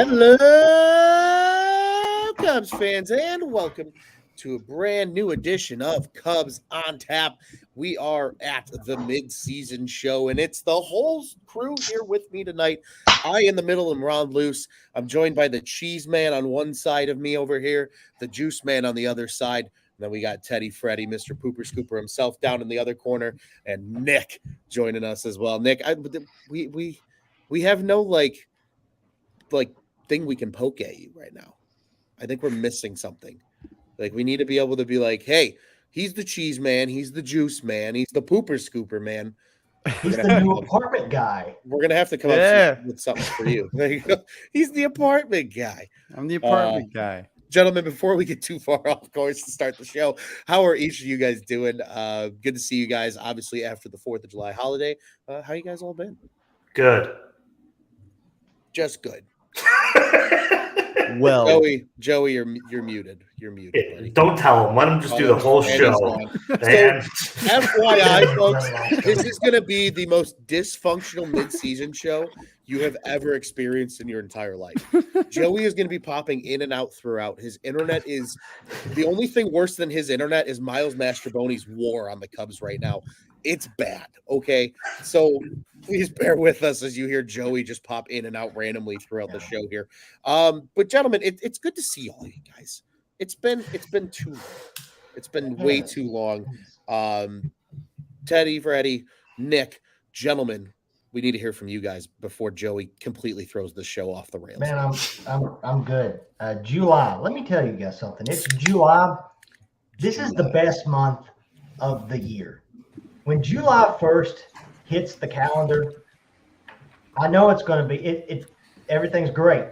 Hello, Cubs fans, and welcome to a brand new edition of Cubs on Tap. We are at the Midseason show, and it's the whole crew here with me tonight. I in the middle am Ron Luce. I'm joined by the Cheese Man on one side of me over here, the Juice Man on the other side. And then we got Teddy Freddy, Mr. Pooper Scooper himself down in the other corner, and Nick joining us as well. Nick, we have no like thing we can poke at you right now. I think we're missing something. Like we need to be able to be like, hey, he's the cheese man, he's the juice man, he's the pooper scooper man. He's the new apartment guy. We're gonna have to come up with something for you. There you go. He's the apartment guy. I'm the apartment guy. Gentlemen, before we get too far off course to start the show, how are each of you guys doing? Good to see you guys, obviously, after the 4th of July holiday. How you guys all been? Good. Just good. Well, Joey, you're muted. You're muted, buddy. Don't tell him. Let him just do the whole show. So, FYI, folks, this is going to be the most dysfunctional mid-season show you have ever experienced in your entire life. Joey is going to be popping in and out throughout. His internet is the only thing worse than his internet is Miles Mastrobuoni's war on the Cubs right now. It's bad. Okay, so please bear with us as you hear Joey just pop in and out randomly throughout the show here. But gentlemen, it's good to see all you guys. It's been too long. It's been way too long. Teddy, Freddie, Nick, gentlemen, we need to hear from you guys before Joey completely throws the show off the rails. Man, I'm good. July. Let me tell you guys something. It's July. This is the best month of the year. When July 1st hits the calendar, I know it's going to be everything's great.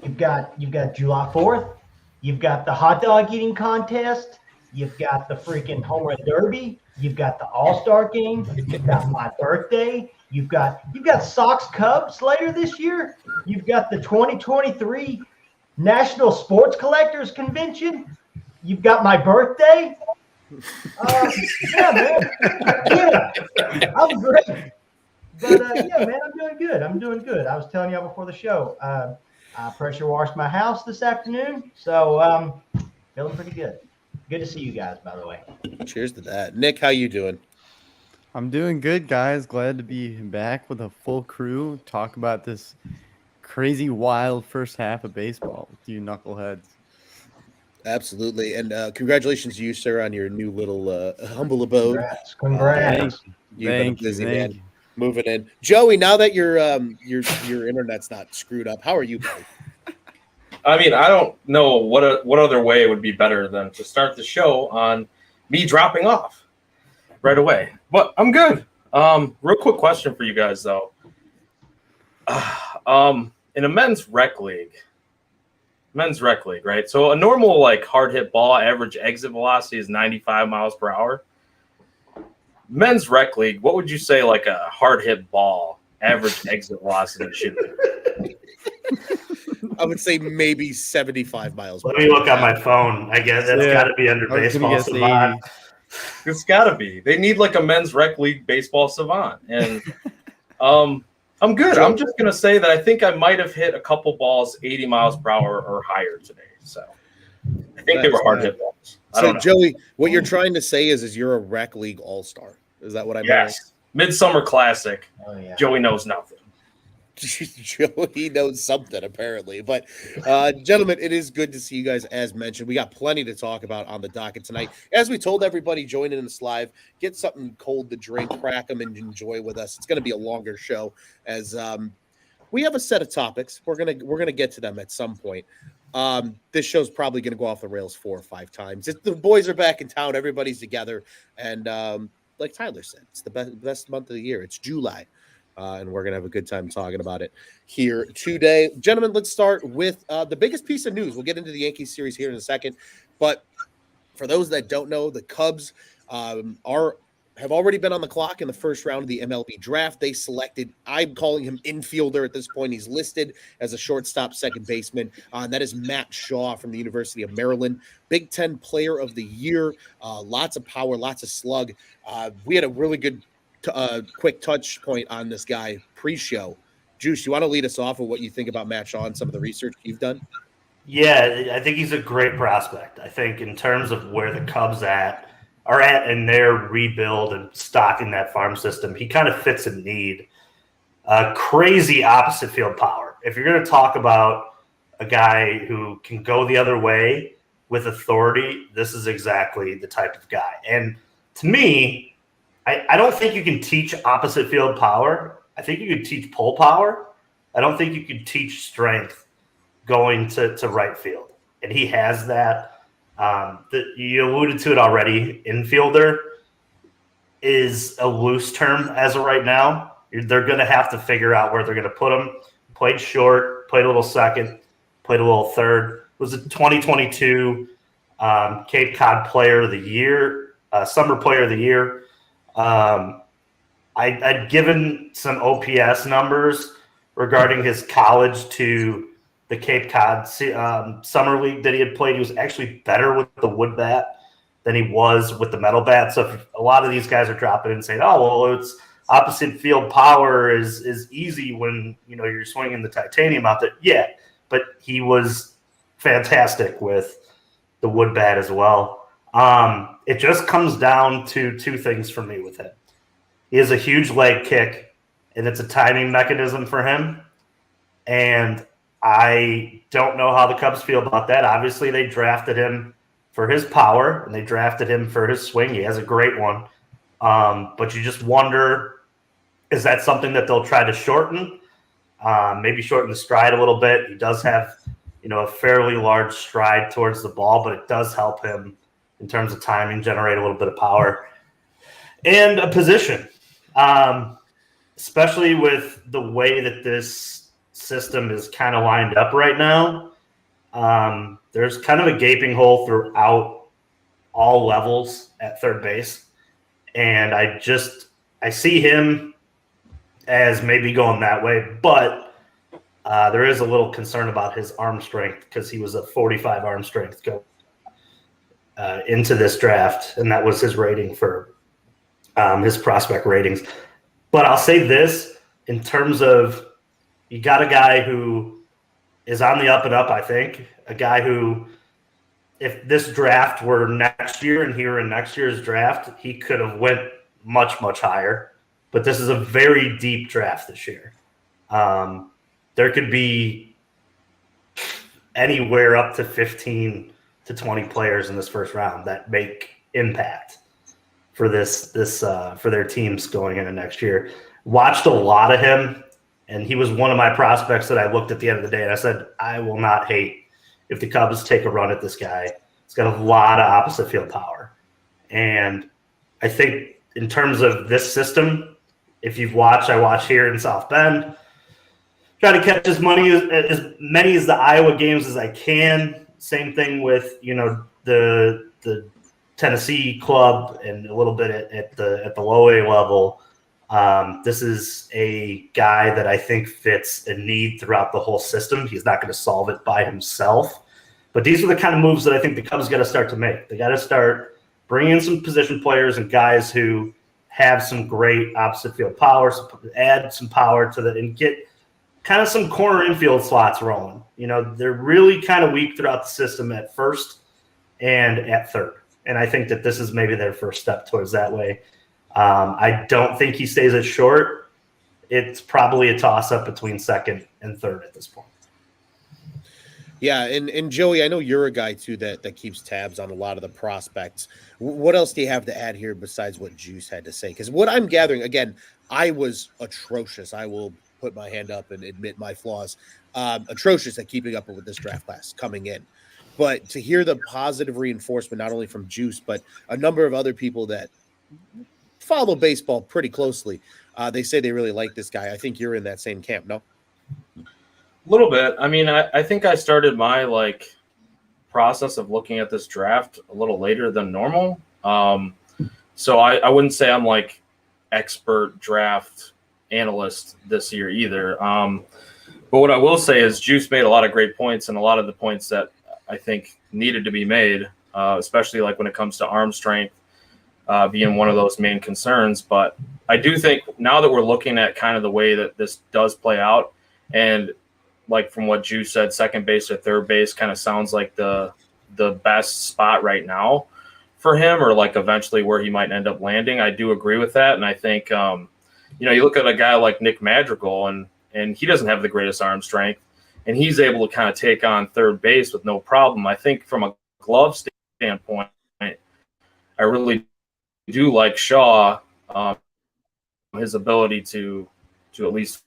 You've got July 4th, you've got the hot dog eating contest, you've got the freaking home run derby, you've got the All-Star game, you've got my birthday, you've got Sox Cubs later this year, you've got the 2023 National Sports Collectors Convention, you've got my birthday. Yeah, man. Yeah, I'm great. But yeah, man, I'm doing good. I was telling y'all before the show, I pressure washed my house this afternoon, so feeling pretty good. Good to see you guys, by the way. Cheers to that. Nick, how you doing? I'm doing good, guys. Glad to be back with a full crew. Talk about this crazy, wild first half of baseball with you knuckleheads. Absolutely. And congratulations to you, sir, on your new little humble abode. Congrats. You've been a busy man moving in. Joey, now that your internet's not screwed up, how are you, buddy? I mean, I don't know what other way would be better than to start the show on me dropping off right away. But I'm good. Real quick question for you guys, though. In a men's rec league, right? So a normal hard hit ball average exit velocity is 95 miles per hour. Men's rec league, what would you say a hard hit ball average exit velocity should be? I would say maybe 75 miles per hour. Let me look on my phone. I guess that's got to be under baseball savant. It's got to be. They need a men's rec league baseball savant. And I'm good. I'm just going to say that I think I might have hit a couple balls 80 miles per hour or higher today. So I think they were hard hit balls. So, Joey, what you're trying to say is you're a rec league all-star. Is that what I mean? Yes. Midsummer Classic. Oh, yeah. Joey knows nothing. Joey knows something, apparently. But, gentlemen, it is good to see you guys, as mentioned. We got plenty to talk about on the docket tonight. As we told everybody joining in this live, get something cold to drink, crack them, and enjoy with us. It's going to be a longer show as we have a set of topics. We're gonna get to them at some point. This show's probably going to go off the rails 4 or 5 times. The boys are back in town. Everybody's together. And like Tyler said, it's the best month of the year. It's July. And we're going to have a good time talking about it here today. Gentlemen, let's start with the biggest piece of news. We'll get into the Yankees series here in a second. But for those that don't know, the Cubs have already been on the clock in the first round of the MLB Draft. They selected, I'm calling him infielder at this point. He's listed as a shortstop, second baseman. That is Matt Shaw from the University of Maryland. Big Ten Player of the Year. Lots of power, lots of slug. We had a really good quick touch point on this guy pre-show. Juice, you want to lead us off with what you think about Matt Shaw and some of the research you've done? Yeah, I think he's a great prospect. I think in terms of where the Cubs are at in their rebuild and stocking that farm system, he kind of fits a need. Crazy opposite field power. If you're going to talk about a guy who can go the other way with authority, this is exactly the type of guy. And to me, I don't think you can teach opposite field power. I think you could teach pull power. I don't think you could teach strength going to right field. And he has that. You alluded to it already. Infielder is a loose term as of right now. They're going to have to figure out where they're going to put him. Played short, played a little second, played a little third. Was a 2022 Cape Cod Player of the Year, Summer Player of the Year. I'd given some OPS numbers regarding his college to the Cape Cod Summer League that he had played. He was actually better with the wood bat than he was with the metal bat. So if a lot of these guys are dropping in and saying, oh, well, it's opposite field power is easy when, you're swinging the titanium out there. Yeah, but he was fantastic with the wood bat as well. It just comes down to two things for me with him. He has a huge leg kick, and it's a timing mechanism for him. And I don't know how the Cubs feel about that. Obviously, they drafted him for his power, and they drafted him for his swing. He has a great one. But you just wonder, is that something that they'll try to shorten? Maybe shorten the stride a little bit. He does have, a fairly large stride towards the ball, but it does help him in terms of timing, generate a little bit of power. And a position, especially with the way that this system is kind of lined up right now. There's kind of a gaping hole throughout all levels at third base. And I see him as maybe going that way, but there is a little concern about his arm strength because he was a 45 arm strength go into this draft, and that was his rating for his prospect ratings. But I'll say this, in terms of, you got a guy who is on the up and up, I think, a guy who, if this draft were next year and he were in next year's draft, he could have went much, much higher. But this is a very deep draft this year. There could be anywhere up to 15 to 20 players in this first round that make impact for for their teams going into next year. Watched a lot of him, and he was one of my prospects that I looked at the end of the day, and I said, I will not hate if the Cubs take a run at this guy. He's got a lot of opposite field power. And I think in terms of this system, if you've watched, I watch here in South Bend, try to catch as many as the Iowa games as I can. Same thing with, the Tennessee club and a little bit at the low A level. This is a guy that I think fits a need throughout the whole system. He's not going to solve it by himself. But these are the kind of moves that I think the Cubs got to start to make. They got to start bringing in some position players and guys who have some great opposite field power, add some power to that, and get kind of some corner infield slots rolling. They're really kind of weak throughout the system at first and at third. And I think that this is maybe their first step towards that way. I don't think he stays at short. It's probably a toss-up between second and third at this point. Yeah, and Joey, I know you're a guy too that keeps tabs on a lot of the prospects. What else do you have to add here besides what Juice had to say? Because what I'm gathering, again, I was atrocious. I will put my hand up and admit my flaws. Atrocious at keeping up with this draft class coming in. But to hear the positive reinforcement, not only from Juice, but a number of other people that follow baseball pretty closely, they say they really like this guy. I think you're in that same camp, no? A little bit. I mean, I think I started my process of looking at this draft a little later than normal. So I wouldn't say I'm expert draft analyst this year either. But what I will say is Juice made a lot of great points, and a lot of the points that I think needed to be made, especially when it comes to arm strength, being one of those main concerns. But I do think now that we're looking at kind of the way that this does play out, and like from what Juice said, second base or third base kind of sounds like the best spot right now for him, or like eventually where he might end up landing. I do agree with that. And I think, you look at a guy like Nick Madrigal, and he doesn't have the greatest arm strength, and he's able to kind of take on third base with no problem. I think from a glove standpoint, I really do like Shaw, his ability to at least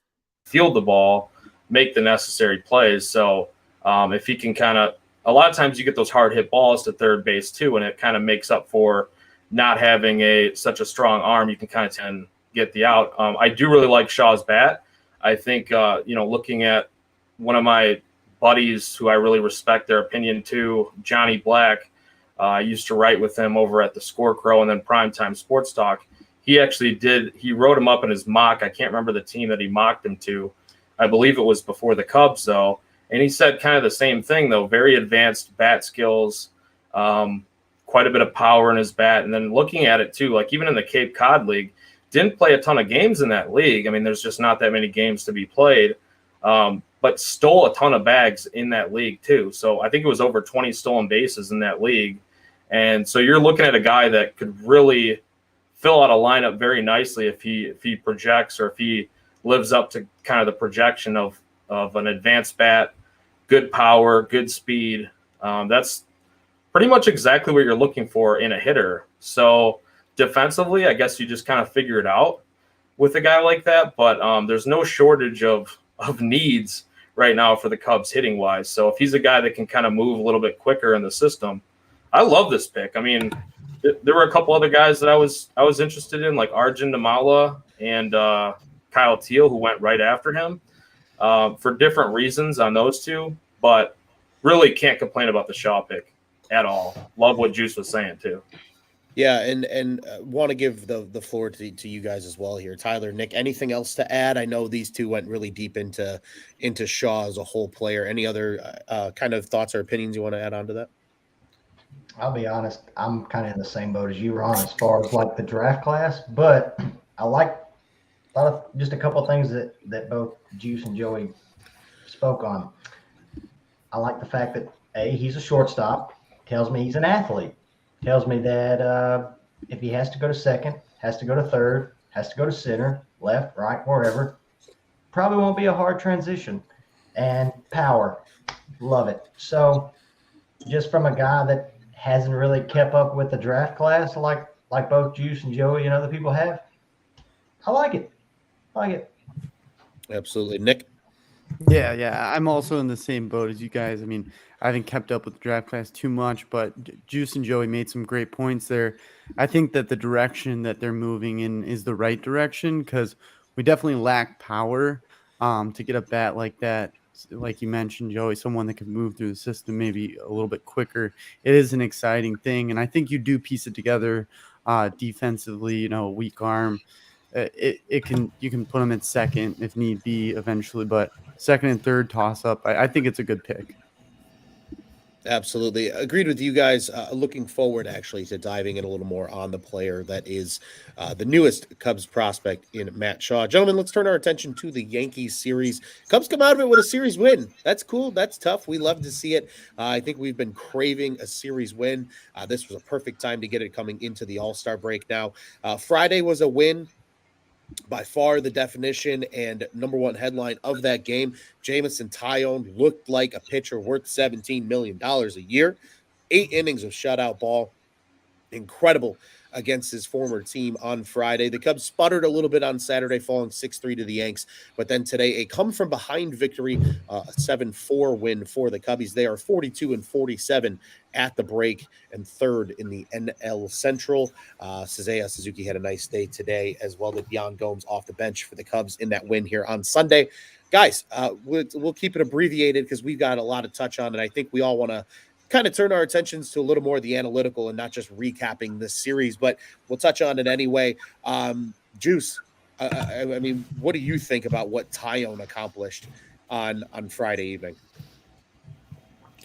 field the ball, make the necessary plays. So if he can kind of, a lot of times you get those hard hit balls to third base too, and it kind of makes up for not having such a strong arm. You can kind of get the out. I do really like Shaw's bat. I think, looking at one of my buddies who I really respect their opinion too, Johnny Black, I used to write with him over at the Score Crow and then Primetime Sports Talk. He wrote him up in his mock. I can't remember the team that he mocked him to. I believe it was before the Cubs, though. And he said kind of the same thing, though. Very advanced bat skills, quite a bit of power in his bat. And then looking at it, too, like even in the Cape Cod League, didn't play a ton of games in that league. I mean, there's just not that many games to be played, but stole a ton of bags in that league, too. So I think it was over 20 stolen bases in that league. And so you're looking at a guy that could really fill out a lineup very nicely if he projects, or if he lives up to kind of the projection of an advanced bat, good power, good speed. That's pretty much exactly what you're looking for in a hitter. So defensively, I guess you just kind of figure it out with a guy like that. But there's no shortage of needs right now for the Cubs hitting wise. So if he's a guy that can kind of move a little bit quicker in the system, I love this pick. I mean, there were a couple other guys that I was interested in, like Arjun Namala and Kyle Teal, who went right after him for different reasons on those two, but really can't complain about the Shaw pick at all. Love what Juice was saying too. Yeah, and want to give the floor to you guys as well here. Tyler, Nick, anything else to add? I know these two went really deep into Shaw as a whole player. Any other kind of thoughts or opinions you want to add on to that? I'll be honest, I'm kind of in the same boat as you, Ron, as far as like the draft class, but I thought of just a couple of things that both Juice and Joey spoke on. I like the fact that he's a shortstop, tells me he's an athlete, tells me that if he has to go to second, has to go to third, has to go to center, left, right, wherever, probably won't be a hard transition. And power, love it. So just from a guy that hasn't really kept up with the draft class like both Juice and Joey and other people have, I like it. Absolutely. Nick? Yeah. I'm also in the same boat as you guys. I mean, I haven't kept up with the draft class too much, but Juice and Joey made some great points there. I think that the direction that they're moving in is the right direction, because we definitely lack power to get a bat like that. Like you mentioned, Joey, someone that can move through the system maybe a little bit quicker. It is an exciting thing, and I think you do piece it together defensively. Weak arm. You can put him at second if need be eventually, but second and third toss up. I think it's a good pick. Absolutely. Agreed with you guys. Looking forward, actually, to diving in a little more on the player that is the newest Cubs prospect in Matt Shaw. Gentlemen, let's turn our attention to the Yankees series. Cubs come out of it with a series win. That's cool. That's tough. We love to see it. I think we've been craving a series win. This was a perfect time to get it coming into the All-Star break now. Friday was a win. By far the definition and number one headline of that game. Jamison Tyone looked like a pitcher worth $17 million a year. 8 innings of shutout ball. Incredible against his former team on Friday. The Cubs sputtered a little bit on Saturday, falling 6-3 to the Yanks. But then today, a come-from-behind victory, a 7-4 win for the Cubbies. They are 42-47 at the break and third in the NL Central. Seiya Suzuki had a nice day today, as well as Yan Gomes off the bench for the Cubs in that win here on Sunday. Guys, we'll keep it abbreviated because we've got a lot to touch on, and I think we all want to kind of turn our attentions to a little more of the analytical and not just recapping this series, but we'll touch on it anyway. Juice, I mean, what do you think about what Tyone accomplished on Friday evening?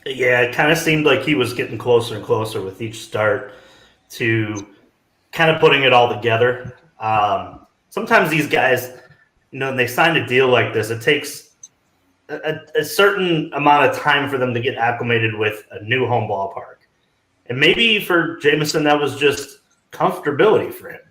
Yeah, it kind of seemed like he was getting closer and closer with each start to kind of putting it all together. Sometimes these guys, when they sign a deal like this, it takes a certain amount of time for them to get acclimated with a new home ballpark. And maybe for Jameson, that was just comfortability for him.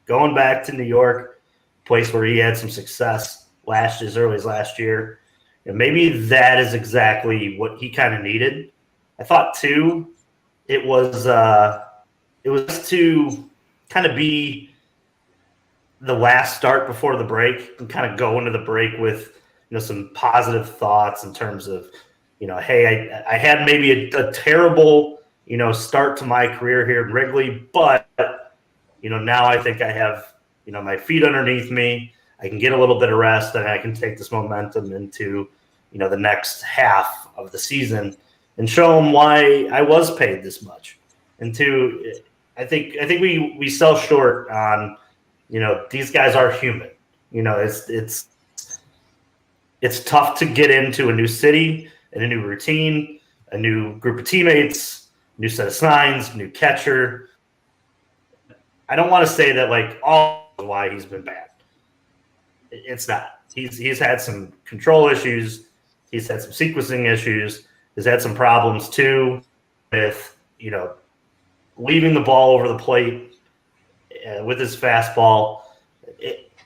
Going back to New York, place where he had some success as early as last year, and maybe that is exactly what he kind of needed. I thought too, it was to kind of be the last start before the break and kind of go into the break with some positive thoughts in terms of hey, I had maybe a terrible start to my career here in Wrigley, but now I think I have my feet underneath me. I can get a little bit of rest and I can take this momentum into the next half of the season and show them why I was paid this much. And two, I think we sell short on these guys are human. It's tough to get into a new city and a new routine, a new group of teammates, new set of signs, new catcher. I don't want to say that all why he's been bad. It's not. He's had some control issues. He's had some sequencing issues. He's had some problems too with leaving the ball over the plate with his fastball.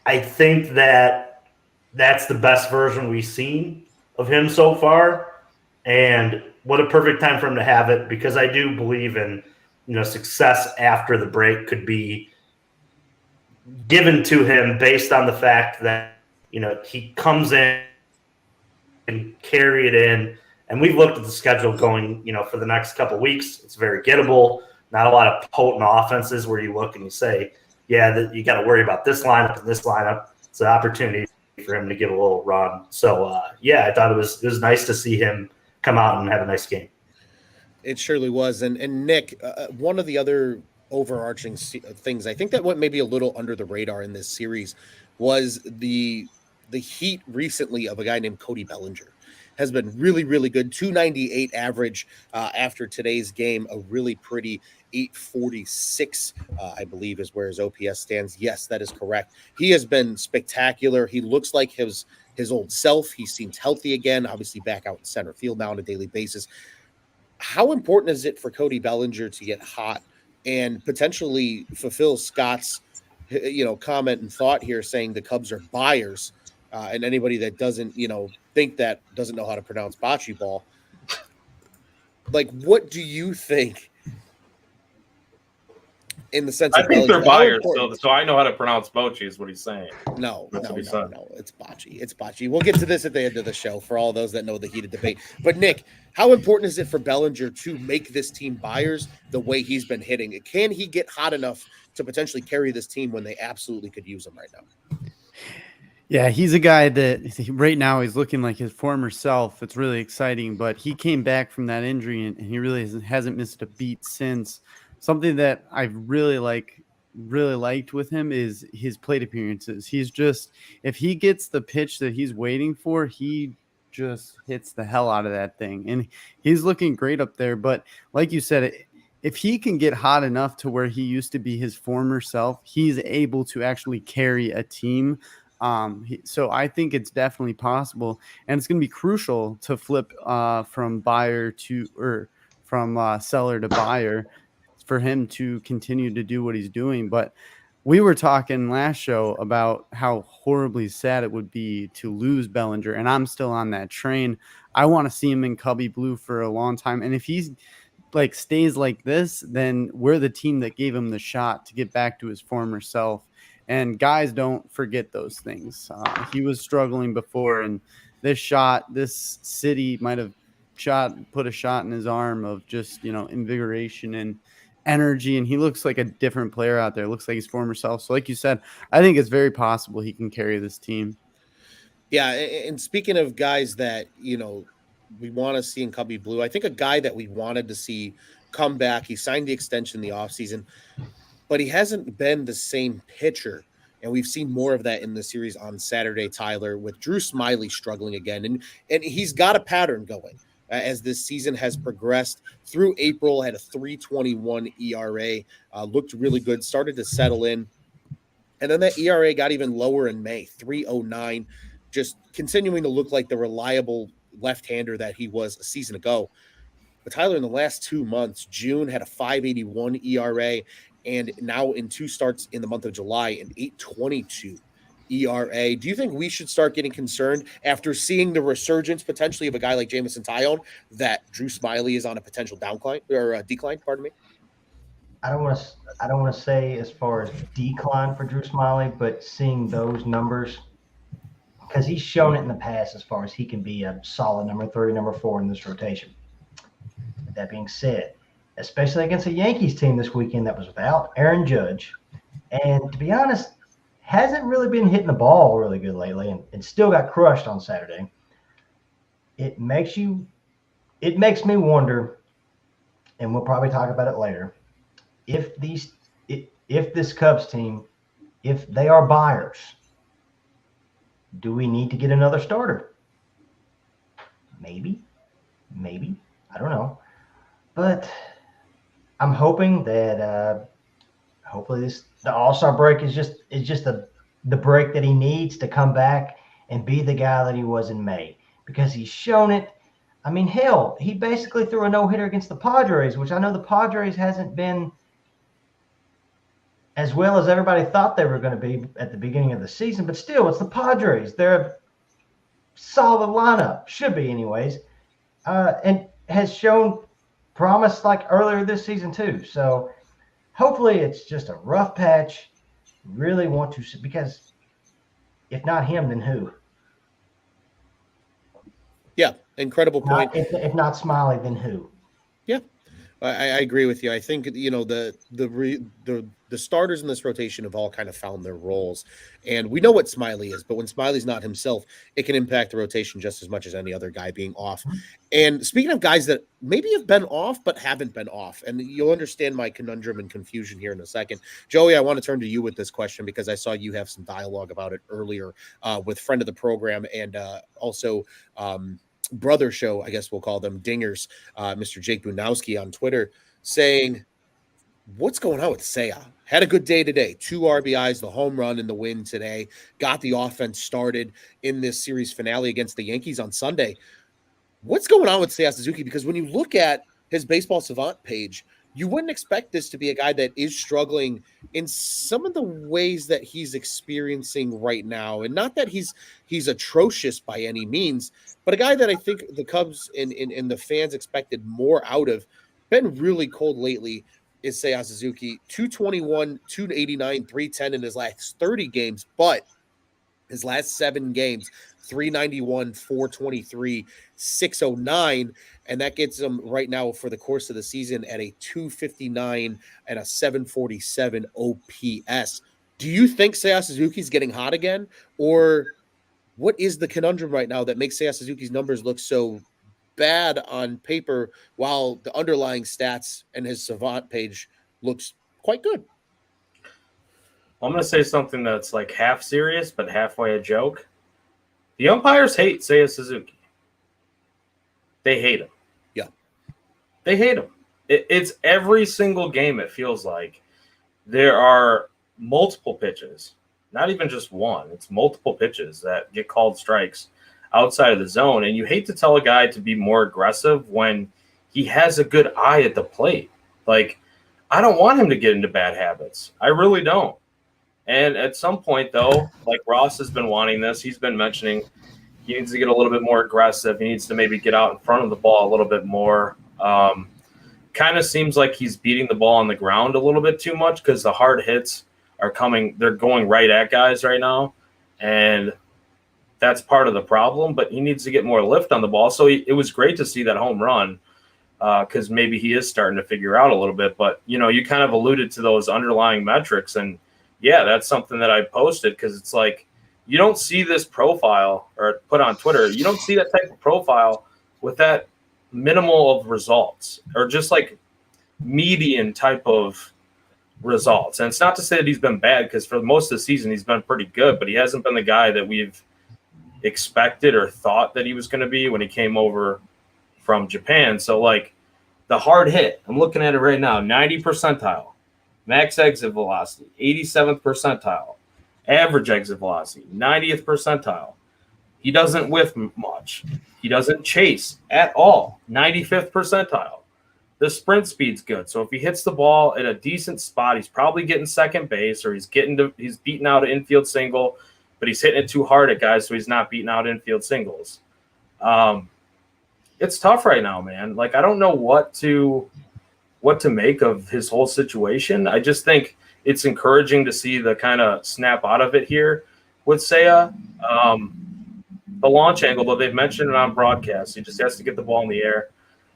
I think that's the best version we've seen of him so far, and what a perfect time for him to have it, because I do believe in success after the break could be given to him based on the fact that he comes in and carry it in. And we've looked at the schedule going for the next couple of weeks. It's very gettable. Not a lot of potent offenses where you look and you say, yeah, you got to worry about this lineup and this lineup. It's an opportunity for him to get a little run. So I thought it was nice to see him come out and have a nice game. It surely was. And Nick, one of the other overarching things I think that went maybe a little under the radar in this series was the heat recently of a guy named Cody Bellinger. Has been really, really good. 298 average after today's game, a really pretty 846, I believe is where his OPS stands. Yes, that is correct. He has been spectacular. He looks like his old self. He seems healthy again, obviously back out in center field now on a daily basis. How important is it for Cody Bellinger to get hot and potentially fulfill Scott's comment and thought here, saying the Cubs are buyers, and anybody that doesn't think that doesn't know how to pronounce bocce ball. What do you think in the sense of I think they're Bellinger? buyers, so I know how to pronounce bocce is what he's saying. No, it's bocce. We'll get to this at the end of the show for all those that know the heated debate. But Nick, how important is it for Bellinger to make this team buyers the way he's been hitting? Can he get hot enough to potentially carry this team when they absolutely could use him right now? Yeah, he's a guy that right now he's looking like his former self. It's really exciting, but he came back from that injury and he really hasn't missed a beat since. Something that I really liked with him is his plate appearances. He's just, if he gets the pitch that he's waiting for, he just hits the hell out of that thing. And he's looking great up there. But like you said, if he can get hot enough to where he used to be his former self, he's able to actually carry a team. So I think it's definitely possible, and it's going to be crucial to flip from seller to buyer for him to continue to do what he's doing. But we were talking last show about how horribly sad it would be to lose Bellinger, and I'm still on that train. I want to see him in Cubby Blue for a long time, and if he's stays like this, then we're the team that gave him the shot to get back to his former self. And guys don't forget those things. He was struggling before, and this city might have put a shot in his arm of just, invigoration and energy. And he looks like a different player out there. Looks like his former self. So like you said, I think it's very possible he can carry this team. Yeah. And speaking of guys that, we want to see in Cubby Blue, I think a guy that we wanted to see come back, he signed the extension in the offseason, but he hasn't been the same pitcher. And we've seen more of that in the series on Saturday, Tyler, with Drew Smyly struggling again. And he's got a pattern going. as this season has progressed. Through April, had a 3.21 ERA, looked really good, started to settle in. And then that ERA got even lower in May, 3.09, just continuing to look like the reliable left-hander that he was a season ago. But Tyler, in the last 2 months, June had a 5.81 ERA, and now in 2 starts in the month of July, an 8.22 ERA. Do you think we should start getting concerned after seeing the resurgence potentially of a guy like Jamison Tyone that Drew Smyly is on a potential decline? Pardon me. I don't want to say as far as decline for Drew Smyly, but seeing those numbers, because he's shown it in the past as far as he can be a solid number 3, number 4 in this rotation. With that being said, especially against a Yankees team this weekend that was without Aaron Judge, and to be honest, hasn't really been hitting the ball really good lately, and still got crushed on Saturday. It makes me wonder, and we'll probably talk about it later, if this Cubs team, if they are buyers, do we need to get another starter? Maybe. I don't know. But I'm hoping that hopefully the All-Star break is just the break that he needs to come back and be the guy that he was in May, because he's shown it. I mean, hell, he basically threw a no-hitter against the Padres, which I know the Padres hasn't been as well as everybody thought they were going to be at the beginning of the season, but still, it's the Padres. They're a solid lineup, should be anyways, and has shown promise like earlier this season too. So hopefully it's just a rough patch. Really want to, because if not him, then who? Yeah, incredible point. If not Smyly, then who? Yeah, I agree with you. I think the starters in this rotation have all kind of found their roles, and we know what Smyly is. But when Smiley's not himself, it can impact the rotation just as much as any other guy being off. And speaking of guys that maybe have been off but haven't been off, and you'll understand my conundrum and confusion here in a second. Joey, I want to turn to you with this question because I saw you have some dialogue about it earlier with friend of the program and also brother show, I guess we'll call them dingers, Mr. Jake Bunowski on Twitter, saying, what's going on with Seiya? Had a good day today. 2 RBIs, the home run and the win today. Got the offense started in this series finale against the Yankees on Sunday. What's going on with Seiya Suzuki? Because when you look at his Baseball Savant page, you wouldn't expect this to be a guy that is struggling in some of the ways that he's experiencing right now. And not that he's atrocious by any means, but a guy that I think the Cubs and the fans expected more out of. Been really cold lately is Seiya Suzuki. 221, 289, 310 in his last 30 games, but his last 7 games, 391, 423, 609, and that gets him right now for the course of the season at a 259 and a 747 OPS. Do you think Seiya Suzuki's getting hot again, or what is the conundrum right now that makes Seiya Suzuki's numbers look so bad on paper while the underlying stats and his Savant page looks quite good? I'm going to say something that's like half serious but halfway a joke. The umpires hate Seiya Suzuki. They hate him. Yeah. They hate him. It's every single game, it feels like. There are multiple pitches, not even just one. It's multiple pitches that get called strikes outside of the zone. And you hate to tell a guy to be more aggressive when he has a good eye at the plate. Like, I don't want him to get into bad habits. I really don't. And at some point, though, like Ross has been wanting this, he's been mentioning he needs to get a little bit more aggressive. He needs to maybe get out in front of the ball a little bit more. Kind of seems like he's beating the ball on the ground a little bit too much because the hard hits are coming. They're going right at guys right now. And that's part of the problem. But he needs to get more lift on the ball. So it was great to see that home run because maybe he is starting to figure out a little bit. But, you know, you kind of alluded to those underlying metrics. And, yeah, that's something that I posted because it's like you don't see this profile or put on Twitter. You don't see that type of profile with that minimal of results or just like median type of results. And it's not to say that he's been bad because for most of the season he's been pretty good, but he hasn't been the guy that we've expected or thought that he was going to be when he came over from Japan. So, like, the hard hit, I'm looking at it right now, 90 percentile, max exit velocity, 87th percentile, average exit velocity, 90th percentile. He doesn't whiff much. He doesn't chase at all, 95th percentile. The sprint speed's good. So if he hits the ball at a decent spot, he's probably getting second base, or he's beating out an infield single, but he's hitting it too hard at guys, so he's not beating out infield singles. It's tough right now, man. Like, I don't know what to make of his whole situation. I just think it's encouraging to see the kind of snap out of it here with Seiya. The launch angle, though, they've mentioned it on broadcast. He just has to get the ball in the air,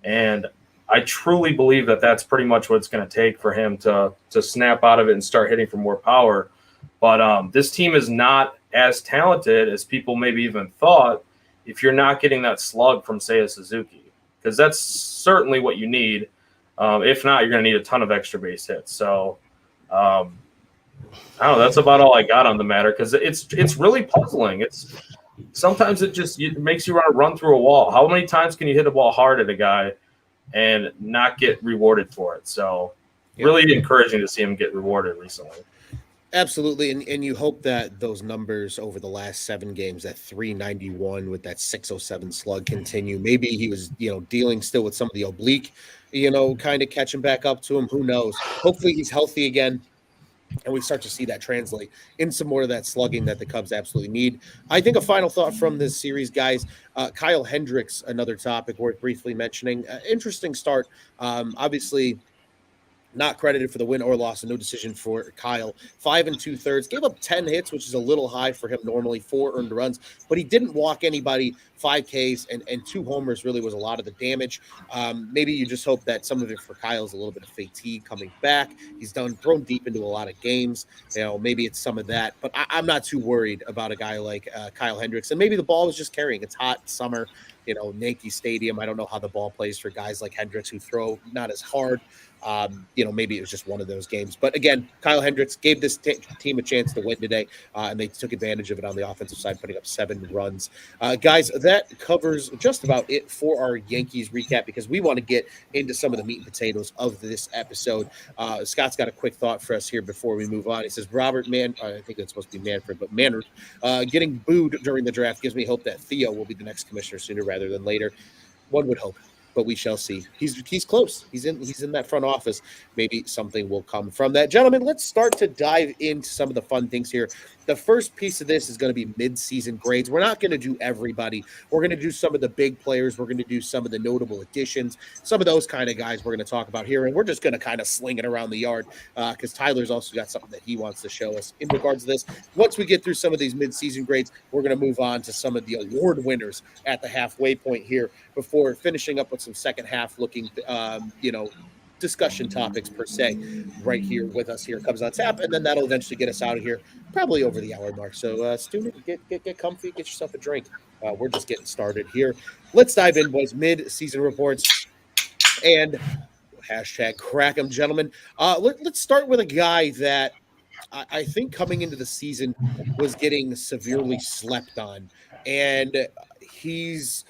and I truly believe that that's pretty much what it's going to take for him to snap out of it and start hitting for more power. But this team is not as talented as people maybe even thought if you're not getting that slug from Seiya Suzuki, because that's certainly what you need. If not, you're going to need a ton of extra base hits. So I don't know. That's about all I got on the matter, because it's really puzzling. Sometimes it makes you want to run through a wall. How many times can you hit a ball hard at a guy and not get rewarded for it? So really encouraging to see him get rewarded recently. Absolutely, and you hope that those numbers over the last 7 games, that 391 with that 607 slug, continue. Maybe he was, dealing still with some of the oblique, kind of catching back up to him. Who knows? Hopefully he's healthy again, and we start to see that translate in some more of that slugging that the Cubs absolutely need. I think a final thought from this series, guys, Kyle Hendricks, another topic worth briefly mentioning. Interesting start. Obviously, not credited for the win or loss, and no decision for Kyle. 5 2/3, gave up 10 hits, which is a little high for him normally, 4 earned runs, but he didn't walk anybody. 5 Ks and 2 homers really was a lot of the damage. Maybe you just hope that some of it for Kyle is a little bit of fatigue coming back. He's thrown deep into a lot of games. Maybe it's some of that, but I'm not too worried about a guy like Kyle Hendricks. And maybe the ball was just carrying. It's hot summer, Yankee Stadium. I don't know how the ball plays for guys like Hendricks who throw not as hard. Maybe it was just one of those games. But again, Kyle Hendricks gave this team a chance to win today, and they took advantage of it on the offensive side, putting up 7 runs. Guys, that covers just about it for our Yankees recap, because we want to get into some of the meat and potatoes of this episode. Scott's got a quick thought for us here before we move on. He says, I think it's supposed to be Manfred, but Manners, getting booed during the draft gives me hope that Theo will be the next commissioner sooner rather than later. One would hope, but we shall see. He's close. He's in that front office. Maybe something will come from that. Gentlemen, let's start to dive into some of the fun things here. The first piece of this is going to be mid-season grades. We're not going to do everybody. We're going to do some of the big players. We're going to do some of the notable additions, some of those kind of guys we're going to talk about here, and we're just going to kind of sling it around the yard because Tyler's also got something that he wants to show us in regards to this. Once we get through some of these mid-season grades, we're going to move on to some of the award winners at the halfway point here before finishing up with some second half looking, discussion topics per se right here with us here. Comes on tap, and then that'll eventually get us out of here probably over the hour mark. So student, get comfy, get yourself a drink. We're just getting started here. Let's dive in, boys. Mid-season reports and hashtag crack 'em, gentlemen. Let's start with a guy that I think coming into the season was getting severely slept on, and he's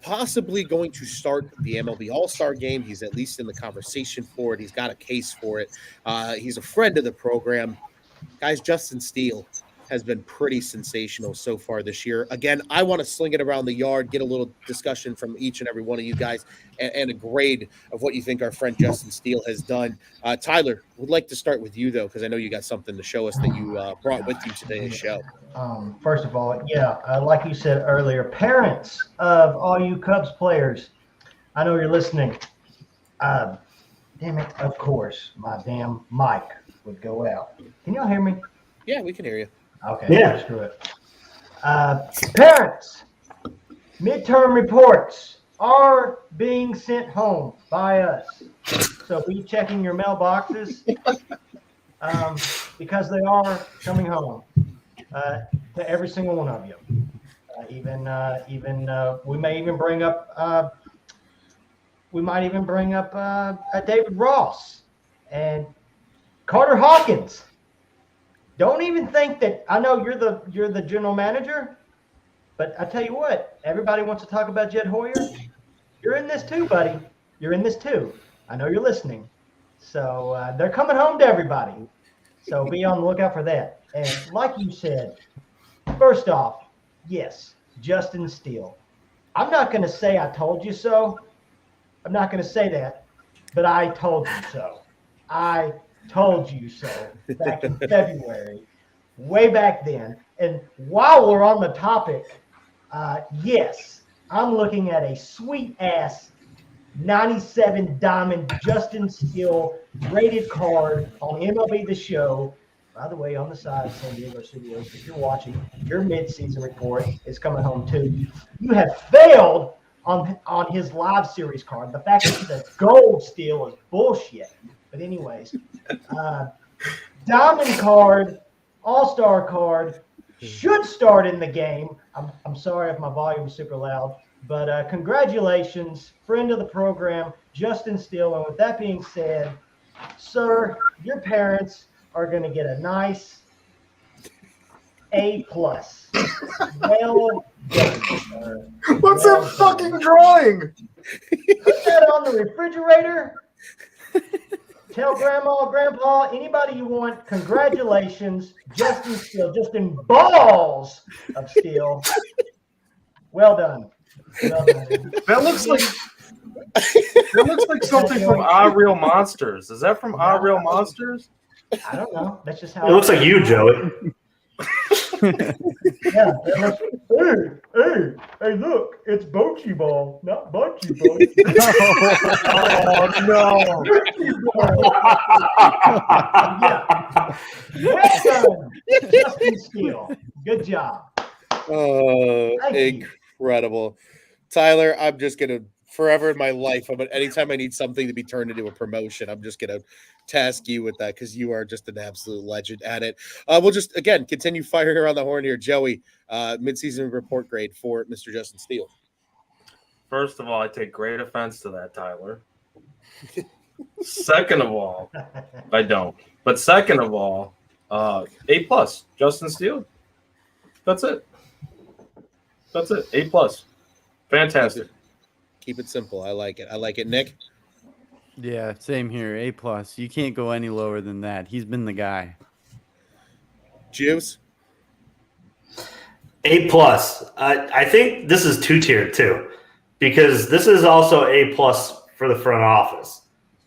possibly going to start the MLB All-Star game. He's at least in the conversation for it. He's got a case for it. He's a friend of the program. Guys, Justin Steele has been pretty sensational so far this year. Again, I want to sling it around the yard, get a little discussion from each and every one of you guys, and a grade of what you think our friend Justin Steele has done. Tyler, would like to start with you, though, because I know you got something to show us that you brought with you today's show. First of all, like you said earlier, parents of all you Cubs players, I know you're listening. Damn it, of course, my damn mic would go out. Can y'all hear me? Yeah, we can hear you. Okay, yeah. Screw it. Parents, midterm reports are being sent home by us. So be checking your mailboxes because they are coming home to every single one of you. We might even bring up David Ross and Carter Hawkins. Don't even think that I know you're the general manager, but I tell you what, everybody wants to talk about Jed Hoyer. You're in this too, buddy. You're in this too. I know you're listening. So they're coming home to everybody. So be on the lookout for that. And like you said, first off, yes, Justin Steele. I'm not going to say I told you so. I'm not going to say that, but I told you so. I told you so back in February, way back then. And while we're on the topic, yes, I'm looking at a sweet-ass 97 Diamond Justin Steele rated card on MLB The Show. By the way, on the side of San Diego Studios, if you're watching, your midseason report is coming home too. You have failed on his live series card. The fact that the gold Steele is bullshit. But anyways, Diamond card, All-Star card, should start in the game. I'm sorry if my volume is super loud. But congratulations, friend of the program, Justin Steele. And with that being said, sir, your parents are going to get a nice A+. Well done, sir. What's that fucking drawing? Put that on the refrigerator. Tell grandma, grandpa, anybody you want, congratulations, Justin Steele. Just in balls of steel. Well done. Well done. That looks like something from Our Real Monsters. Is that from Our Real Monsters? I don't know. That's just how It looks like you, Joey. Yeah. Hey, look, it's Bocce Ball, not Bocce Ball. Oh Yeah. Well done, Justin Steele. Good job. Oh, Thank you. incredible. Tyler, I'm just going to, forever in my life, anytime I need something to be turned into a promotion, I'm just going to task you with that because you are just an absolute legend at it. We'll just, again, continue firing around the horn here. Joey, midseason report grade for Mr. Justin Steele. First of all, I take great offense to that, Tyler. Second of all, I don't. But second of all, A+, Justin Steele. That's it. A+. Fantastic. Keep it simple. I like it. Nick? Yeah, same here. A+. You can't go any lower than that. He's been the guy. Juice? A+. I think this is two-tiered too, because this is also A+ for the front office,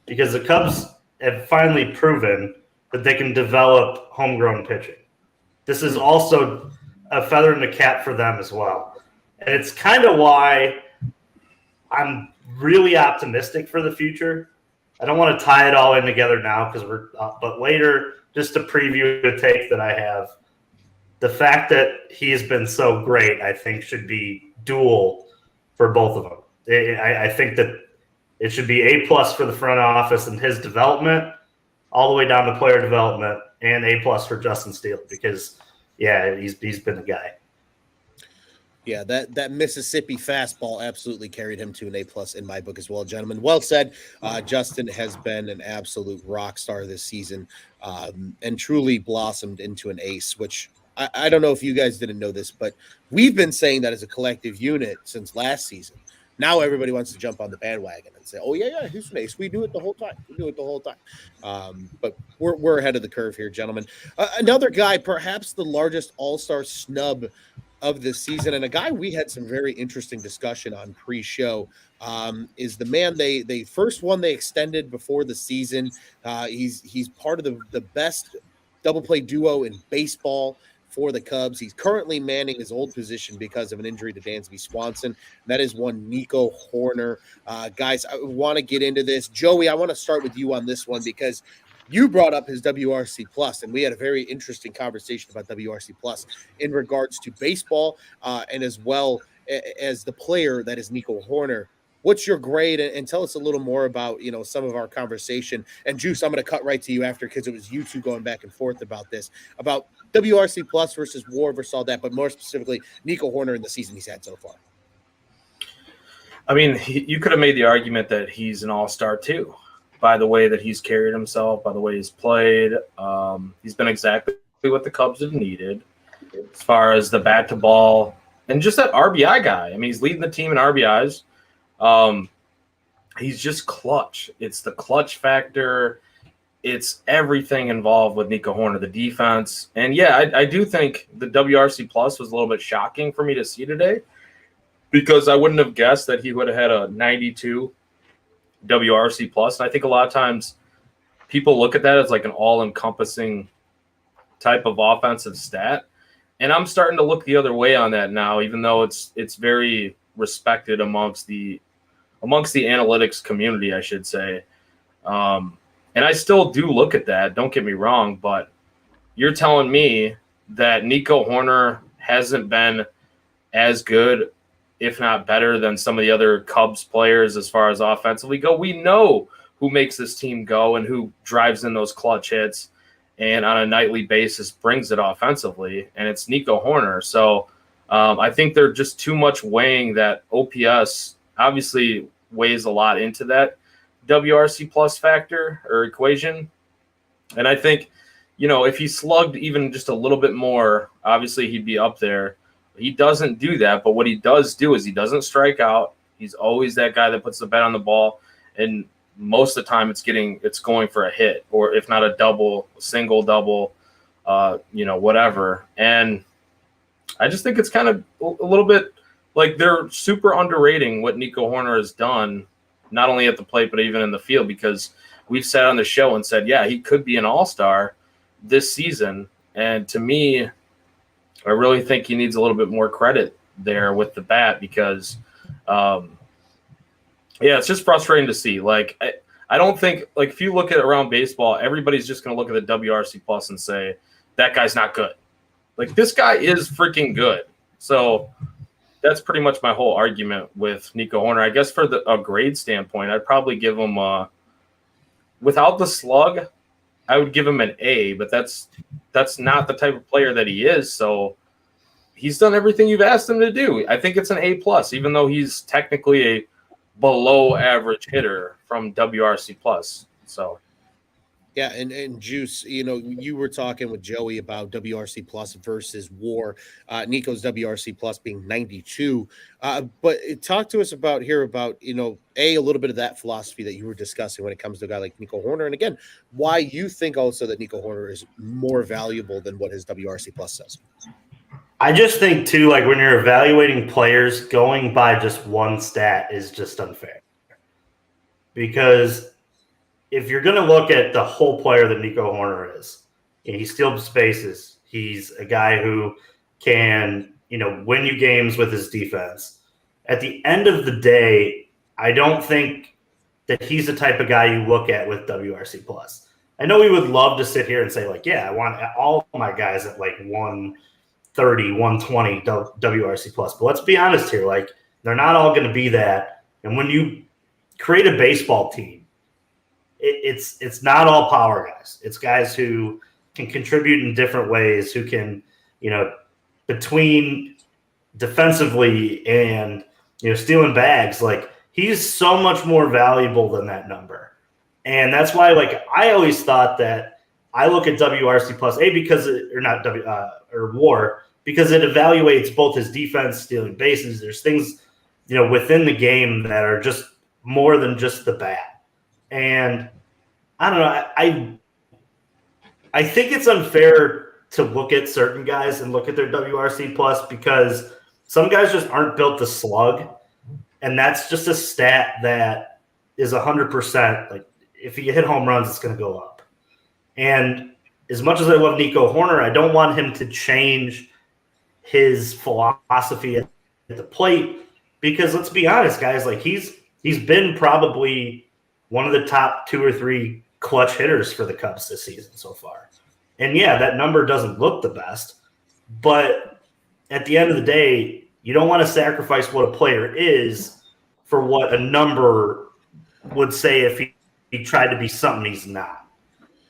because the Cubs have finally proven that they can develop homegrown pitching. This is also a feather in the cap for them as well. And it's kind of why I'm really optimistic for the future. I don't want to tie it all in together now but later, just to preview the take that I have, the fact that he's been so great, I think should be dual for both of them. I think that it should be A+ for the front office and his development, all the way down to player development, and A+ for Justin Steele, because he's been the guy. Yeah, that Mississippi fastball absolutely carried him to an A+ in my book as well, gentlemen. Well said. Justin has been an absolute rock star this season, and truly blossomed into an ace, which I don't know if you guys didn't know this, but we've been saying that as a collective unit since last season. Now everybody wants to jump on the bandwagon and say, oh, yeah, he's an ace. We do it the whole time. But we're ahead of the curve here, gentlemen. Another guy, perhaps the largest all-star snub of this season, and a guy we had some very interesting discussion on pre-show, is the man they first one they extended before the season. He's part of the best double play duo in baseball for the Cubs. He's currently manning his old position because of an injury to Dansby Swanson. That is one Nico Horner. Guys, I want to get into this. Joey, I want to start with you on this one because you brought up his WRC plus, and we had a very interesting conversation about WRC plus in regards to baseball, and as well as the player that is Nico Horner. What's your grade? And tell us a little more about, some of our conversation. And Juice, I'm going to cut right to you after, because it was you two going back and forth about this, about WRC plus versus WAR versus all that, but more specifically, Nico Horner in the season he's had so far. I mean, you could have made the argument that he's an all-star too, by the way that he's carried himself, by the way he's played. He's been exactly what the Cubs have needed as far as the bat to ball and just that RBI guy. I mean, he's leading the team in RBIs. He's just clutch. It's the clutch factor. It's everything involved with Nico Horner, the defense. And yeah, I do think the WRC plus was a little bit shocking for me to see today, because I wouldn't have guessed that he would have had a 92 WRC plus. And I think a lot of times people look at that as like an all-encompassing type of offensive stat. And I'm starting to look the other way on that now, even though it's very respected amongst the analytics community, I should say. And I still do look at that, don't get me wrong, but you're telling me that Nico Horner hasn't been as good, if not better, than some of the other Cubs players as far as offensively go. We know who makes this team go and who drives in those clutch hits and on a nightly basis brings it offensively, and it's Nico Horner. So I think they're just too much weighing that. OPS obviously weighs a lot into that WRC plus factor or equation. And I think, if he slugged even just a little bit more, obviously he'd be up there. He doesn't do that, but what he does do is he doesn't strike out. He's always that guy that puts the bat on the ball, and most of the time it's going for a hit, or if not a double, single, double, whatever. And I just think it's kind of a little bit like they're super underrating what Nico Horner has done, not only at the plate, but even in the field, because we've sat on the show and said, yeah, he could be an all-star this season. And to me, I really think he needs a little bit more credit there with the bat, because, it's just frustrating to see. Like, I don't think, like, if you look at around baseball, everybody's just going to look at the WRC plus and say, that guy's not good. Like, this guy is freaking good. So that's pretty much my whole argument with Nico Horner. I guess for a grade standpoint, I'd probably give him without the slug, I would give him an A, but that's not the type of player that he is. So he's done everything you've asked him to do. I think it's an A plus, even though he's technically a below average hitter from WRC plus. So Yeah, and Juice, you were talking with Joey about WRC plus versus WAR. Nico's WRC plus being 92. But talk to us about a little bit of that philosophy that you were discussing when it comes to a guy like Nico Horner, and again, why you think also that Nico Horner is more valuable than what his WRC plus says. I just think too, like when you're evaluating players, going by just one stat is just unfair, because if you're going to look at the whole player that Nico Horner is, he steals spaces. He's a guy who can, win you games with his defense. At the end of the day, I don't think that he's the type of guy you look at with WRC plus. I know we would love to sit here and say, like, yeah, I want all my guys at like 130, 120 WRC plus. But let's be honest here, like, they're not all going to be that. And when you create a baseball team, it's not all power guys. It's guys who can contribute in different ways, who can, between defensively and, stealing bags, like, he's so much more valuable than that number. And that's why, like, I always thought that I look at WRC plus or WAR, because it evaluates both his defense, stealing bases. There's things, within the game that are just more than just the bat. And I don't know. I think it's unfair to look at certain guys and look at their WRC plus, because some guys just aren't built to slug, and that's just a stat that is 100%. Like, if you hit home runs, it's going to go up. And as much as I love Nico Horner, I don't want him to change his philosophy at the plate, because let's be honest, guys, like, he's been probably one of the top 2 or 3 clutch hitters for the Cubs this season so far. And yeah, that number doesn't look the best, but at the end of the day, you don't want to sacrifice what a player is for what a number would say if he tried to be something he's not.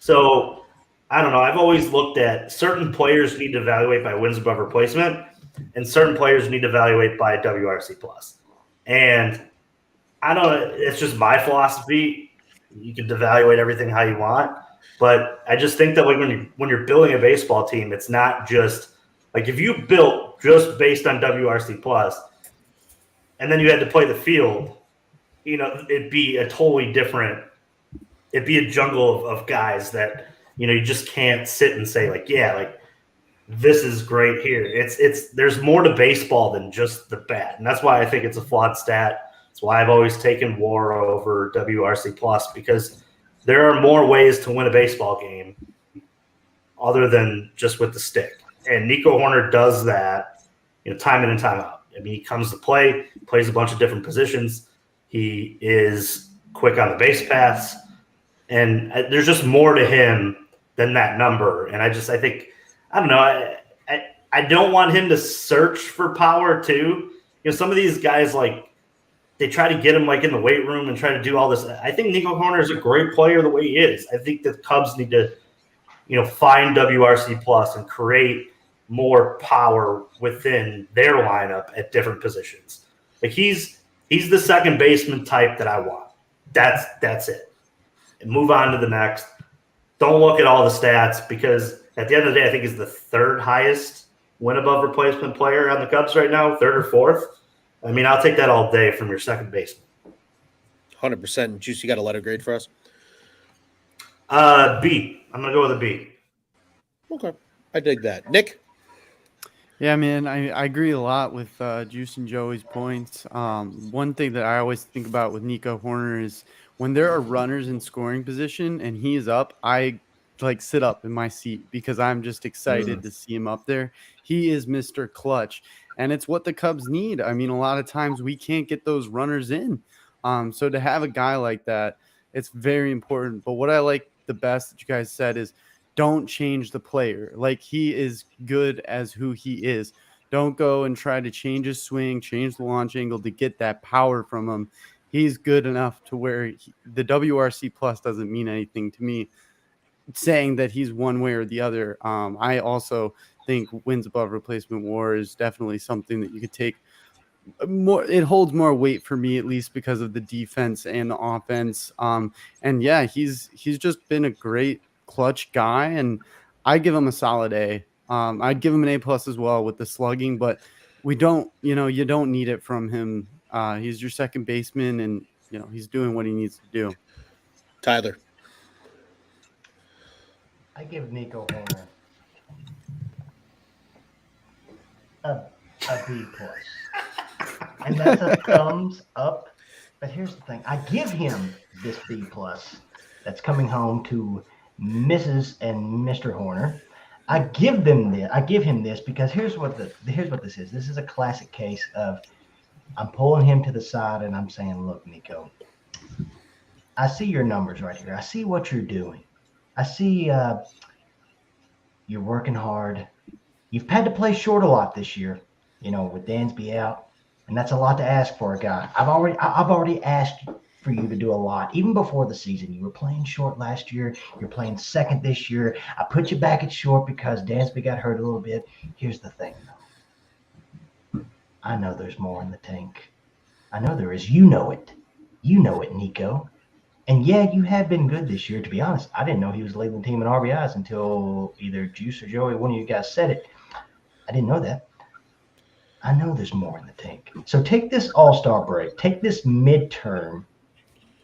So I don't know. I've always looked at certain players need to evaluate by wins above replacement, and certain players need to evaluate by WRC plus. And I don't know. It's just my philosophy. You can evaluate everything how you want, but I just think that, like, when you're building a baseball team, it's not just like, if you built just based on WRC plus, and then you had to play the field, it'd be a totally different. It'd be a jungle of guys that you just can't sit and say like, yeah, like this is great here. It's there's more to baseball than just the bat, and that's why I think it's a flawed stat. That's why I've always taken WAR over WRC plus, because there are more ways to win a baseball game other than just with the stick. And Nico Horner does that, time in and time out. I mean, he comes to play, plays a bunch of different positions. He is quick on the base paths, and there's just more to him than that number. And I think, I don't know, I don't want him to search for power too. Some of these guys, like, they try to get him like in the weight room and try to do all this. I think Nico Horner is a great player the way he is. I think the Cubs need to, find WRC plus and create more power within their lineup at different positions. Like he's the second baseman type that I want. That's it. And move on to the next. Don't look at all the stats, because at the end of the day, I think he's the third highest win above replacement player on the Cubs right now, third or fourth. I mean, I'll take that all day from your second baseman. 100%. Juice, you got a letter grade for us? B. I'm going to go with a B. Okay. I dig that. Nick? Yeah, man, I agree a lot with Juice and Joey's points. One thing that I always think about with Nico Horner is when there are runners in scoring position and he is up, I like sit up in my seat because I'm just excited to see him up there. He is Mr. Clutch, and it's what the Cubs need. I mean, a lot of times we can't get those runners in. So to have a guy like that, it's very important. But what I like the best that you guys said is don't change the player. Like, he is good as who he is. Don't go and try to change his swing, change the launch angle to get that power from him. He's good enough to where the WRC plus doesn't mean anything to me, saying that he's one way or the other. I also think wins above replacement WAR is definitely something that you could take more. It holds more weight for me, at least because of the defense and the offense. And yeah, he's just been a great clutch guy, and I give him a solid A. I'd give him an A+ as well with the slugging, but you don't need it from him. He's your second baseman, and he's doing what he needs to do. Tyler? I give Nico Horner a B+. And that's a thumbs up. But here's the thing. I give him this B+ that's coming home to Mrs. and Mr. Horner. I give him this because here's what this is. This is a classic case of I'm pulling him to the side and I'm saying, look, Nico, I see your numbers right here. I see what you're doing. I see you're working hard. You've had to play short a lot this year, with Dansby out, and that's a lot to ask for a guy. I've already asked for you to do a lot, even before the season. You were playing short last year. You're playing second this year. I put you back at short because Dansby got hurt a little bit. Here's the thing, though. I know there's more in the tank. I know there is. You know it. You know it, Nico. And yeah, you have been good this year. To be honest, I didn't know he was leading the team in RBIs until either Juice or Joey, one of you guys, said it. I didn't know that. I know there's more in the tank. So take this All-Star break. Take this midterm.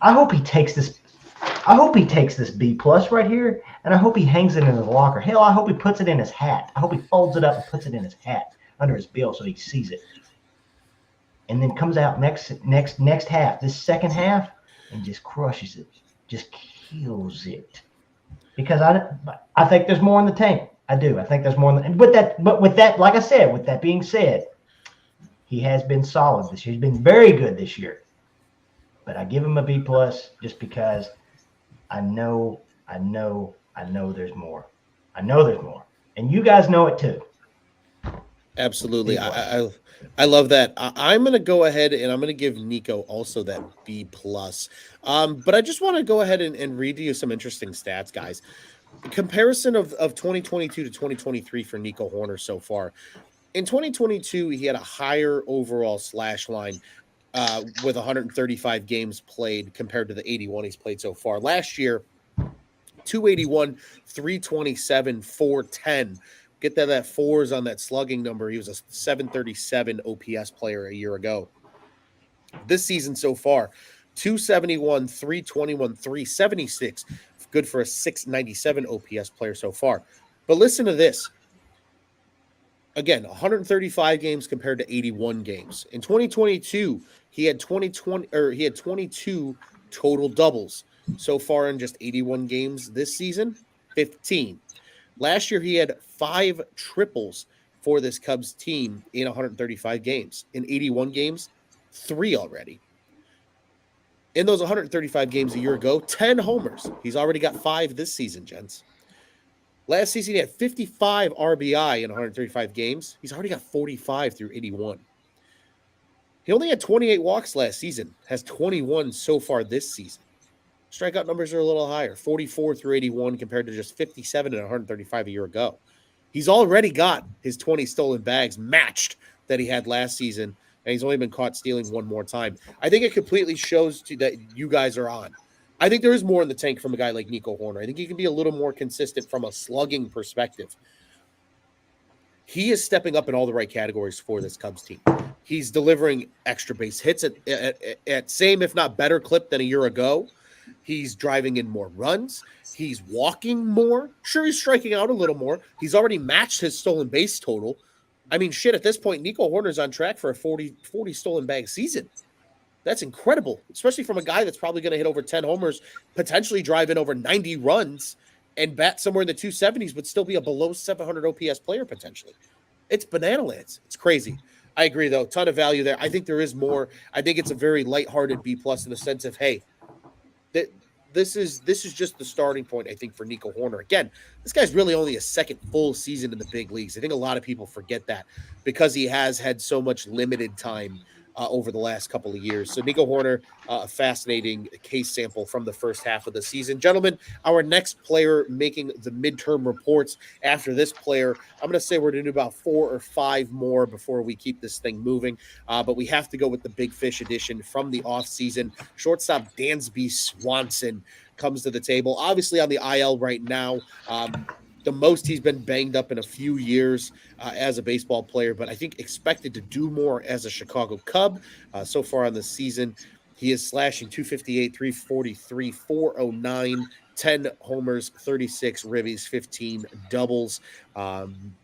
I hope he takes this B+ right here, and I hope he hangs it in his locker. Hell, I hope he puts it in his hat. I hope he folds it up and puts it in his hat under his bill so he sees it. And then comes out next half, this second half, and just crushes it, just kills it. Because I think there's more in the tank. I do. I think there's more in the but with that, like I said, with that being said, he has been solid this year. He's been very good this year. But I give him a B+ just because I know there's more. I know there's more. And you guys know it too. Absolutely. I love that. I'm going to go ahead and I'm going to give Nico also that B+. But I just want to go ahead and read to you some interesting stats, guys. Comparison of 2022 to 2023 for Nico Horner so far. In 2022, he had a higher overall slash line with 135 games played compared to the 81 he's played so far. Last year, 281, 327, 410. Get that fours on that slugging number. He was a 737 OPS player a year ago. This season so far, 271, 321, 376. Good for a 697 OPS player so far. But listen to this. Again, 135 games compared to 81 games. In 2022, he had 22 total doubles. So far in just 81 games this season, 15. Last year, he had 5 triples for this Cubs team in 135 games. In 81 games, 3 already. In those 135 games a year ago, 10 homers. He's already got 5 this season, gents. Last season, he had 55 RBI in 135 games. He's already got 45 through 81. He only had 28 walks last season, has 21 so far this season. Strikeout numbers are a little higher, 44 through 81 compared to just 57 and 135 a year ago. He's already got his 20 stolen bags matched that he had last season, and he's only been caught stealing one more time. I think it completely shows to that you guys are on. I think there is more in the tank from a guy like Nico Hoerner. I think he can be a little more consistent from a slugging perspective. He is stepping up in all the right categories for this Cubs team. He's delivering extra base hits at same, if not better clip than a year ago. He's driving in more runs. He's walking more. Sure, he's striking out a little more. He's already matched his stolen base total. I mean, shit, at this point, Nico Hoerner's on track for a 40 stolen bag season. That's incredible, especially from a guy that's probably going to hit over 10 homers, potentially drive in over 90 runs, and bat somewhere in the 270s, but still be a below 700 OPS player potentially. It's banana lands. It's crazy. I agree, though. Ton of value there. I think there is more. I think it's a very lighthearted B+ in the sense of, hey, this is just the starting point, I think, for Nico Hoerner. Again, this guy's really only a second full season in the big leagues. I think a lot of people forget that because he has had so much limited time over the last couple of years. So Nico Hoerner, a fascinating case sample from the first half of the season. Gentlemen, our next player making the midterm reports after this player, I'm going to say we're going to do about 4 or 5 more before we keep this thing moving. But we have to go with the big fish edition from the offseason. Shortstop Dansby Swanson comes to the table. Obviously on the IL right now. The most he's been banged up in a few years as a baseball player, but I think expected to do more as a Chicago Cub. So far on the season, he is slashing 258, 343, 409, 10 homers, 36 ribbies, 15 doubles.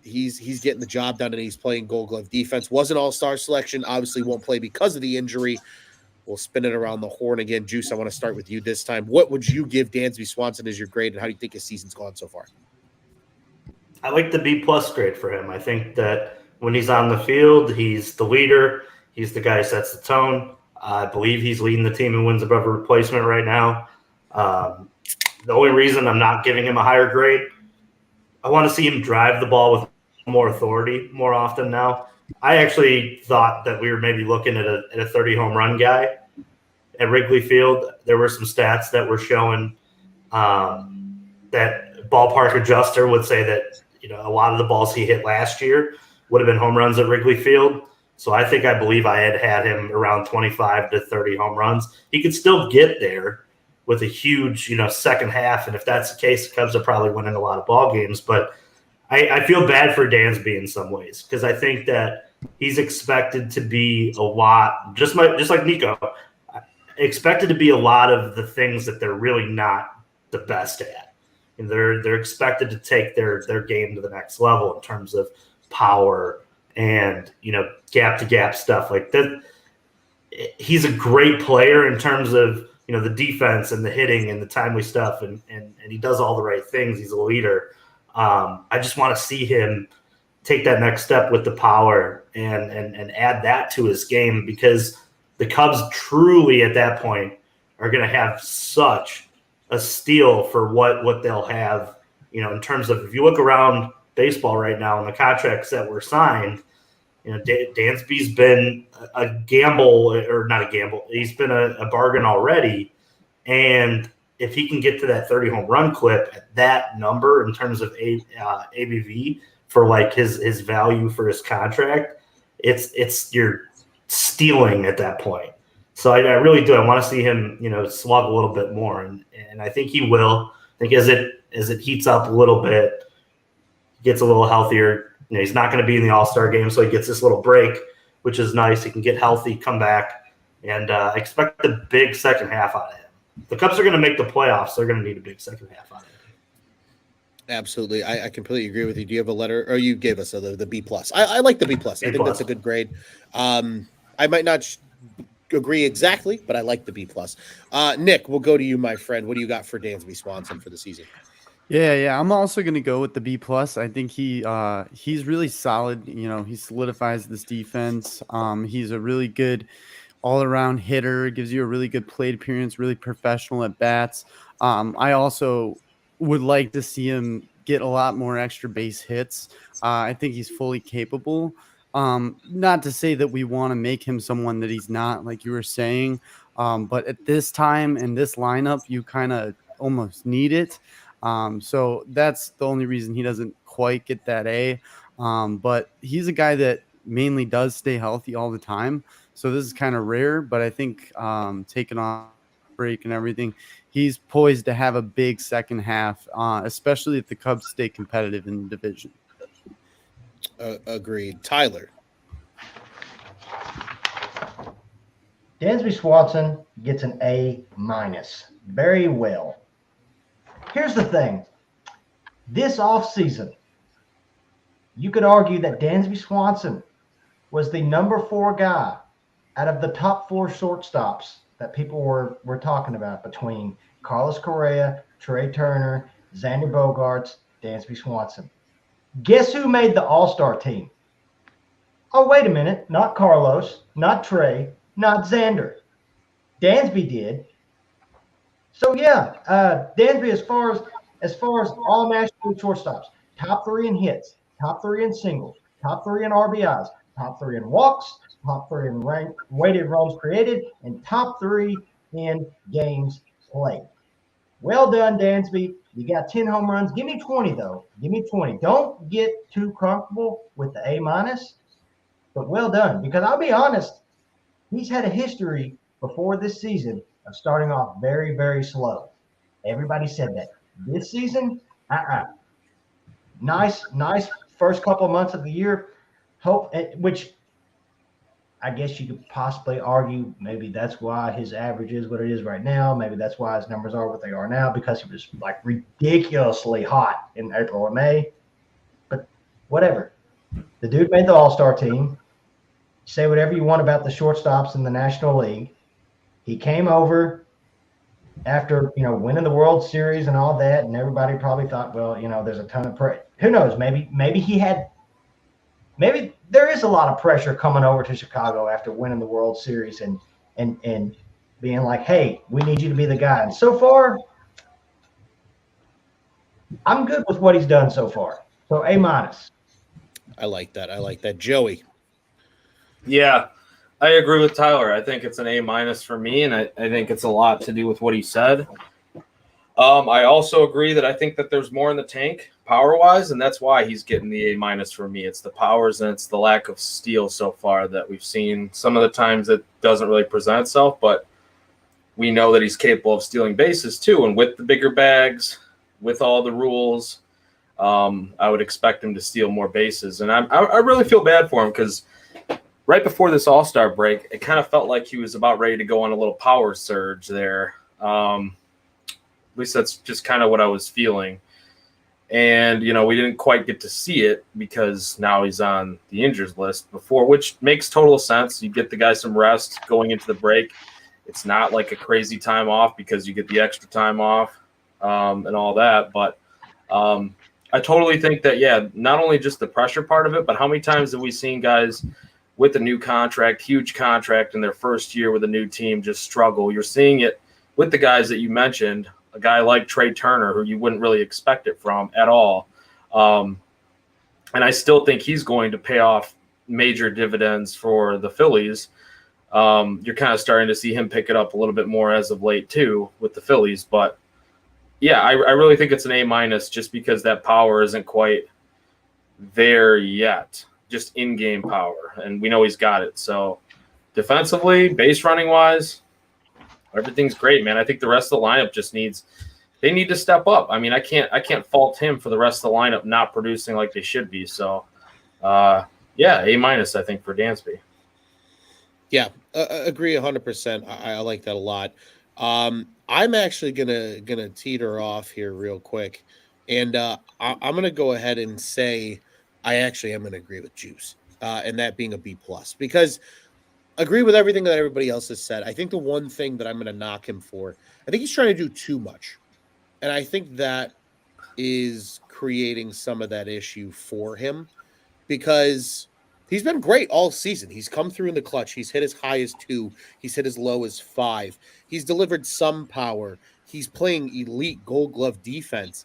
He's getting the job done, and he's playing Gold Glove defense. Was an all-star selection, obviously won't play because of the injury. We'll spin it around the horn again. Juice, I want to start with you this time. What would you give Dansby Swanson as your grade, and how do you think his season's gone so far? I like the B+ grade for him. I think that when he's on the field, he's the leader. He's the guy who sets the tone. I believe he's leading the team in wins above a replacement right now. The only reason I'm not giving him a higher grade, I want to see him drive the ball with more authority more often now. I actually thought that we were maybe looking at a 30 home run guy at Wrigley Field. There were some stats that were showing that ballpark adjuster would say that a lot of the balls he hit last year would have been home runs at Wrigley Field. So I believe I had him around 25 to 30 home runs. He could still get there with a huge, second half. And if that's the case, the Cubs are probably winning a lot of ball games. But I feel bad for Dansby in some ways because I think that he's expected to be a lot, just like Nico, expected to be a lot of the things that they're really not the best at. And they're expected to take their game to the next level in terms of power and gap to gap stuff like that. He's a great player in terms of the defense and the hitting and the timely stuff, and he does all the right things. He's a leader. I just want to see him take that next step with the power and add that to his game because the Cubs truly at that point are going to have such a steal for what they'll have, in terms of if you look around baseball right now and the contracts that were signed, Dansby's been a gamble or not a gamble. He's been a bargain already. And if he can get to that 30 home run clip at that number in terms of ABV for like his value for his contract, it's you're stealing at that point. So I really do. I want to see him, slug a little bit more, and I think he will. I think as it heats up a little bit, gets a little healthier. He's not going to be in the All-Star game, so he gets this little break, which is nice. He can get healthy, come back, and expect a big second half out of him. If the Cubs are going to make the playoffs, they're going to need a big second half out of him. Absolutely. I completely agree with you. Do you have a letter, or you gave us the B plus? I like the B plus. I think that's a good grade. I might not agree exactly, but I like the B plus. Nick, we'll go to you, my friend. What do you got for Dansby Swanson for the season? Yeah. I'm also gonna go with the B plus. I think he's really solid. You know, he solidifies this defense. He's a really good all-around hitter. Gives you a really good plate appearance. Really professional at bats. I also would like to see him get a lot more extra base hits. I think he's fully capable. Not to say that we want to make him someone that he's not, like you were saying. But at this time in this lineup, you kind of almost need it. So that's the only reason he doesn't quite get that A. But he's a guy that mainly does stay healthy all the time. So this is kind of rare, but I think taking off break and everything, he's poised to have a big second half, especially if the Cubs stay competitive in the division. Agreed. Tyler. Dansby Swanson gets an A minus. Very well. Here's the thing. This offseason, you could argue that Dansby Swanson was the number 4 guy out of the top 4 shortstops that people were talking about between Carlos Correa, Trey Turner, Xander Bogaerts, Dansby Swanson. Guess who made the All-Star team? Oh, wait a minute. Not Carlos, not Trey, not Xander. Dansby did. So yeah, Dansby, as far as all National League shortstops, top 3 in hits, top 3 in singles, top 3 in RBIs, top 3 in walks, top 3 in weighted runs created, and top 3 in games played. Well done, Dansby. You got 10 home runs. Give me 20 though. Give me 20. Don't get too comfortable with the A minus, but well done. Because I'll be honest, he's had a history before this season of starting off very, very slow. Everybody said that. This season, nice first couple of months of the year. Which I guess you could possibly argue maybe that's why his average is what it is right now. Maybe that's why his numbers are what they are now, because he was like ridiculously hot in April or May. But whatever. The dude made the All-Star team. Say whatever you want about the shortstops in the National League. He came over after, winning the World Series and all that, and everybody probably thought, well, there's a ton of pressure. Who knows? Maybe there is a lot of pressure coming over to Chicago after winning the World Series and being like, hey, we need you to be the guy. And so far, I'm good with what he's done so far. So A minus. I like that. Joey. Yeah, I agree with Tyler. I think it's an A minus for me, and I think it's a lot to do with what he said. I also agree that I think that there's more in the tank power-wise, and that's why he's getting the A minus for me. It's the powers and it's the lack of steal so far that we've seen. Some of the times it doesn't really present itself, but we know that he's capable of stealing bases too. And with the bigger bags, with all the rules, I would expect him to steal more bases. And I really feel bad for him because right before this All-Star break, it kind of felt like he was about ready to go on a little power surge there. At least that's just kind of what I was feeling. And, we didn't quite get to see it because now he's on the injuries list before, which makes total sense. You get the guy some rest going into the break. It's not like a crazy time off because you get the extra time off and all that. But I totally think that, not only just the pressure part of it, but how many times have we seen guys with a new contract, huge contract in their first year with a new team just struggle? You're seeing it with the guys that you mentioned, a guy like Trey Turner, who you wouldn't really expect it from at all. And I still think he's going to pay off major dividends for the Phillies. You're kind of starting to see him pick it up a little bit more as of late too with the Phillies. But yeah, I really think it's an A minus just because that power isn't quite there yet, just in-game power. And we know he's got it. So defensively, base running wise, everything's great, man. I think the rest of the lineup just they need to step up. I mean, I can't fault him for the rest of the lineup not producing like they should be. So, A minus, I think, for Dansby. Yeah, agree 100%. I like that a lot. I'm actually gonna teeter off here real quick, and I'm gonna go ahead and say I actually am gonna agree with Juice, and that being a B plus because agree with everything that everybody else has said. I think the one thing that I'm gonna knock him for, I think he's trying to do too much, and I think that is creating some of that issue for him because he's been great all season. He's come through in the clutch. He's hit as high as 2. He's hit as low as 5. He's delivered some power. He's playing elite Gold Glove defense.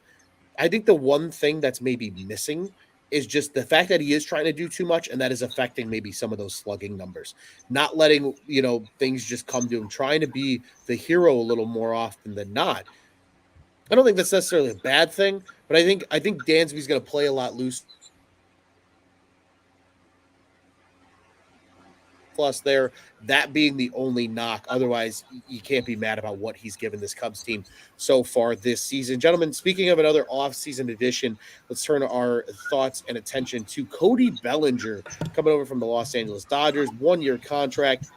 I think the one thing that's maybe missing is just the fact that he is trying to do too much, and that is affecting maybe some of those slugging numbers. Not letting things just come to him, trying to be the hero a little more often than not. I don't think that's necessarily a bad thing, but I think Dansby's going to play a lot loose plus there, that being the only knock. Otherwise, you can't be mad about what he's given this Cubs team so far this season. Gentlemen, speaking of another offseason edition, let's turn our thoughts and attention to Cody Bellinger coming over from the Los Angeles Dodgers, 1-year contract.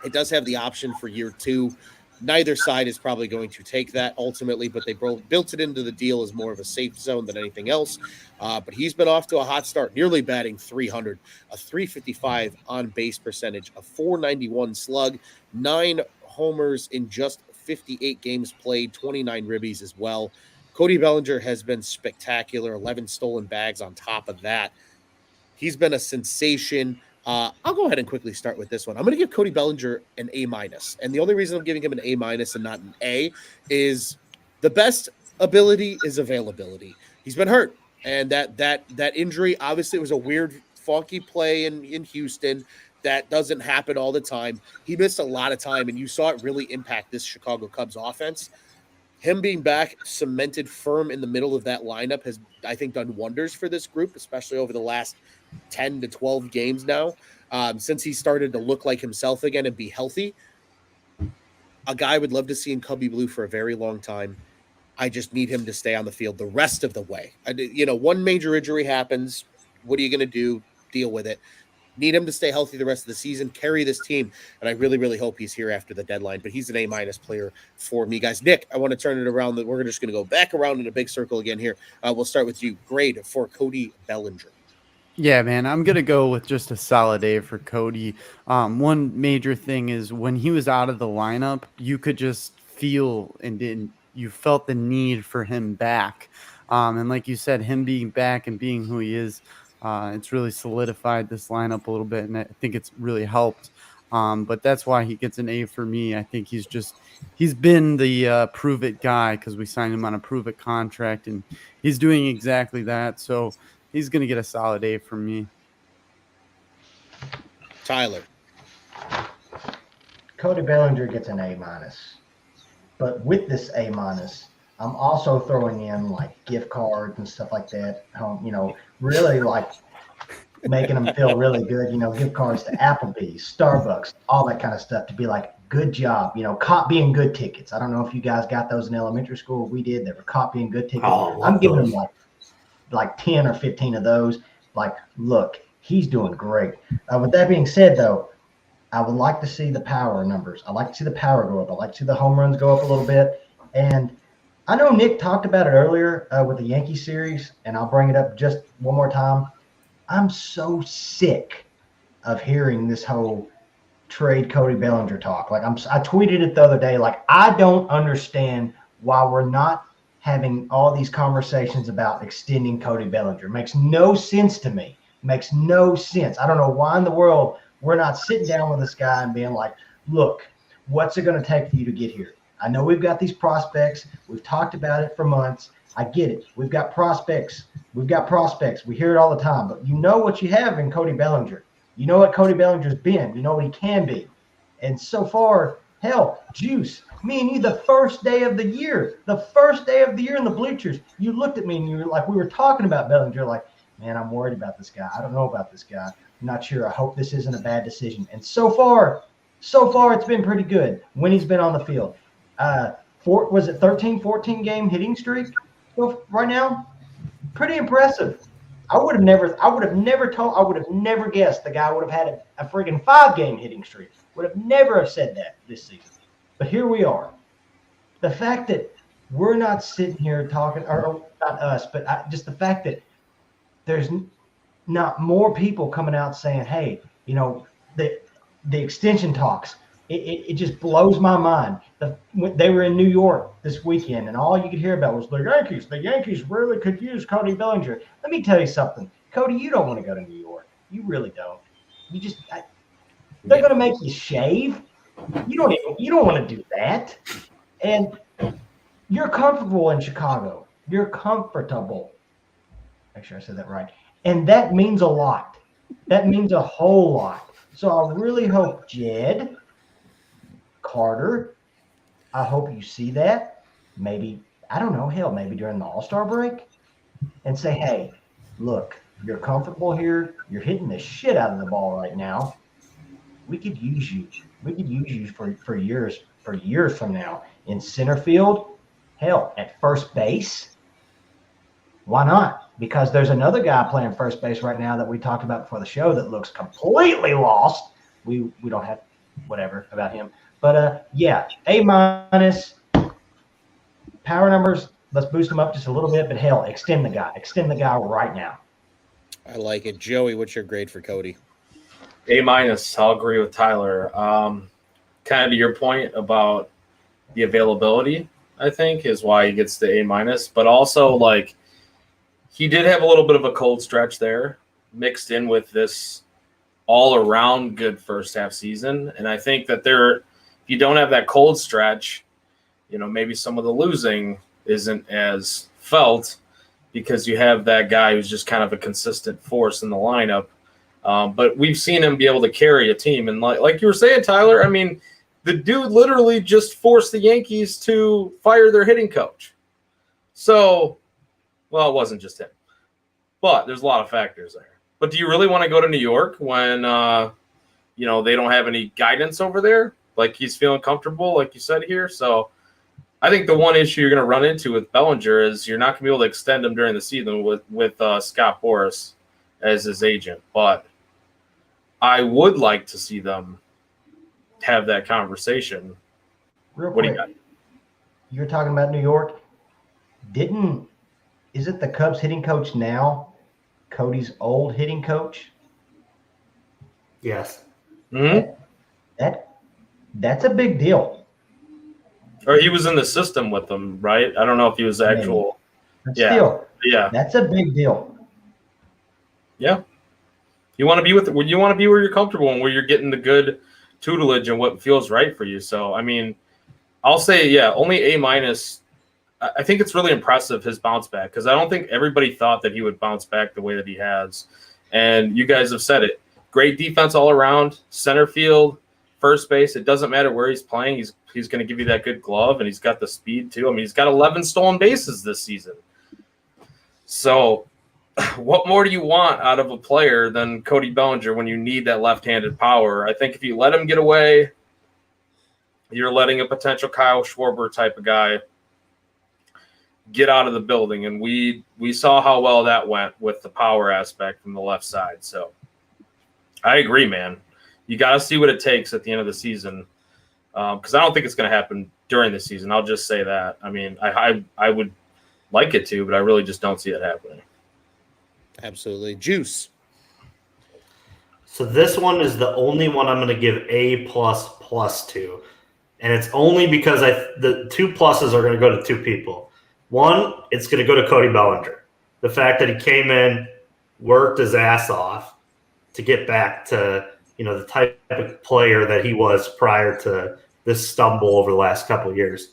It does have the option for year 2. Neither side is probably going to take that ultimately, but they built it into the deal as more of a safe zone than anything else. But he's been off to a hot start, nearly batting 300, a 355 on base percentage, a 491 slug, 9 homers in just 58 games played, 29 ribbies as well. Cody Bellinger has been spectacular, 11 stolen bags on top of that. He's been a sensation. I'll go ahead and quickly start with this one. I'm going to give Cody Bellinger an A minus, and the only reason I'm giving him an A minus and not an A is the best ability is availability. He's been hurt, and that injury obviously was a weird, funky play in Houston. That doesn't happen all the time. He missed a lot of time, and you saw it really impact this Chicago Cubs offense. Him being back, cemented firm in the middle of that lineup has, I think, done wonders for this group, especially over the last 10 to 12 games now, since he started to look like himself again and be healthy. A guy I would love to see in Cubby Blue for a very long time. I just need him to stay on the field the rest of the way. One major injury happens. What are you going to do? Deal with it. Need him to stay healthy the rest of the season, carry this team, and I really, really hope he's here after the deadline. But he's an A- player for me, guys. Nick, I want to turn it around. We're just going to go back around in a big circle again here. We'll start with you. Grade for Cody Bellinger. Yeah, man, I'm going to go with just a solid A for Cody. One major thing is when he was out of the lineup, you could just feel you felt the need for him back. And like you said, him being back and being who he is, it's really solidified this lineup a little bit, and I think it's really helped. But that's why he gets an A for me. I think he's been the prove it guy because we signed him on a prove it contract, and he's doing exactly that. So he's going to get a solid A from me. Tyler. Cody Bellinger gets an A minus. But with this A minus, I'm also throwing in like gift cards and stuff like that. Really like making them feel really good. Gift cards to Applebee's, Starbucks, all that kind of stuff to be like, good job. Copying good tickets. I don't know if you guys got those in elementary school. We did. They were copying good tickets. I'm giving them like 10 or 15 of those. Like, look, he's doing great. With that being said, though, I would like to see the power numbers. I like to see the power go up. I like to see the home runs go up a little bit. And I know Nick talked about it earlier with the Yankee series, and I'll bring it up just one more time. I'm so sick of hearing this whole trade Cody Bellinger talk. Like I tweeted it the other day. Like, I don't understand why we're not having all these conversations about extending Cody Bellinger. Makes no sense to me. Makes no sense. I don't know why in the world we're not sitting down with this guy and being like, look, what's it going to take for you to get here? I know we've got these prospects. We've talked about it for months. I get it. We've got prospects. We hear it all the time. But you know what you have in Cody Bellinger. You know what Cody Bellinger's been. You know what he can be. And so far, hell, Juice, me and you, the first day of the year in the bleachers, you looked at me and you were like, we were talking about Bellinger, like, man, I'm worried about this guy. I don't know about this guy. I'm not sure. I hope this isn't a bad decision. And so far, it's been pretty good when he's been on the field. 14 game hitting streak right now? Pretty impressive. I would have never guessed the guy would have had a friggin' 5-game hitting streak. Would have never said that this season. But here we are. The fact that we're not sitting here talking, or not us, but just the fact that there's not more people coming out saying, hey, you know, the extension talks, it just blows my mind. They were in New York this weekend, and all you could hear about was the Yankees. The Yankees really could use Cody Bellinger. Let me tell you something. Cody, you don't want to go to New York. You really don't. They're going to make you shave. You don't want to do that. And you're comfortable in Chicago. You're comfortable. Make sure I said that right. And that means a lot. That means a whole lot. So I really hope Jed, Carter, I hope you see that. Maybe, I don't know, hell, maybe during the All-Star break, and say, hey, look, you're comfortable here. You're hitting the shit out of the ball right now. We could use you. We could use you for years from now in center field. Hell, at first base. Why not? Because there's another guy playing first base right now that we talked about before the show that looks completely lost. We don't have whatever about him. But yeah, A-. Power numbers, let's boost them up just a little bit, but hell, extend the guy. Extend the guy right now. I like it. Joey, what's your grade for Cody? A-. I'll agree with Tyler. Kind of to your point about the availability, I think, is why he gets the A-. But also, like, he did have a little bit of a cold stretch there, mixed in with this all-around good first half season. And I think that if you don't have that cold stretch, you know, maybe some of the losing isn't as felt because you have that guy who's just kind of a consistent force in the lineup. But we've seen him be able to carry a team. And like you were saying, Tyler, I mean, the dude literally just forced the Yankees to fire their hitting coach. So, well, it wasn't just him. But there's a lot of factors there. But do you really want to go to New York when, you know, they don't have any guidance over there? Like, he's feeling comfortable, like you said here. So I think the one issue you're going to run into with Bellinger is you're not going to be able to extend him during the season with Scott Boras as his agent. But I would like to see them have that conversation. Real What do quick, you got? you're talking about New York. Is it the Cubs hitting coach now Cody's old hitting coach? Yes. Mm-hmm. That's a big deal. Or he was in the system with them, right? I don't know if he was actual. But Yeah. still, Yeah. that's a big deal. Yeah. You want to be where you're comfortable and where you're getting the good tutelage and what feels right for you. So, I mean, I'll say, yeah, only A-. I think it's really impressive, his bounce back, because I don't think everybody thought that he would bounce back the way that he has. And you guys have said it. Great defense all around, center field, first base. It doesn't matter where he's playing. He's going to give you that good glove, and he's got the speed too. I mean, he's got 11 stolen bases this season. So what more do you want out of a player than Cody Bellinger when you need that left-handed power? I think if you let him get away, you're letting a potential Kyle Schwarber type of guy get out of the building. And we saw how well that went with the power aspect from the left side. So I agree, man. You got to see what it takes at the end of the season, because I don't think it's going to happen during the season. I'll just say that. I mean, I would like it to, but I really just don't see it happening. Absolutely. Juice. So this one is the only one I'm going to give A++ to. And it's only because the two pluses are going to go to two people. One, it's going to go to Cody Bellinger. The fact that he came in, worked his ass off to get back to, you know, the type of player that he was prior to this stumble over the last couple of years.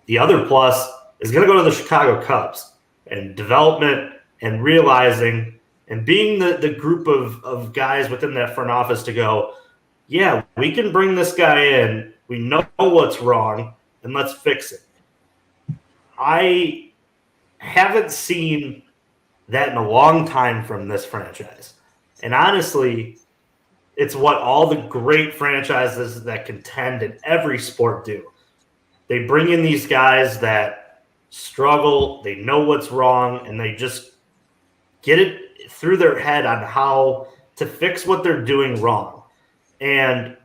The other plus is going to go to the Chicago Cubs and development and realizing and being the group of guys within that front office to go, yeah, we can bring this guy in. We know what's wrong, and let's fix it. I haven't seen that in a long time from this franchise. And honestly, it's what all the great franchises that contend in every sport do. They bring in these guys that struggle, they know what's wrong, and they just get it through their head on how to fix what they're doing wrong. And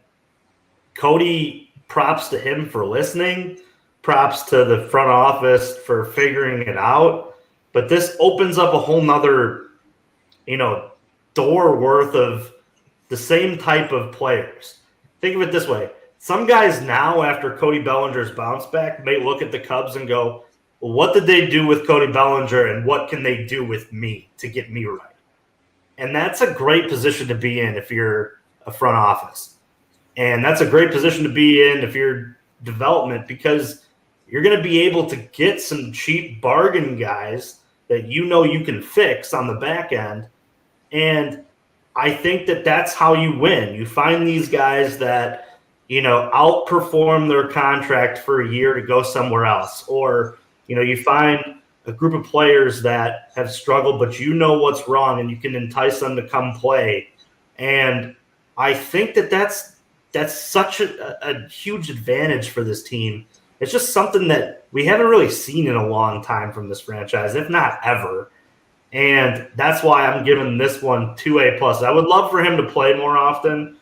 Cody, props to him for listening, props to the front office for figuring it out. But this opens up a whole nother, door worth of the same type of players. Think of it this way. Some guys now, after Cody Bellinger's bounce back, may look at the Cubs and go, well, what did they do with Cody Bellinger and what can they do with me to get me right? And that's a great position to be in if you're a front office. And that's a great position to be in if you're development, because you're going to be able to get some cheap bargain guys that you can fix on the back end. And I think that that's how you win. You find these guys that, outperform their contract for a year to go somewhere else. Or, you find a group of players that have struggled, but what's wrong and you can entice them to come play. And I think that that's such a huge advantage for this team. It's just something that we haven't really seen in a long time from this franchise, if not ever. And that's why I'm giving this one 2A+. I would love for him to play more often,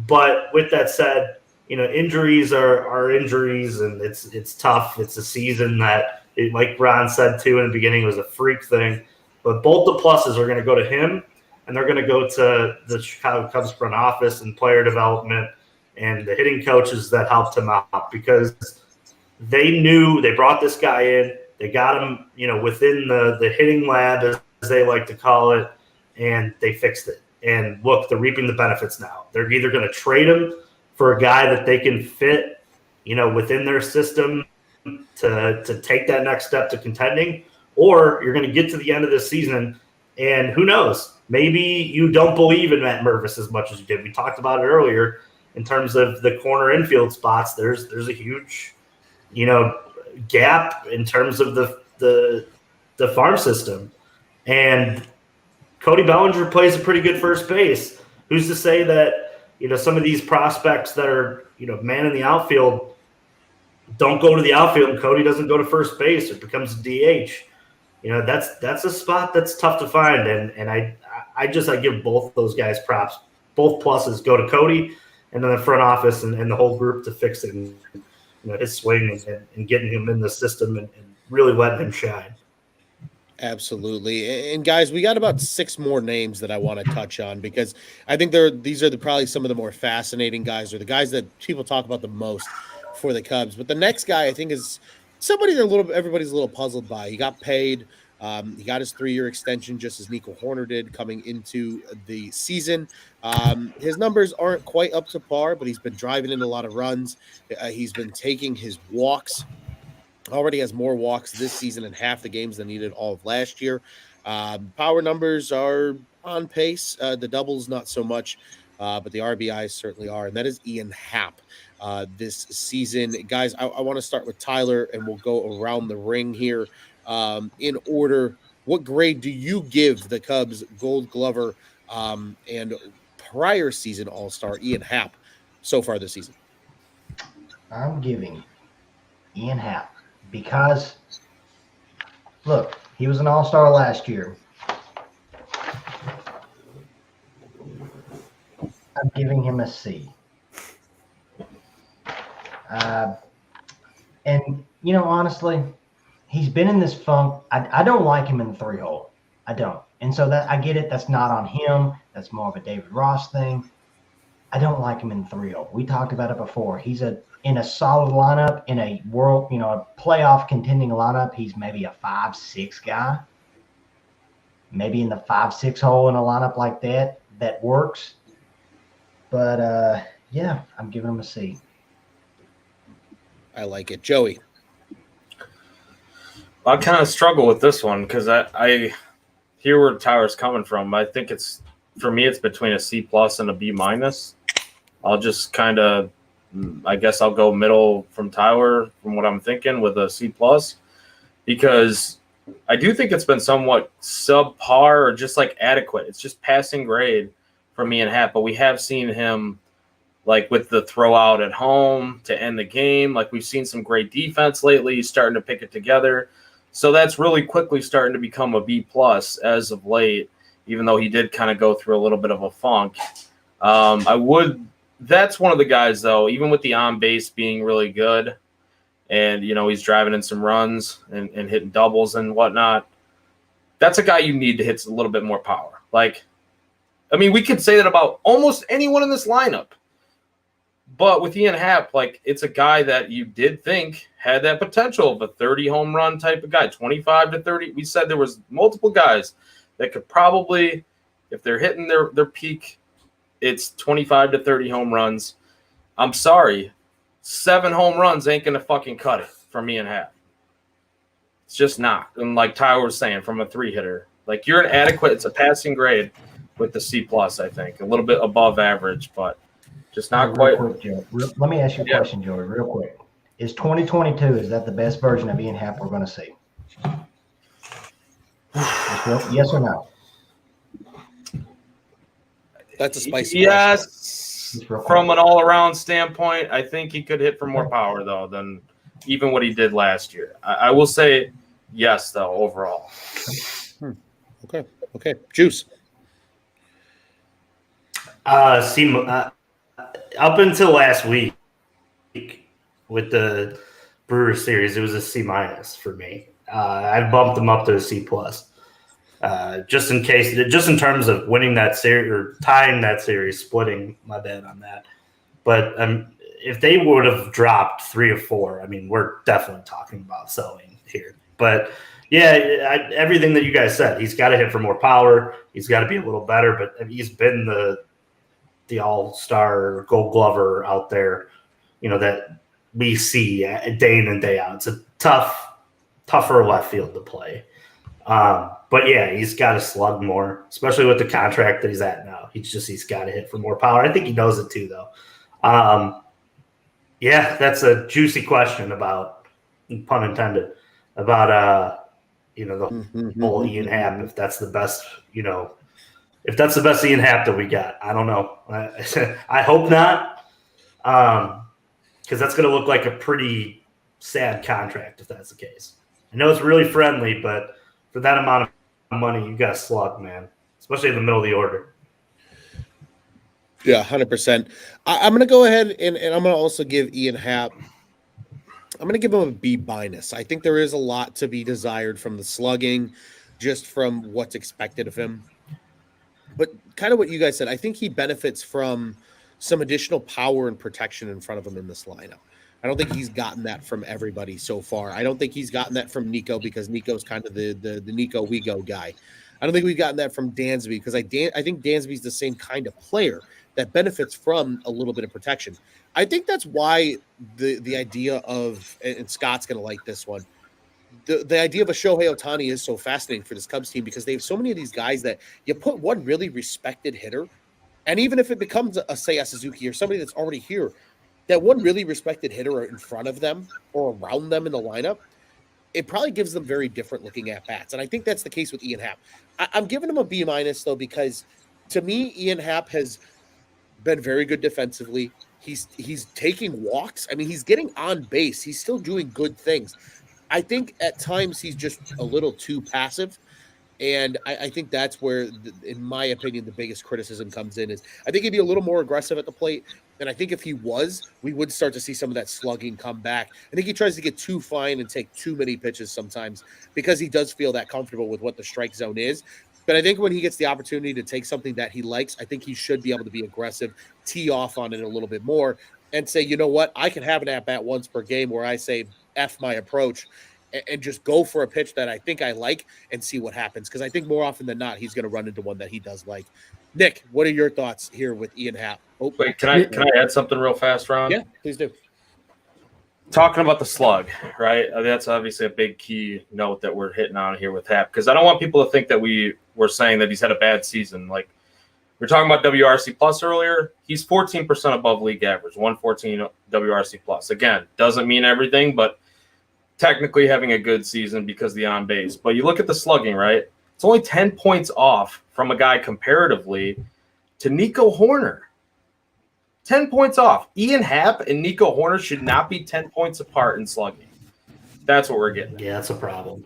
but with that said, injuries are injuries, and it's tough. It's a season that, like Ron said too in the beginning, was a freak thing. But both the pluses are going to go to him, and they're going to go to the Chicago Cubs front office and player development and the hitting coaches that helped him out, because they knew they brought this guy in. They got him, within the hitting lab, as they like to call it, and they fixed it. And look, they're reaping the benefits now. They're either going to trade him for a guy that they can fit, within their system to take that next step to contending, or you're going to get to the end of this season, and who knows, maybe you don't believe in Matt Mervis as much as you did. We talked about it earlier in terms of the corner infield spots. There's a huge, gap in terms of the farm system. And Cody Bellinger plays a pretty good first base. Who's to say that, some of these prospects that are, man in the outfield don't go to the outfield and Cody doesn't go to first base or becomes a DH. That's a spot that's tough to find. And I give both those guys props. Both pluses go to Cody and then the front office and the whole group to fix it. And, his swing and getting him in the system and really letting him shine. Absolutely. And guys, we got about 6 more names that I want to touch on, because I think these are probably some of the more fascinating guys, or the guys that people talk about the most for the Cubs. But the next guy, I think, is somebody that everybody's a little puzzled by. He got paid. He got his 3-year extension just as Nico Horner did coming into the season. His numbers aren't quite up to par, but he's been driving in a lot of runs. He's been taking his walks. Already has more walks this season in half the games than he did all of last year. Power numbers are on pace. The doubles, not so much, but the RBIs certainly are. And that is Ian Happ this season. Guys, I want to start with Tyler, and we'll go around the ring here in order. What grade do you give the Cubs Gold Glover and prior season All-Star Ian Happ so far this season? I'm giving Ian Happ, because, look, he was an all-star last year. I'm giving him a C. And, honestly, he's been in this funk. I don't like him in the 3-hole. I don't. And so that I get it. That's not on him. That's more of a David Ross thing. I don't like him in the 3-0. We talked about it before. He's in a solid lineup, in a world, a playoff contending lineup. He's maybe a 5-6 guy. Maybe in the 5-6 hole in a lineup like that works. But yeah, I'm giving him a C. I like it. Joey. I kind of struggle with this one because I hear where Tyler's coming from. I think for me, it's between a C+ and a B-. I'll just kind of, I guess I'll go middle from Tyler from what I'm thinking with a C+, because I do think it's been somewhat subpar or just like adequate. It's just passing grade for me and Happ, but we have seen him like with the throw out at home to end the game. Like we've seen some great defense lately. He's starting to pick it together. So that's really quickly starting to become a B+ as of late. even though he did kind of go through a little bit of a funk. That's one of the guys, though, even with the on base being really good, and he's driving in some runs and hitting doubles and whatnot. That's a guy you need to hit a little bit more power. We could say that about almost anyone in this lineup. But with Ian Happ, it's a guy that you did think had that potential of a 30 home run type of guy, 25 to 30. We said there was multiple guys that could probably, if they're hitting their peak, it's 25 to 30 home runs. I'm sorry, 7 home runs ain't going to fucking cut it from Ian Happ. It's just not. And like Tyler was saying, from a 3-hitter, you're an adequate, it's a passing grade with the C+, I think. A little bit above average, but just not quite. Quick, Joe. Let me ask you a question, Joey, real quick. Is 2022, is that the best version of Ian Happ we're going to see? Yes or no? That's a spicy yes. From an all-around standpoint, I think he could hit for more power, though, than even what he did last year. I will say yes, though, overall. Okay. Juice. Up until last week with the Brewers series, it was a C- for me. I bumped them up to a C+. Just in case, just in terms of winning that series or tying that series, splitting my bet on that. But if they would have dropped 3 or 4, we're definitely talking about selling here. But yeah, everything that you guys said, he's got to hit for more power. He's got to be a little better. But he's been the all-star Gold Glover out there, that we see day in and day out. It's a tougher left field to play. But yeah, he's got to slug more, especially with the contract that he's at now. He's got to hit for more power. I think he knows it too, though. Yeah, that's a juicy question about, pun intended, about the whole Ian Happ. If that's the best, if that's the best Ian Happ that we got, I don't know. I hope not, because that's going to look like a pretty sad contract if that's the case. I know it's really friendly, but for that amount of money, you got to slug, man, especially in the middle of the order. Yeah, 100%. I'm going to go ahead and I'm going to also give Ian Happ, I'm going to give him a B-. I think there is a lot to be desired from the slugging, just from what's expected of him. But kind of what you guys said, I think he benefits from some additional power and protection in front of him in this lineup. I don't think he's gotten that from everybody so far. I don't think he's gotten that from Nico, because Nico's kind of the Nico we go guy. I don't think we've gotten that from Dansby, because I think Dansby's the same kind of player that benefits from a little bit of protection. I think that's why the idea of, and Scott's going to like this one, the idea of a Shohei Ohtani is so fascinating for this Cubs team, because they have so many of these guys that you put one really respected hitter, and even if it becomes a Seiya Suzuki or somebody that's already here, that one really respected hitter in front of them or around them in the lineup, it probably gives them very different looking at bats. And I think that's the case with Ian Happ. I'm giving him a B- though, because to me, Ian Happ has been very good defensively. He's taking walks. He's getting on base. He's still doing good things. I think at times he's just a little too passive. And I think that's where, in my opinion, the biggest criticism comes in. Is I think he'd be a little more aggressive at the plate. And I think if he was, we would start to see some of that slugging come back. I think he tries to get too fine and take too many pitches sometimes, because he does feel that comfortable with what the strike zone is. But I think when he gets the opportunity to take something that he likes, I think he should be able to be aggressive, tee off on it a little bit more, and say, you know what, I can have an at-bat once per game where I say F my approach and just go for a pitch that I think I like and see what happens. Because I think more often than not, he's going to run into one that he does like. Nick, what are your thoughts here with Ian Happ? Oh, wait, can I add something real fast, Ron? Yeah, please do. Talking about the slug, right? That's obviously a big key note that we're hitting on here with Happ, because I don't want people to think that we were saying that he's had a bad season. Like, we were talking about WRC plus earlier. He's 14% above league average, 114 WRC plus. Again, doesn't mean everything, but technically having a good season because of the on base. But you look at the slugging, right? It's only 10 points off from a guy comparatively to Nico Horner. 10 points off. Ian Happ and Nico Horner should not be 10 points apart in slugging. That's what we're getting at. Yeah, that's a problem.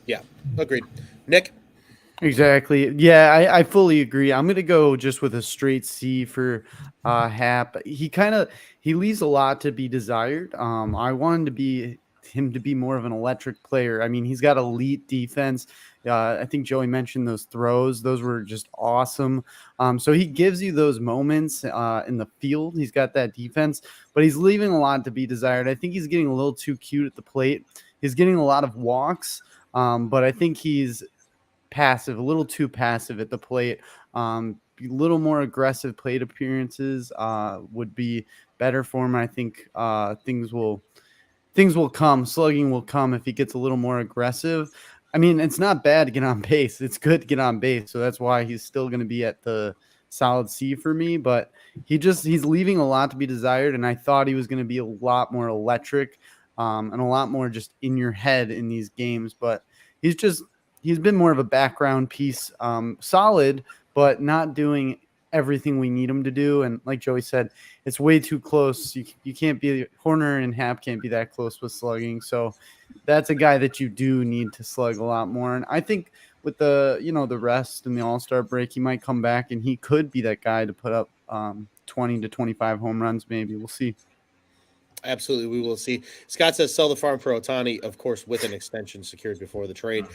Yeah, agreed. Nick? Exactly. Yeah, I fully agree. I'm gonna go just with a straight C for Hap. He leaves a lot to be desired. I wanted him to be more of an electric player. I mean, he's got elite defense. I think Joey mentioned those throws; those were just awesome. So he gives you those moments in the field. He's got that defense, but he's leaving a lot to be desired. I think he's getting a little too cute at the plate. He's getting a lot of walks, but I think he's passive, a little too passive at the plate. A little more aggressive plate appearances would be better for him. I think things will come. Slugging will come if he gets a little more aggressive. I mean, it's not bad to get on base. It's good to get on base. So that's why he's still going to be at the solid C for me. But he's leaving a lot to be desired. And I thought he was going to be a lot more electric and a lot more just in your head in these games. But he's been more of a background piece, solid, but not doing everything we need him to do. And like Joey said, it's way too close. You can't be Horner and Hap can't be that close with slugging. So that's a guy that you do need to slug a lot more. And I think with the rest and the All-Star break, he might come back and he could be that guy to put up 20 to 25 home runs. Maybe we'll see. Absolutely, we will see. Scott says sell the farm for Ohtani, of course, with an extension secured before the trade.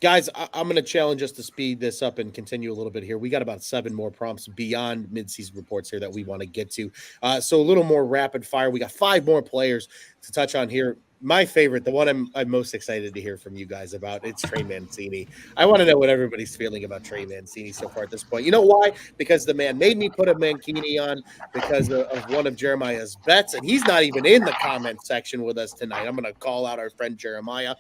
Guys, I'm going to challenge us to speed this up and continue a little bit here. We got about 7 more prompts beyond midseason reports here that we want to get to. So a little more rapid fire. We got 5 more players to touch on here. My favorite, the one I'm most excited to hear from you guys about, it's Trey Mancini. I want to know what everybody's feeling about Trey Mancini so far at this point. You know why? Because the man made me put a Mancini on because of one of Jeremiah's bets, and he's not even in the comment section with us tonight. I'm going to call out our friend Jeremiah.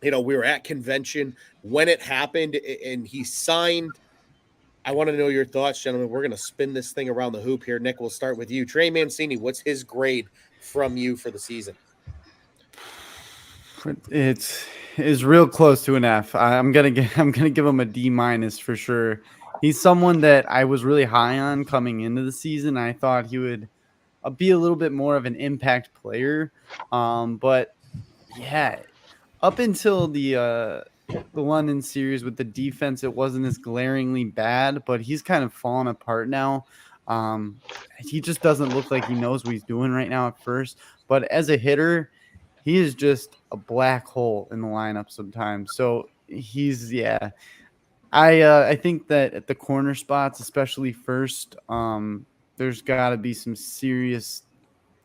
We were at convention when it happened, and he signed. I want to know your thoughts, gentlemen. We're going to spin this thing around the hoop here. Nick, we'll start with you. Trey Mancini, what's his grade from you for the season? It's real close to an F. I'm gonna give him a D- for sure. He's someone that I was really high on coming into the season. I thought he would be a little bit more of an impact player, but yeah. Up until the London series with the defense, it wasn't as glaringly bad, but he's kind of fallen apart now. He just doesn't look like he knows what he's doing right now at first. But as a hitter, he is just a black hole in the lineup sometimes. So I think that at the corner spots, especially first, there's got to be some serious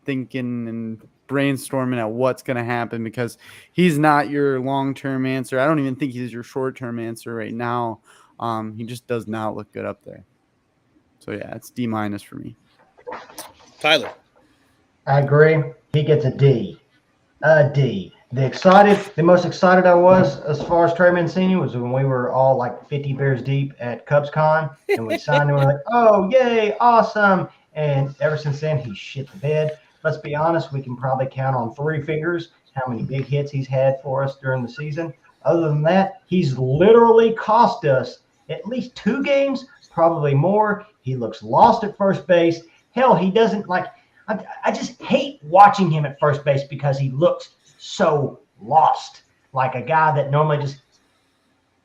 thinking and brainstorming at what's going to happen because he's not your long-term answer. I don't even think he's your short-term answer right now. He just does not look good up there. So yeah, it's D- for me. Tyler. I agree. He gets a D. A D. The most excited I was as far as Trey Mancini was when we were all like 50 beers deep at CubsCon and we signed him. We're like, oh, yay, awesome. And ever since then, he's shit the bed. Let's be honest, we can probably count on 3 fingers how many big hits he's had for us during the season. Other than that, he's literally cost us at least 2 games, probably more. He looks lost at first base. Hell, he doesn't I just hate watching him at first base because he looks so lost. Like a guy that normally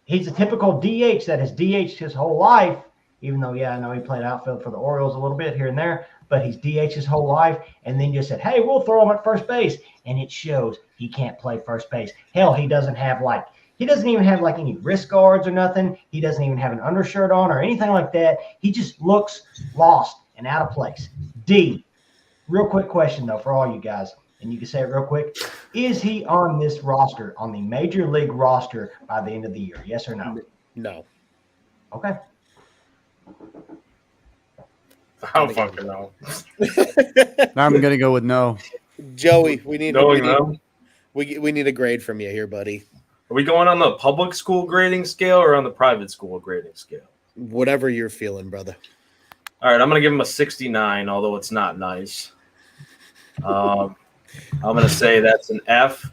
he's a typical DH that has DH'd his whole life, even though, I know he played outfield for the Orioles a little bit here and there, but he's DH his whole life, and then just said, hey, we'll throw him at first base, and it shows he can't play first base. Hell, he doesn't even have any wrist guards or nothing. He doesn't even have an undershirt on or anything like that. He just looks lost and out of place. D. Real quick question, though, for all you guys, and you can say it real quick. Is he on this roster, on the Major League roster by the end of the year? Yes or no? No. Okay. I don't fucking know. I'm going to go with no. Joey, we need a grade from you here, buddy. Are we going on the public school grading scale or on the private school grading scale? Whatever you're feeling, brother. All right, I'm going to give him a 69, although it's not nice. I'm going to say that's an F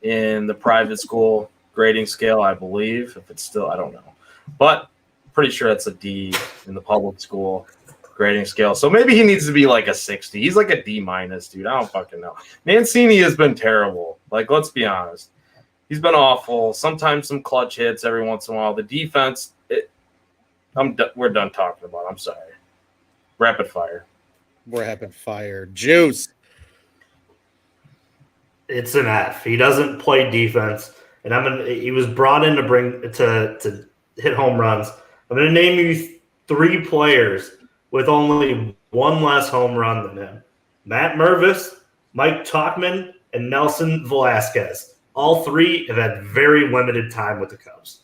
in the private school grading scale, I believe. If it's still, I don't know. But pretty sure that's a D in the public school grading scale. So maybe he needs to be like a 60. He's like a D-, dude. I don't fucking know. Mancini has been terrible. Let's be honest. he's been awful. Sometimes some clutch hits every once in a while. The defense, we're done talking about it. I'm sorry. Rapid fire. Rapid fire. Juice. It's an F. He doesn't play defense, and he was brought in to hit home runs. I'm going to name you 3 players with only 1 less home run than him: Matt Mervis, Mike Tauchman, and Nelson Velasquez. All 3 have had very limited time with the Cubs.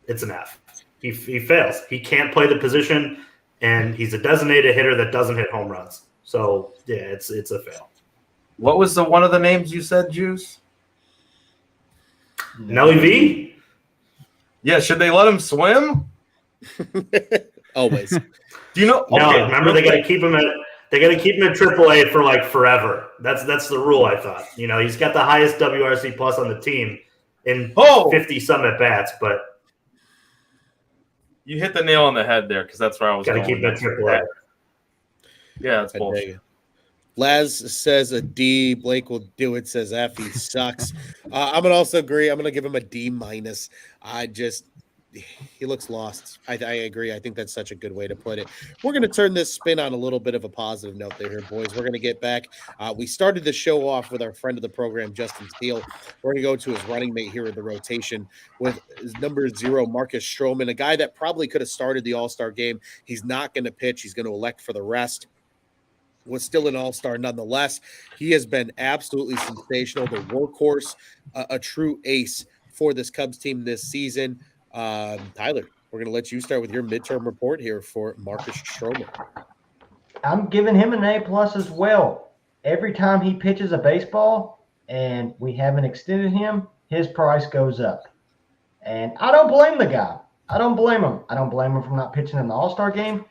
It's an F. He fails. He can't play the position, and he's a designated hitter that doesn't hit home runs. So yeah, it's a fail. What was one of the names you said, Juice? Nelly V? Yeah, should they let him swim? Always. Do you know? No, okay, remember they got to keep him at AAA for like forever. That's the rule, I thought. You know, he's got the highest WRC plus on the team in 50 some at bats, but you hit the nail on the head there because that's where I was. Got to keep him at AAA. Yeah, that's bullshit. Laz says a D. Blake will do it. Says F. He sucks. I'm gonna also agree. I'm gonna give him a D minus. He looks lost. I agree. I think that's such a good way to put it. We're going to turn this spin on a little bit of a positive note there, here, boys. We're going to get back. We started the show off with our friend of the program, Justin Steele. We're going to go to his running mate here in the rotation with his number 0, Marcus Stroman, a guy that probably could have started the All-Star game. He's not going to pitch. He's going to elect for the rest. Was still an all-star nonetheless. He has been absolutely sensational, the workhorse, a true ace for this Cubs team this season. Tyler, we're going to let you start with your midterm report here for Marcus Stroman. I'm giving him an A+ as well. Every time he pitches a baseball and we haven't extended him, his price goes up. And I don't blame the guy. I don't blame him. I don't blame him for not pitching in the All-Star game.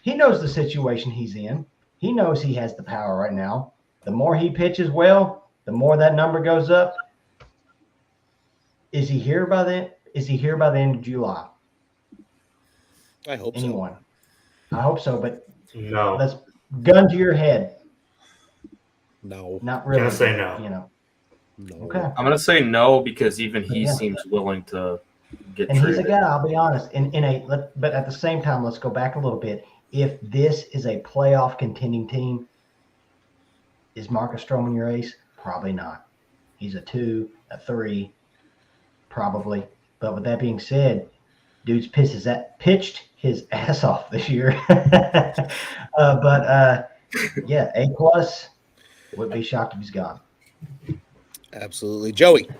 He knows the situation he's in. He knows he has the power right now. The more he pitches well, the more that number goes up. Is he here by the end of July? I hope Anyone? so. I hope so, but No. let's gun to your head. No. Not really. Gonna say no. You know. No. Okay. I'm going to say no because even he Yeah. seems willing to get And traded. he's a guy, I'll be honest. But at the same time, let's go back a little bit. If this is a playoff contending team, is Marcus Stroman your ace? Probably not. He's a 2, a 3, probably. But with that being said, dude's pitched his ass off this year. Yeah, A+. Would be shocked if he's gone. Absolutely. Joey.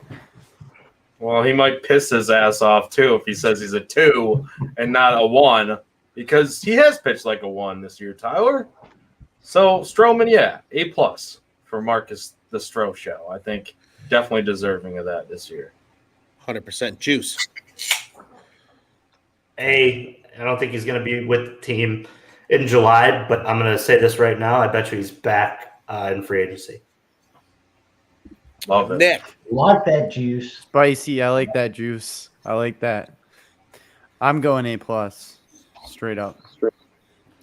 Well, he might piss his ass off too if he says he's a 2 and not a 1 because he has pitched like a 1 this year, Tyler. So Stroman, yeah, A+ for Marcus the Stro Show. I think definitely deserving of that this year. 100% Juice. I don't think he's going to be with the team in July, but I'm going to say this right now. I bet you he's back in free agency. Love it. Nick. Like that juice. Spicy. I like that juice. I like that. I'm going A+. Straight up.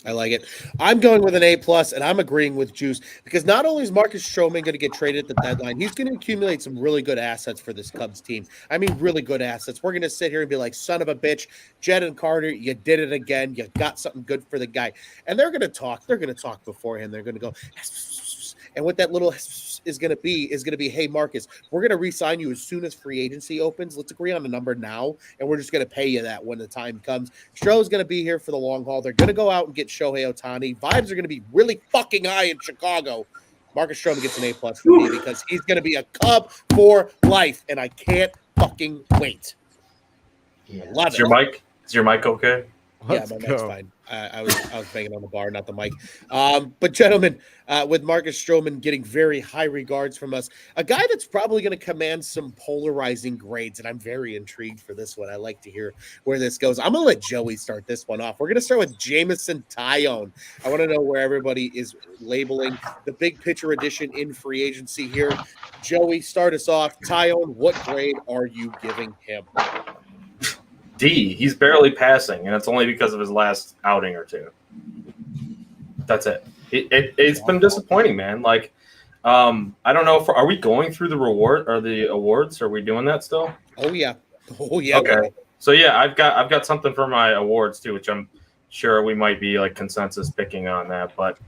I like it. I'm going with an A+, and I'm agreeing with Juice because not only is Marcus Stroman going to get traded at the deadline, he's going to accumulate some really good assets for this Cubs team. I mean, really good assets. We're going to sit here and be like, son of a bitch, Jed and Carter, you did it again. You got something good for the guy. And they're going to talk. They're going to talk beforehand. They're going to go, and what that little is going to be, hey, Marcus, we're going to re-sign you as soon as free agency opens. Let's agree on a number now, and we're just going to pay you that when the time comes. Stroh's going to be here for the long haul. They're going to go out and get Shohei Ohtani. Vibes are going to be really fucking high in Chicago. Marcus Stroman gets an A+ for me because he's going to be a Cub for life, and I can't fucking wait. Yeah. Love Is it. your mic okay? Let's yeah, my go. mic's fine. I was banging on the bar, not the mic. But gentlemen, with Marcus Stroman getting very high regards from us, a guy that's probably going to command some polarizing grades, and I'm very intrigued for this one. I like to hear where this goes. I'm going to let Joey start this one off. We're going to start with Jameson Taillon. I want to know where everybody is labeling the big picture edition in free agency here. Joey, start us off. Taillon, what grade are you giving him? D. He's barely passing, and it's only because of his last outing or two. That's it. It's been disappointing, man. Like, I don't know if are we going through the reward or the awards? Are we doing that still? Oh yeah. Oh yeah. Okay. Baby. So yeah, I've got something for my awards too, which I'm sure we might be like consensus picking on that. But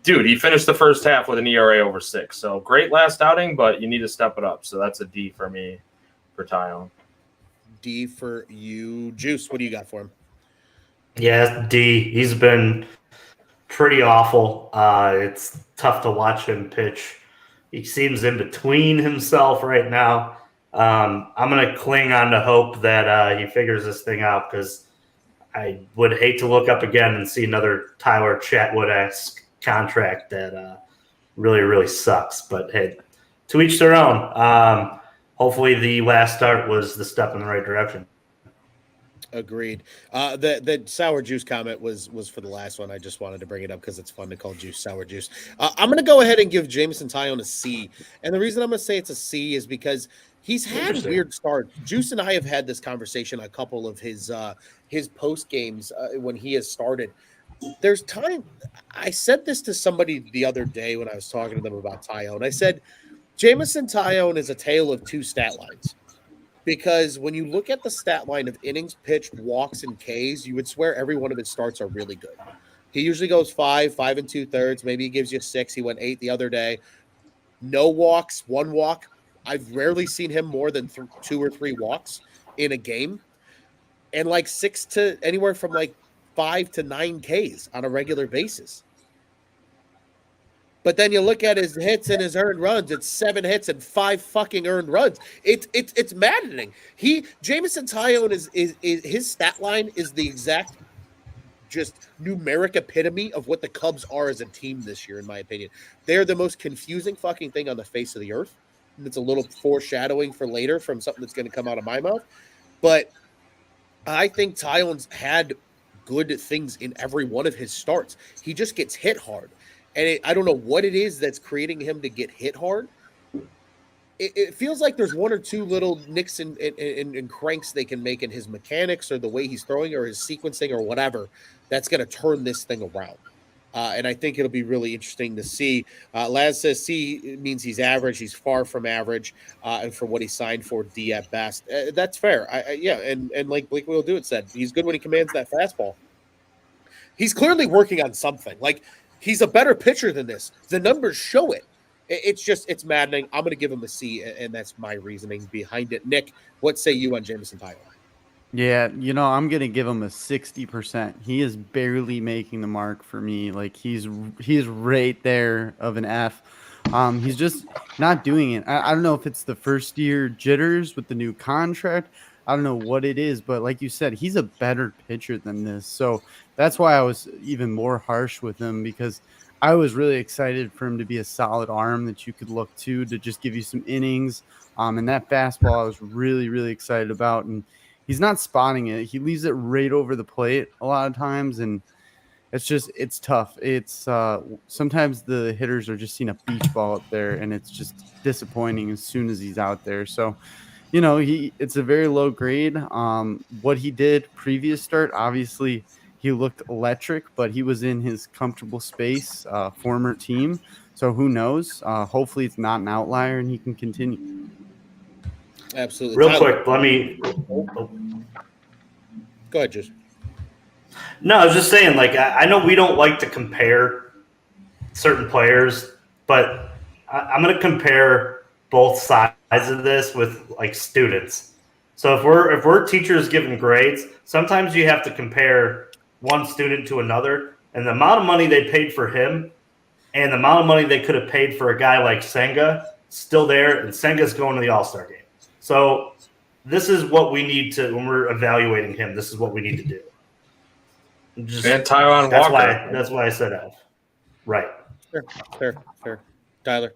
dude, he finished the first half with an ERA over 6. So great last outing, but you need to step it up. So that's a D for me for Tyone. D for you. Juice, what do you got for him? Yeah, D. He's been pretty awful. It's tough to watch him pitch. He seems in between himself right now. I'm going to cling on to hope that he figures this thing out, because I would hate to look up again and see another Tyler Chatwood-esque contract that really, really sucks. But hey, to each their own. Hopefully the last start was the step in the right direction. Agreed. The sour juice comment was for the last one. I just wanted to bring it up because it's fun to call juice sour juice. I'm going to go ahead and give Jameson Taillon a C. And the reason I'm going to say it's a C is because he's had weird starts. Juice and I have had this conversation a couple of his post games when he has started. There's time. I said this to somebody the other day when I was talking to them about Taillon. I said, Jameson Taillon is a tale of two stat lines. Because when you look at the stat line of innings pitched, walks, and Ks, you would swear every one of his starts are really good. He usually goes 5 2/3. Maybe he gives you 6. He went 8 the other day. No walks, 1 walk. I've rarely seen him more than 2 or 3 walks in a game. And like 6 to anywhere from like 5 to 9 Ks on a regular basis. But then you look at his hits and his earned runs. It's 7 hits and 5 fucking earned runs. It's maddening. Jameson Taillon is his stat line is the exact just numeric epitome of what the Cubs are as a team this year, in my opinion. They're the most confusing fucking thing on the face of the earth. And it's a little foreshadowing for later from something that's going to come out of my mouth. But I think Taillon's had good things in every one of his starts. He just gets hit hard. And I don't know what it is that's creating him to get hit hard. It feels like there's 1 or 2 little nicks and cranks they can make in his mechanics or the way he's throwing or his sequencing or whatever that's going to turn this thing around. And I think it'll be really interesting to see. Laz says C means he's average. He's far from average. And for what he signed for, D at best. That's fair. Yeah, and like Blake Will Do It said, he's good when he commands that fastball. He's clearly working on something. Like, he's a better pitcher than this. The numbers show it. It's maddening. I'm going to give him a C, and that's my reasoning behind it. Nick, what say you on Jameson Taillon? Yeah, I'm going to give him a 60%. He is barely making the mark for me. Like, he's right there of an F. He's just not doing it. I don't know if it's the first year jitters with the new contract. I don't know what it is, but like you said, he's a better pitcher than this. So that's why I was even more harsh with him, because I was really excited for him to be a solid arm that you could look to just give you some innings. And that fastball I was really, really excited about. And he's not spotting it. He leaves it right over the plate a lot of times. And it's tough. It's sometimes the hitters are just seeing a beach ball up there, and it's just disappointing as soon as he's out there. So, it's a very low grade. What he did previous start, obviously he looked electric, but he was in his comfortable space, former team. So who knows? Hopefully it's not an outlier and he can continue. Absolutely. Real Tyler, quick, let me. go ahead, Juice. No, I was just saying, like, I know we don't like to compare certain players, but I'm going to compare both sides of this with like students. So if we're teachers giving grades, sometimes you have to compare one student to another, and the amount of money they paid for him and the amount of money they could have paid for a guy like Senga still there, and Senga's going to the All-Star game. So this is what we need to, when we're evaluating him, this is what we need to do. And Taiwan Walker. That's why I said F. Right. Fair. Tyler.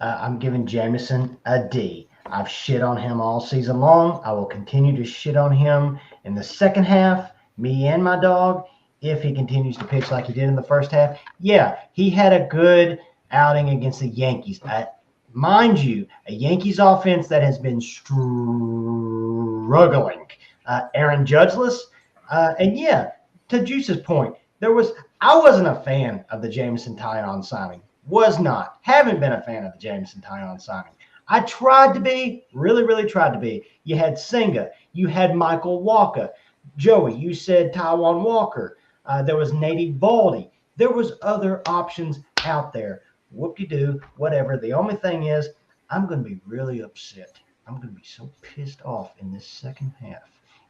I'm giving Jameson a D. I've shit on him all season long. I will continue to shit on him in the second half, me and my dog, if he continues to pitch like he did in the first half. Yeah, he had a good outing against the Yankees. Mind you, a Yankees offense that has been struggling. Aaron Judgeless. And yeah, to Juice's point, I wasn't a fan of the Jameson Taillon signing. Was not. Haven't been a fan of the Jameson Taillon signing. I tried to be, really tried to be. You had Senga. You had Michael Walker. Joey, you said Taiwan Walker. There was Nady Baldy. There was other options out there. Whoop-de-doo, whatever. The only thing is, I'm going to be really upset. I'm going to be so pissed off in this second half.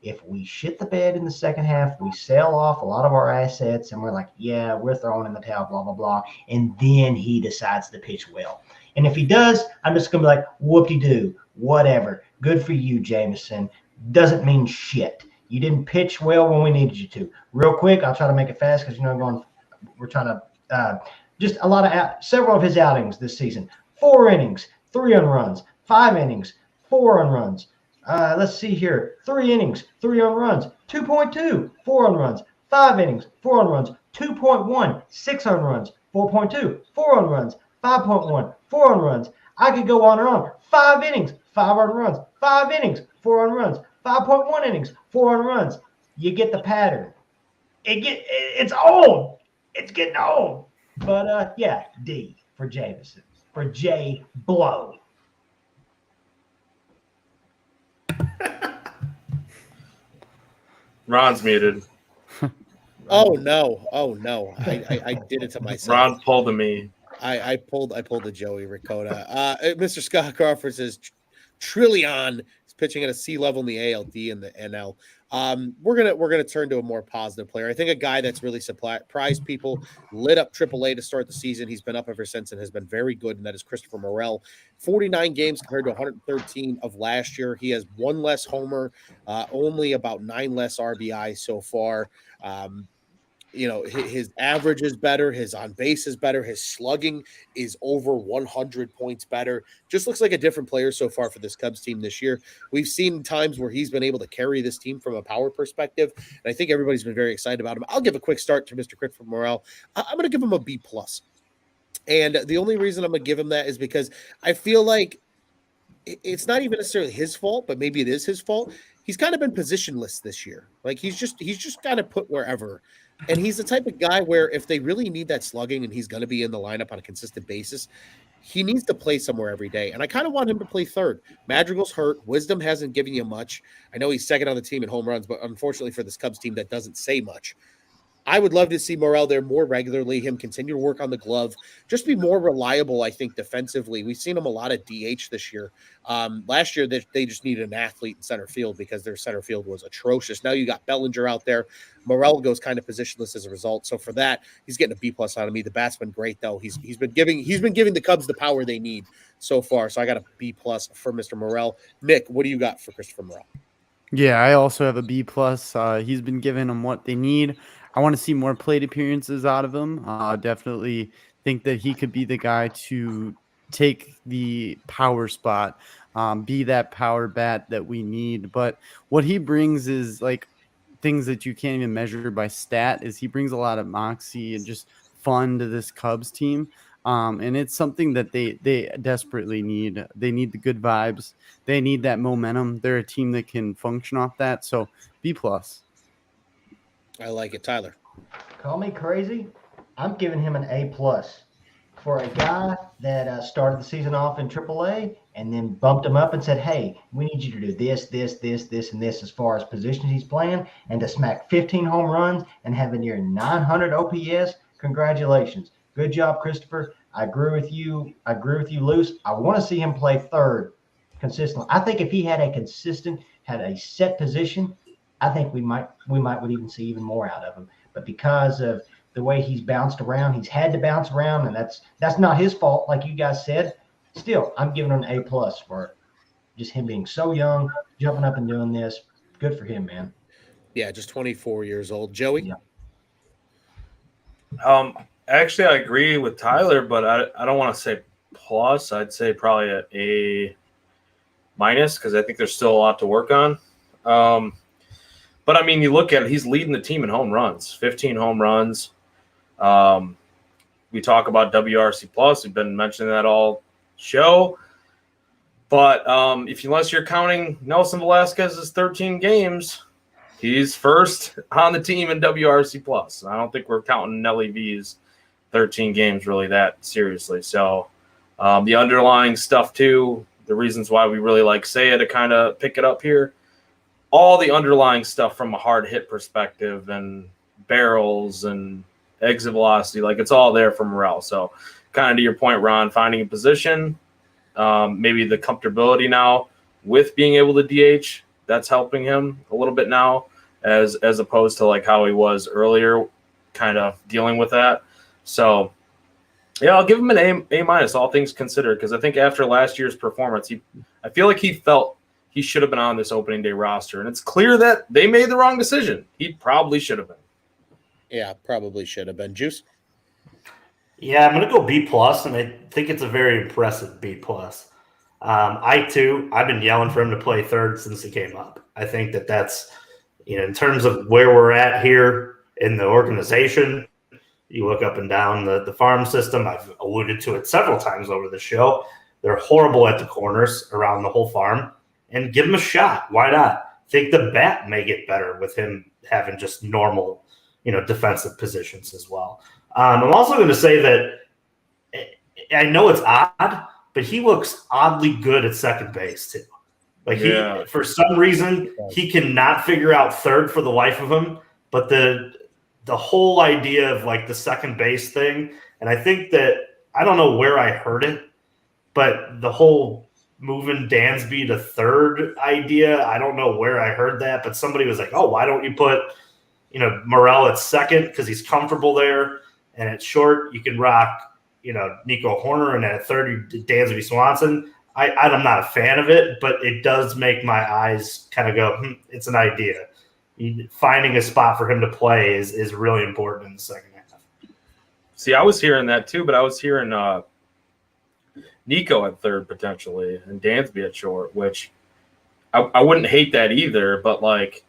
If we shit the bed in the second half, we sell off a lot of our assets, and we're like, yeah, we're throwing in the towel, blah, blah, blah. And then he decides to pitch well. And if he does, I'm just going to be like, whoop-de-doo, whatever. Good for you, Jameson. Doesn't mean shit. You didn't pitch well when we needed you to. Real quick, I'll try to make it fast because, we're trying to just several of his outings this season. 4 innings, 3 earned runs. 5 innings, 4 earned runs. Let's see here. 3 innings, 3 earned runs. 2.2, 4 earned runs. 5 innings, 4 earned runs. 2.1, 6 earned runs. 4.2, 4 earned runs. 5.1, 4 earned runs. I could go on and on. 5 innings, 5 earned runs. 5 innings, 4 earned runs. 5.1 innings, 4 earned runs. You get the pattern. It's old. It's getting old. But yeah, D for Jameson. For J Blow. Ron's muted. Oh no! I did it to myself. Ron pulled a me. I pulled the Joey Ricotta. Mr. Scott Crawford says Trillion is pitching at a C level in the ALD and the NL. We're gonna turn to a more positive player. I think a guy that's really surprised people, lit up AAA to start the season. He's been up ever since and has been very good, and that is Christopher Morel. 49 games compared to 113 of last year. He has 1 less homer, only about 9 less RBI so far. His average is better. His on base is better. His slugging is over 100 points better. Just looks like a different player so far for this Cubs team this year. We've seen times where he's been able to carry this team from a power perspective, and I think everybody's been very excited about him. I'll give a quick start to Mr. Christopher Morel. I'm going to give him a B+. And the only reason I'm going to give him that is because I feel like it's not even necessarily his fault, but maybe it is his fault. He's kind of been positionless this year. Like he's just kind of put wherever. And he's the type of guy where if they really need that slugging and he's going to be in the lineup on a consistent basis, he needs to play somewhere every day. And I kind of want him to play third. Madrigal's hurt. Wisdom hasn't given you much. I know he's second on the team in home runs, but unfortunately for this Cubs team, that doesn't say much. I would love to see Morel there more regularly, him continue to work on the glove, just be more reliable, I think, defensively. We've seen him a lot of DH this year. Last year, they just needed an athlete in center field because their center field was atrocious. Now you got Bellinger out there. Morel goes kind of positionless as a result. So for that, he's getting a B+ out of me. The bat's been great, though. He's been giving the Cubs the power they need so far. So I got a B+ for Mr. Morel. Nick, what do you got for Christopher Morel? Yeah, I also have a B+. He's been giving them what they need. I want to see more plate appearances out of him. Definitely think that he could be the guy to take the power spot, be that power bat that we need. But what he brings is like things that you can't even measure by stat. Is he brings a lot of moxie and just fun to this Cubs team. And it's something that they desperately need. They need the good vibes. They need that momentum. They're a team that can function off that. So B+. I like it. Tyler. Call me crazy. I'm giving him an A+ for a guy that started the season off in AAA and then bumped him up and said, hey, we need you to do this, and this as far as positions he's playing, and to smack 15 home runs and have a near 900 OPS. Congratulations. Good job, Christopher. I agree with you. Luce. I want to see him play third consistently. I think if he had a set position, I think we might even see even more out of him. But because of the way he's bounced around, he's had to bounce around, and that's not his fault, like you guys said. Still, I'm giving him an A+ for just him being so young, jumping up and doing this. Good for him, man. Yeah, just 24 years old. Joey? Yeah. Actually, I agree with Tyler, but I don't want to say plus. I'd say probably a minus because I think there's still a lot to work on. But, I mean, you look at it, he's leading the team in home runs, 15 home runs. We talk about WRC+. We've been mentioning that all show. But unless you're counting Nelson Velasquez's 13 games, he's first on the team in WRC+. I don't think we're counting Nelly V's 13 games really that seriously. So the underlying stuff too, the reasons why we really like Seiya to kind of pick it up here, all the underlying stuff from a hard hit perspective and barrels and exit velocity, like it's all there for Morel. So kind of to your point, Ron, finding a position, maybe the comfortability now with being able to DH, that's helping him a little bit now as opposed to like how he was earlier, kind of dealing with that. So yeah, I'll give him an A minus, all things considered, because I think after last year's performance, I feel like he felt he should have been on this opening day roster, and it's clear that they made the wrong decision. He probably should have been. Yeah, probably should have been. Juice? Yeah, I'm going to go B+, and I think it's a very impressive B+. I've been yelling for him to play third since he came up. I think that's, in terms of where we're at here in the organization, you look up and down the farm system. I've alluded to it several times over the show. They're horrible at the corners around the whole farm, and give him a shot. Why not? I think the bat may get better with him having just normal, defensive positions as well. I'm also going to say that I know it's odd, but he looks oddly good at second base too. Like for some reason, he cannot figure out third for the life of him. But the whole idea of like the second base thing, and I think that I don't know where I heard it, but the whole moving Dansby to third idea, I don't know where I heard that, but somebody was like, "Oh, why don't you put Morel at second because he's comfortable there, and at short you can rock Nico Horner, and at third Dansby Swanson." I'm not a fan of it, but it does make my eyes kind of go, it's an idea. Finding a spot for him to play is really important in the second half. See, I was hearing that too, but I was hearing Nico at third potentially and Dansby at short, which I wouldn't hate that either, but like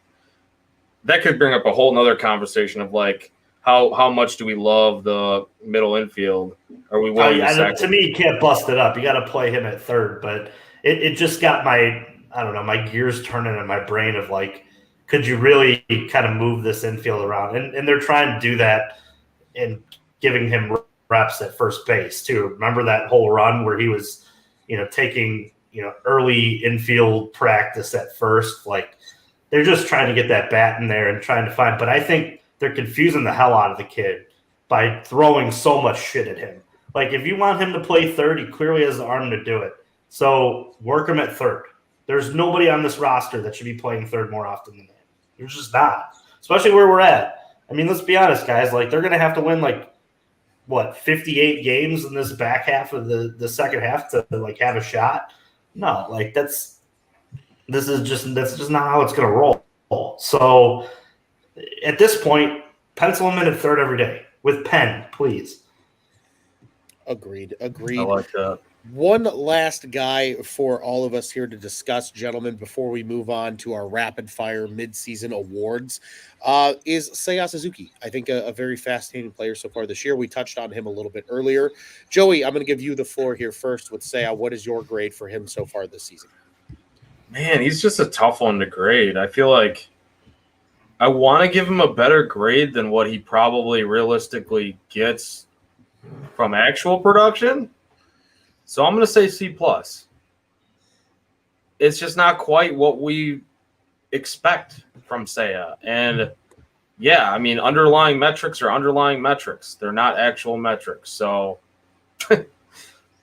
that could bring up a whole nother conversation of like how much do we love the middle infield? Are we willing to me, you can't bust it up. You got to play him at third, but it just got my gears turning in my brain of like, could you really kind of move this infield around? And they're trying to do that and giving him reps at first base too. Remember that whole run where he was, taking, early infield practice at first? Like they're just trying to get that bat in there and trying to find, but I think they're confusing the hell out of the kid by throwing so much shit at him. Like if you want him to play third, he clearly has the arm to do it. So work him at third. There's nobody on this roster that should be playing third more often than him. There's just not, especially where we're at. I mean, let's be honest, guys. Like they're going to have to win 58 games in this back half of the second half to like have a shot. No, like that's just not how it's going to roll. So at this point, pencil him in at third every day with pen, please. Agreed. I like that. One last guy for all of us here to discuss, gentlemen, before we move on to our rapid fire midseason awards, is Seiya Suzuki. I think a very fascinating player so far this year. We touched on him a little bit earlier. Joey, I'm going to give you the floor here first with Seiya. What is your grade for him so far this season? Man, he's just a tough one to grade. I feel like I want to give him a better grade than what he probably realistically gets from actual production. So I'm going to say C+. It's just not quite what we expect from Seiya. And yeah, I mean, underlying metrics are underlying metrics. They're not actual metrics. So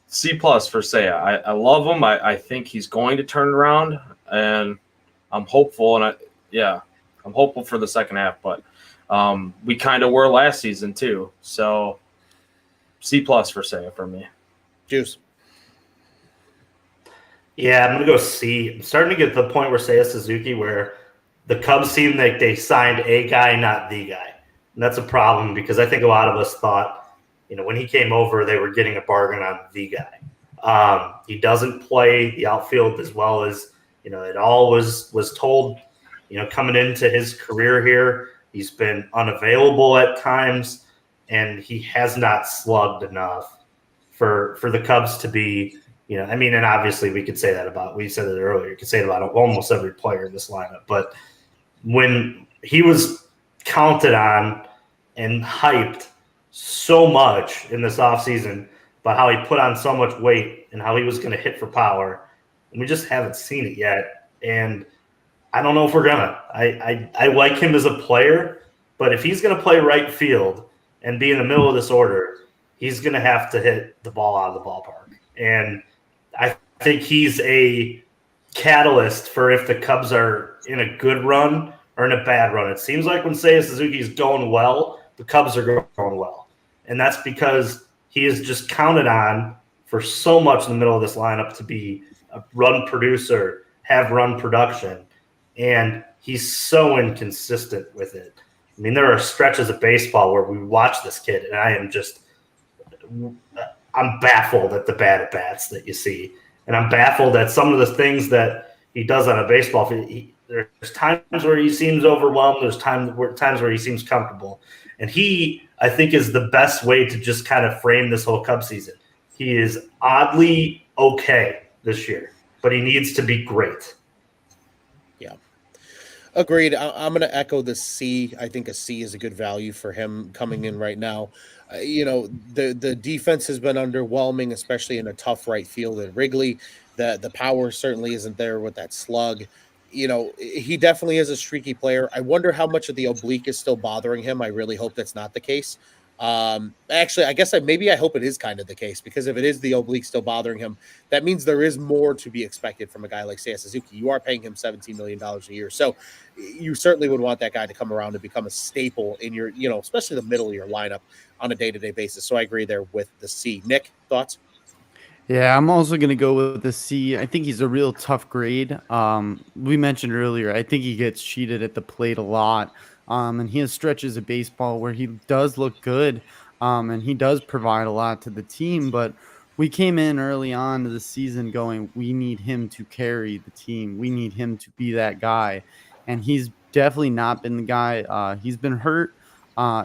C+ for Seiya. I love him. I think he's going to turn it around, and I'm hopeful. And I'm hopeful for the second half, but we kind of were last season too. So C+ for Seiya for me. Juice. Yeah, I'm going to go C. I'm starting to get to the point where Seiya Suzuki, where the Cubs seem like they signed a guy, not the guy. And that's a problem because I think a lot of us thought, when he came over, they were getting a bargain on the guy. He doesn't play the outfield as well as, it all was told, coming into his career here. He's been unavailable at times, and he has not slugged enough for the Cubs to be – and obviously we could say that we said it earlier, you could say it about almost every player in this lineup. But when he was counted on and hyped so much in this offseason about how he put on so much weight and how he was going to hit for power. And we just haven't seen it yet. And I don't know if we're going to. I like him as a player, but if he's going to play right field and be in the middle of this order, he's going to have to hit the ball out of the ballpark. And I think he's a catalyst for if the Cubs are in a good run or in a bad run. It seems like when Seiya Suzuki is going well, the Cubs are going well. And that's because he is just counted on for so much in the middle of this lineup to be a run producer, have run production. And he's so inconsistent with it. I mean, there are stretches of baseball where we watch this kid, and I'm baffled at the bad at bats that you see. And I'm baffled at some of the things that he does on a baseball field. There's times where he seems overwhelmed. There's times where he seems comfortable. And he, I think, is the best way to just kind of frame this whole Cub season. He is oddly okay this year, but he needs to be great. Yeah. Agreed. I'm going to echo the C. I think a C is a good value for him coming in right now. The defense has been underwhelming, especially in a tough right field at Wrigley. The power certainly isn't there with that slug. He definitely is a streaky player. I wonder how much of the oblique is still bothering him. I really hope that's not the case. Actually, I guess I hope it is kind of the case, because if it is the oblique still bothering him, that means there is more to be expected from a guy like Seiya Suzuki. You are paying him $17 million a year. So you certainly would want that guy to come around and become a staple in your, especially the middle of your lineup on a day-to-day basis. So I agree there with the C. Nick, thoughts? Yeah, I'm also going to go with the C. I think he's a real tough grade. We mentioned earlier, I think he gets cheated at the plate a lot. And he has stretches of baseball where he does look good, and he does provide a lot to the team. But we came in early on to the season going, we need him to carry the team. We need him to be that guy. And he's definitely not been the guy. He's been hurt.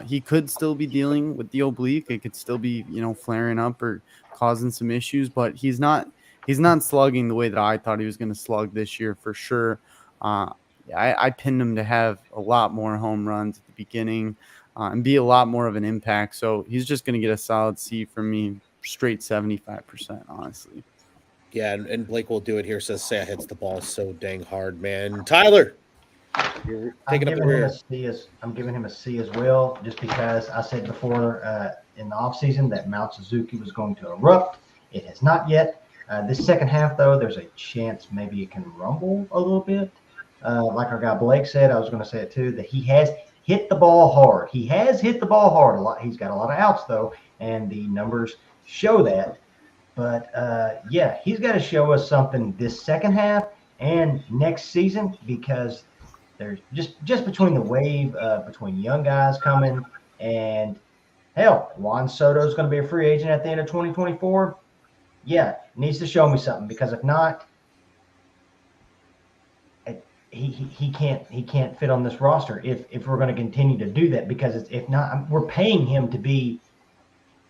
He could still be dealing with the oblique. It could still be, flaring up or causing some issues, but he's not slugging the way that I thought he was going to slug this year for sure. I pinned him to have a lot more home runs at the beginning and be a lot more of an impact. So he's just going to get a solid C from me, straight 75%, honestly. Yeah, and Blake will do it here. Says Seiya hits the ball so dang hard, man. Tyler, you're taking up the rear. I'm giving him a C as well, just because I said before in the offseason that Mount Suzuki was going to erupt. It has not yet. This second half, though, there's a chance maybe it can rumble a little bit. Like our guy Blake said, I was going to say it too, that he has hit the ball hard. He has hit the ball hard a lot. He's got a lot of outs, though, and the numbers show that. But, yeah, he's got to show us something this second half and next season, because there's just between the wave, between young guys coming, and hell, Juan Soto is going to be a free agent at the end of 2024. Yeah, needs to show me something, because if not, he can't fit on this roster if we're going to continue to do that, because if not, we're paying him to be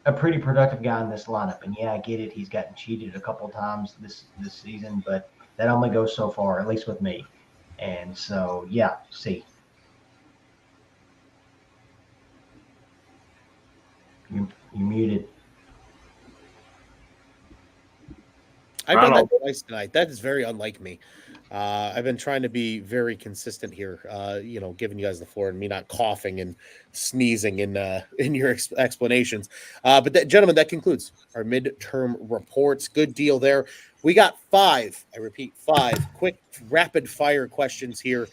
a pretty productive guy in this lineup. And yeah, I get it. He's gotten cheated a couple of times this season, but that only goes so far, at least with me. And so, yeah, C. You muted. I've done that twice tonight. That is very unlike me. I've been trying to be very consistent here, giving you guys the floor and me not coughing and sneezing in your explanations. But gentlemen, that concludes our midterm reports. Good deal there. We got 5 quick rapid fire questions here.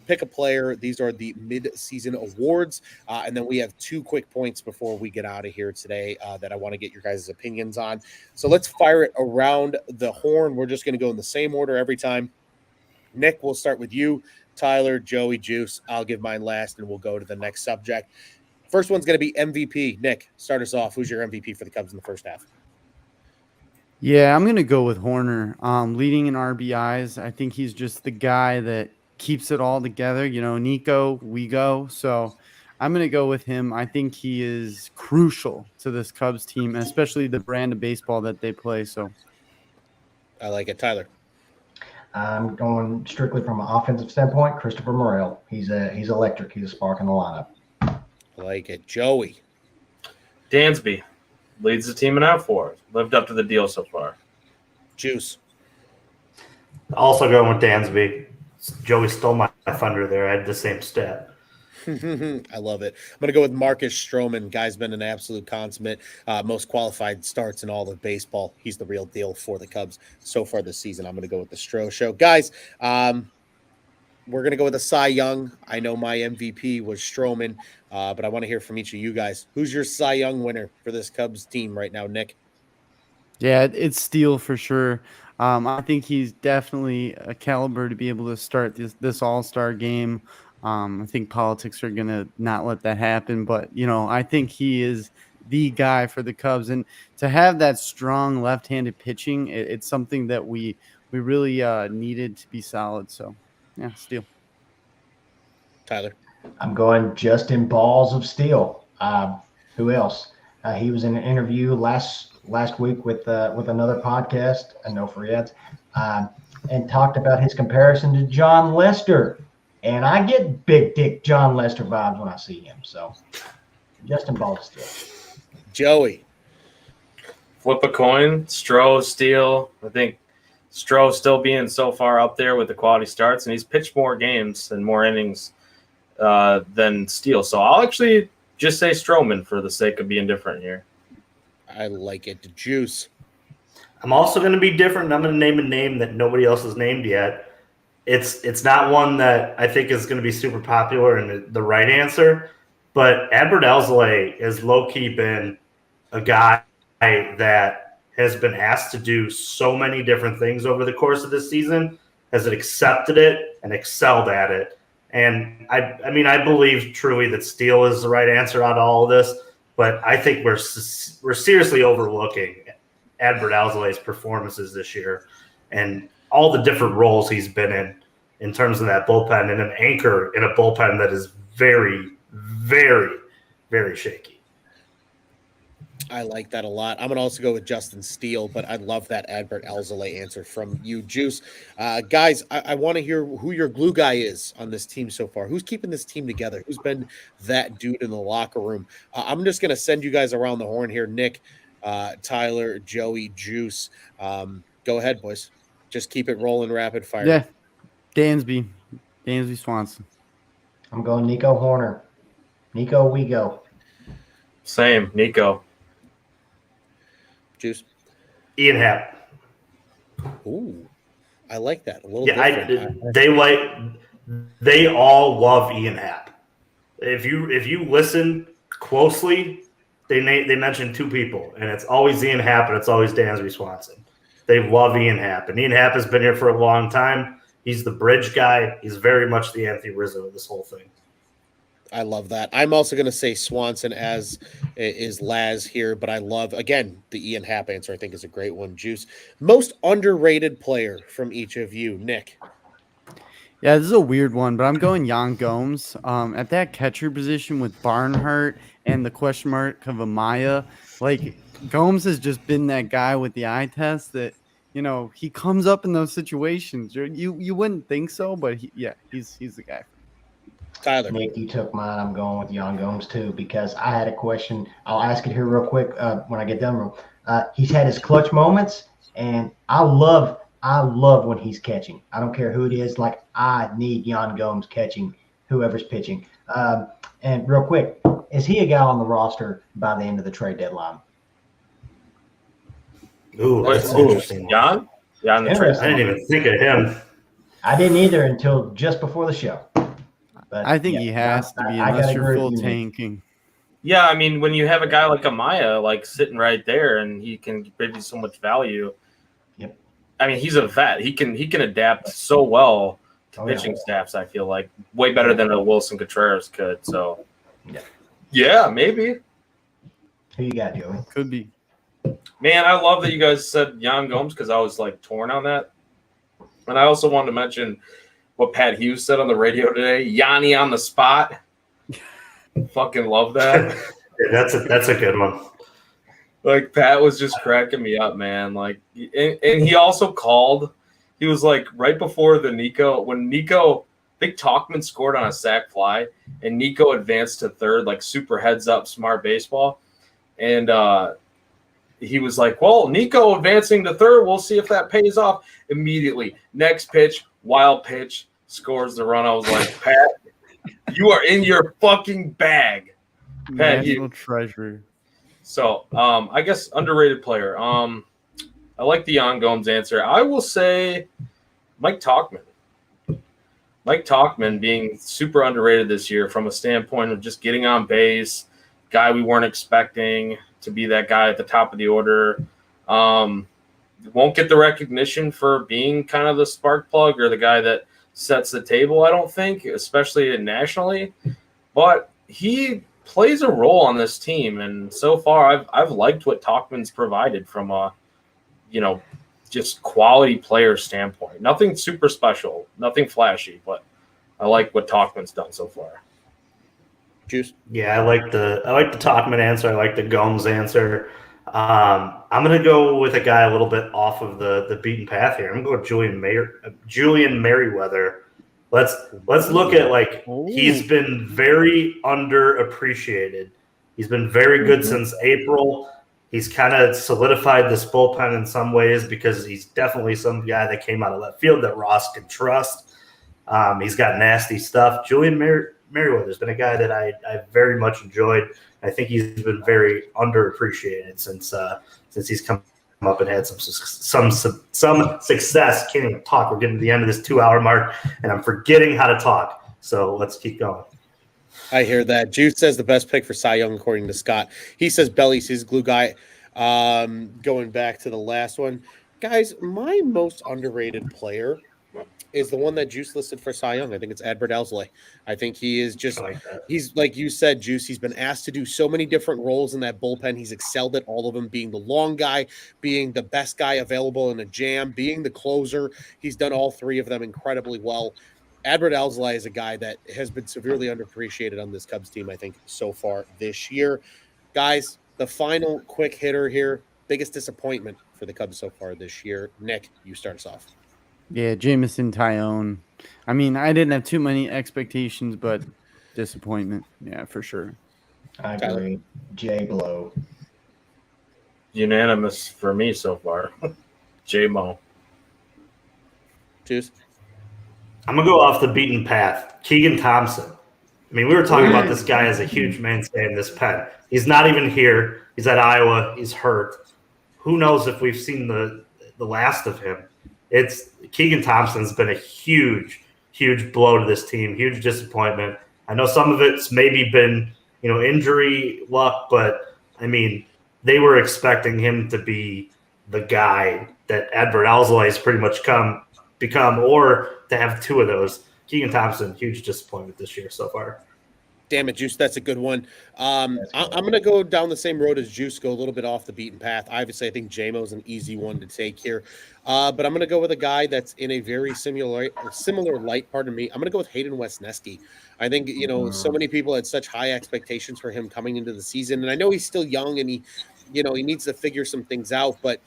Pick a player. These are the mid-season awards. And then we have 2 quick points before we get out of here today that I want to get your guys' opinions on. So let's fire it around the horn. We're just going to go in the same order every time. Nick, we'll start with you. Tyler, Joey, Juice. I'll give mine last, and we'll go to the next subject. First one's going to be MVP. Nick, start us off. Who's your MVP for the Cubs in the first half? Yeah, I'm going to go with Horner. Leading in RBIs, I think he's just the guy that keeps it all together. Nico, we go. So I'm going to go with him. I think he is crucial to this Cubs team, especially the brand of baseball that they play. So I like it. Tyler. I'm going strictly from an offensive standpoint. Christopher Morel. He's electric. He's a spark in the lineup. I like it. Joey. Dansby leads the team in outfield. Lived up to the deal so far. Juice. Also going with Dansby. Joey stole my thunder there. I had the same stat. I love it. I'm going to go with Marcus Stroman. Guy's been an absolute consummate, most qualified starts in all of baseball. He's the real deal for the Cubs so far this season. I'm going to go with the Stro Show. Guys, we're going to go with a Cy Young. I know my MVP was Stroman, but I want to hear from each of you guys. Who's your Cy Young winner for this Cubs team right now, Nick? Yeah, it's Steele for sure. I think he's definitely a caliber to be able to start this All-Star game. I think politics are going to not let that happen, but I think he is the guy for the Cubs, and to have that strong left-handed pitching, it's something that we really needed to be solid. So, yeah, Steele. Tyler. I'm going Justin Balls of Steel. Who else? He was in an interview last week with another podcast, No Free Ads, and talked about his comparison to John Lester. And I get big dick John Lester vibes when I see him. So, Justin Balls of Steel. Joey. Flip a coin. Stro, Steele. I think Stro still being so far up there with the quality starts, and he's pitched more games and more innings than Steele. So I'll actually just say Stroman for the sake of being different here. I like it. Juice. I'm also going to be different. I'm going to name a name that nobody else has named yet. It's not one that I think is going to be super popular and the right answer, but Adbert Alzolay has low-key been a guy that has been asked to do so many different things over the course of this season, has accepted it and excelled at it. And I believe truly that Steele is the right answer out of all of this, but I think we're seriously overlooking Adbert Alzolay's performances this year and all the different roles he's been in terms of that bullpen, and an anchor in a bullpen that is very, very, very shaky. I like that a lot. I'm going to also go with Justin Steele, but I love that Adbert Alzolay answer from you, Juice. Guys, I want to hear who your glue guy is on this team so far. Who's keeping this team together? Who's been that dude in the locker room? I'm just going to send you guys around the horn here. Nick, Tyler, Joey, Juice. Go ahead, boys. Just keep it rolling rapid fire. Yeah, Dansby Swanson. I'm going Nico Horner. Nico, we go. Same, Nico. Juice. Ian Happ. Ooh, I like that. A little different. They all love Ian Happ. If you listen closely, they mention two people, and it's always Ian Happ and it's always Dansby Swanson. They love Ian Happ, and Ian Happ has been here for a long time. He's the bridge guy. He's very much the Anthony Rizzo of this whole thing. I love that. I'm also going to say Swanson, as is Laz here, but I love, again, the Ian Happ answer. I think is a great one. Juice. Most underrated player from each of you, Nick. Yeah, this is a weird one, but I'm going Yan Gomes. At that catcher position with Barnhart and the question mark of Amaya, like Gomes has just been that guy with the eye test that, he comes up in those situations. You wouldn't think so, but he's the guy. Tyler. Nick, you took mine. I'm going with Yan Gomes too, because I had a question. I'll ask it here real quick when I get done. He's had his clutch moments, and I love when he's catching. I don't care who it is. Like, I need Yan Gomes catching whoever's pitching. And real quick, is he a guy on the roster by the end of the trade deadline? Ooh, that's interesting. Jan? Jan the trade. I didn't even think of him. I didn't either until just before the show. But I think he has to be, unless you're full tanking. Yeah, I mean, when you have a guy like Amaya, like sitting right there, and he can give you so much value. Yep. I mean, he's a vet. He can adapt so well to pitching staffs. I feel like way better than a Wilson Contreras could. So, yeah, maybe. Who you got, Joey? Could be. Man, I love that you guys said Yan Gomes because I was like torn on that. And I also wanted to mention what Pat Hughes said on the radio today. Yanni on the spot. Fucking love that. Yeah, that's a good one. Like, Pat was just cracking me up, man. Like, and he also called. He was like right before when Vic Talkman scored on a sac fly, and Nico advanced to third, like super heads up, smart baseball. And he was like, well, Nico advancing to third. We'll see if that pays off. Immediately, next pitch, wild pitch, scores the run. I was like, Pat, you are in your fucking bag. Pat, National treasure. So, I guess underrated player. I like the Yan Gomes answer. I will say Mike Tauchman. Mike Tauchman being super underrated this year from a standpoint of just getting on base, guy we weren't expecting to be that guy at the top of the order. Won't get the recognition for being kind of the spark plug or the guy that sets the table, I don't think, especially nationally. But he plays a role on this team, and so far I've liked what Tauchman's provided from a just quality player standpoint. Nothing super special, nothing flashy, but I like what Tauchman's done so far. Juice. Yeah, I like the Tauchman answer. I like the Gomes answer. I'm gonna go with a guy a little bit off of the beaten path here. I'm gonna go with Julian Merriweather. Let's look at he's been very underappreciated. He's been very good since April. He's kind of solidified this bullpen in some ways because he's definitely some guy that came out of left field that Ross can trust. He's got nasty stuff. Julian Merriweather's been a guy that I very much enjoyed. I think he's been very underappreciated since he's come up and had some success. Can't even talk. We're getting to the end of this 2-hour mark, and I'm forgetting how to talk. So let's keep going. I hear that. Juice says the best pick for Cy Young, according to Scott. He says Belly's his glue guy. Going back to the last one. Guys, my most underrated player is the one that Juice listed for Cy Young. I think it's Adbert Alzolay. I think he is just he's like you said, Juice, he's been asked to do so many different roles in that bullpen. He's excelled at all of them, being the long guy, being the best guy available in a jam, being the closer. He's done all three of them incredibly well. Adbert Alzolay is a guy that has been severely underappreciated on this Cubs team, I think, so far this year. Guys, the final quick hitter here, biggest disappointment for the Cubs so far this year. Nick, you start us off. Yeah, Jameson Tyone. I mean, I didn't have too many expectations, but disappointment. Yeah, for sure. I agree. J Blow. Unanimous for me so far. J-Mo. Juice. I'm going to go off the beaten path. Keegan Thompson. I mean, we were talking about this guy as a huge mainstay in this pen. He's not even here. He's at Iowa. He's hurt. Who knows if we've seen the last of him. Keegan Thompson's been a huge, huge blow to this team, huge disappointment. I know some of it's maybe been, injury luck, but, I mean, they were expecting him to be the guy that Adbert Alzolay has pretty much become, or to have two of those. Keegan Thompson, huge disappointment this year so far. Damn it, Juice, that's a good one. I'm going to go down the same road as Juice, go a little bit off the beaten path. Obviously, I think J-Mo's an easy one to take here. But I'm going to go with a guy that's in a very similar light, pardon me. I'm going to go with Hayden Wesneski. I think, so many people had such high expectations for him coming into the season. And I know he's still young and he needs to figure some things out, but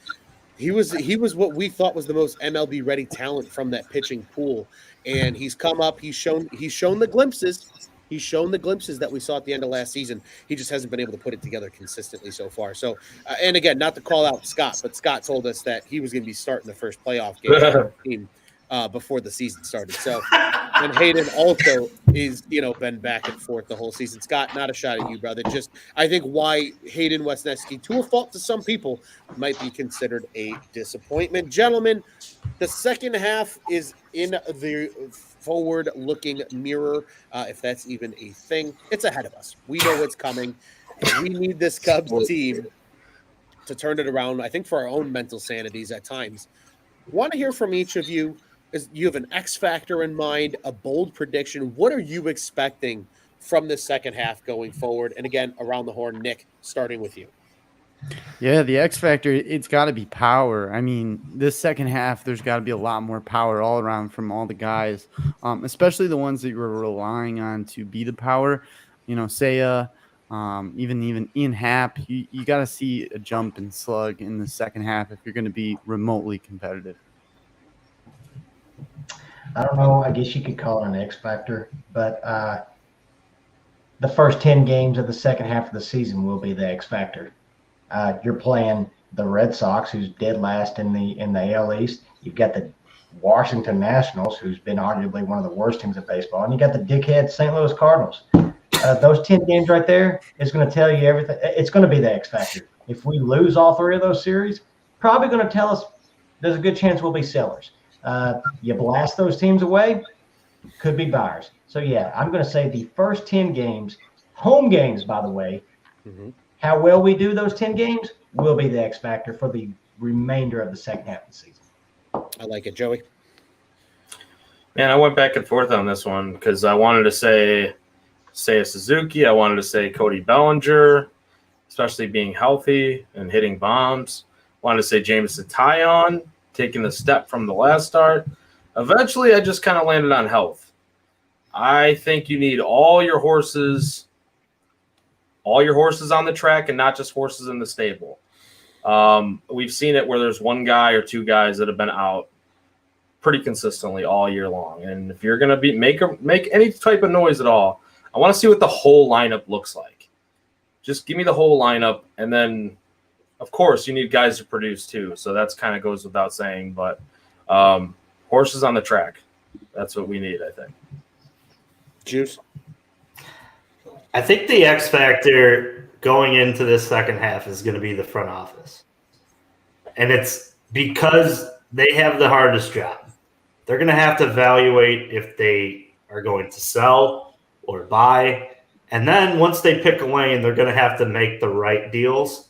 he was what we thought was the most MLB ready talent from that pitching pool. And he's come up, he's shown the glimpses. He's shown the glimpses that we saw at the end of last season. He just hasn't been able to put it together consistently so far. So, and again, not to call out Scott, but Scott told us that he was going to be starting the first playoff game for the team before the season started. So, and Hayden also is, been back and forth the whole season. Scott, not a shot at you, brother. Just, I think why Hayden Wesneski, to a fault to some people, might be considered a disappointment. Gentlemen, the second half is in the forward-looking mirror, if that's even a thing. It's ahead of us. We know what's coming. We need this Cubs team to turn it around, I think, for our own mental sanities at times. Want to hear from each of you. You have an X factor in mind, a bold prediction. What are you expecting from the second half going forward? And again, around the horn, Nick, starting with you. Yeah, the X factor, it's got to be power. I mean, this second half, there's got to be a lot more power all around from all the guys, especially the ones that you were relying on to be the power. Seiya, even Ian Happ, you got to see a jump and slug in the second half if you're going to be remotely competitive. I don't know. I guess you could call it an X factor, but the first 10 games of the second half of the season will be the X factor. You're playing the Red Sox, who's dead last in the AL East. You've got the Washington Nationals, who's been arguably one of the worst teams in baseball, and you got the dickhead St. Louis Cardinals. Those 10 games right there is going to tell you everything. It's going to be the X factor. If we lose all three of those series, probably going to tell us there's a good chance we'll be sellers. You blast those teams away, could be buyers. So, yeah, I'm going to say the first 10 games, home games, by the way, how well we do those 10 games will be the X factor for the remainder of the second half of the season. I like it, Joey. Man, I went back and forth on this one because I wanted to say a Suzuki. I wanted to say Cody Bellinger, especially being healthy and hitting bombs. Wanted to say Jameson Taillon, taking the step from the last start. Eventually, I just kind of landed on health. I think you need all your horses on the track and not just horses in the stable. We've seen it where there's one guy or two guys that have been out pretty consistently all year long. And if you're going to make any type of noise at all, I want to see what the whole lineup looks like. Just give me the whole lineup. And then, of course, you need guys to produce too. So that's kind of goes without saying. But horses on the track, that's what we need, I think. Juice? I think the X factor going into this second half is going to be the front office. And it's because they have the hardest job. They're going to have to evaluate if they are going to sell or buy. And then once they pick a lane, they're going to have to make the right deals.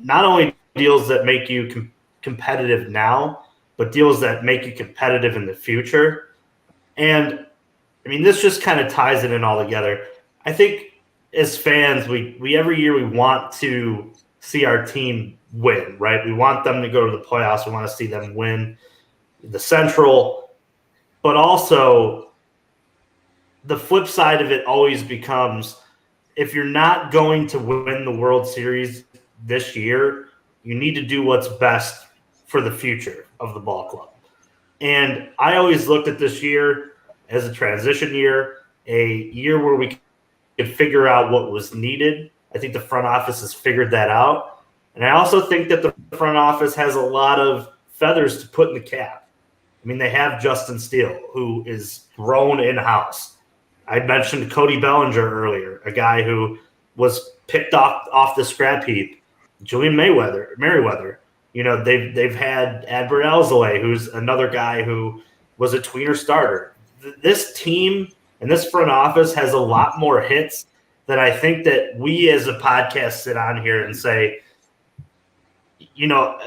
Not only deals that make you competitive now, but deals that make you competitive in the future. And, I mean, this just kind of ties it in all together. I think as fans, we every year we want to see our team win, right? We want them to go to the playoffs. We want to see them win the Central. But also, the flip side of it always becomes, if you're not going to win the World Series this year, you need to do what's best for the future of the ball club. And I always looked at this year as a transition year, a year where we could figure out what was needed. I think the front office has figured that out. And I also think that the front office has a lot of feathers to put in the cap. I mean, they have Justin Steele, who is grown in-house. I mentioned Cody Bellinger earlier, a guy who was picked off the scrap heap. Julian Merriweather. You know, they've had Adbert Alzolay, who's another guy who was a tweener starter. This team and this front office has a lot more hits than I think that we as a podcast sit on here and say, you know,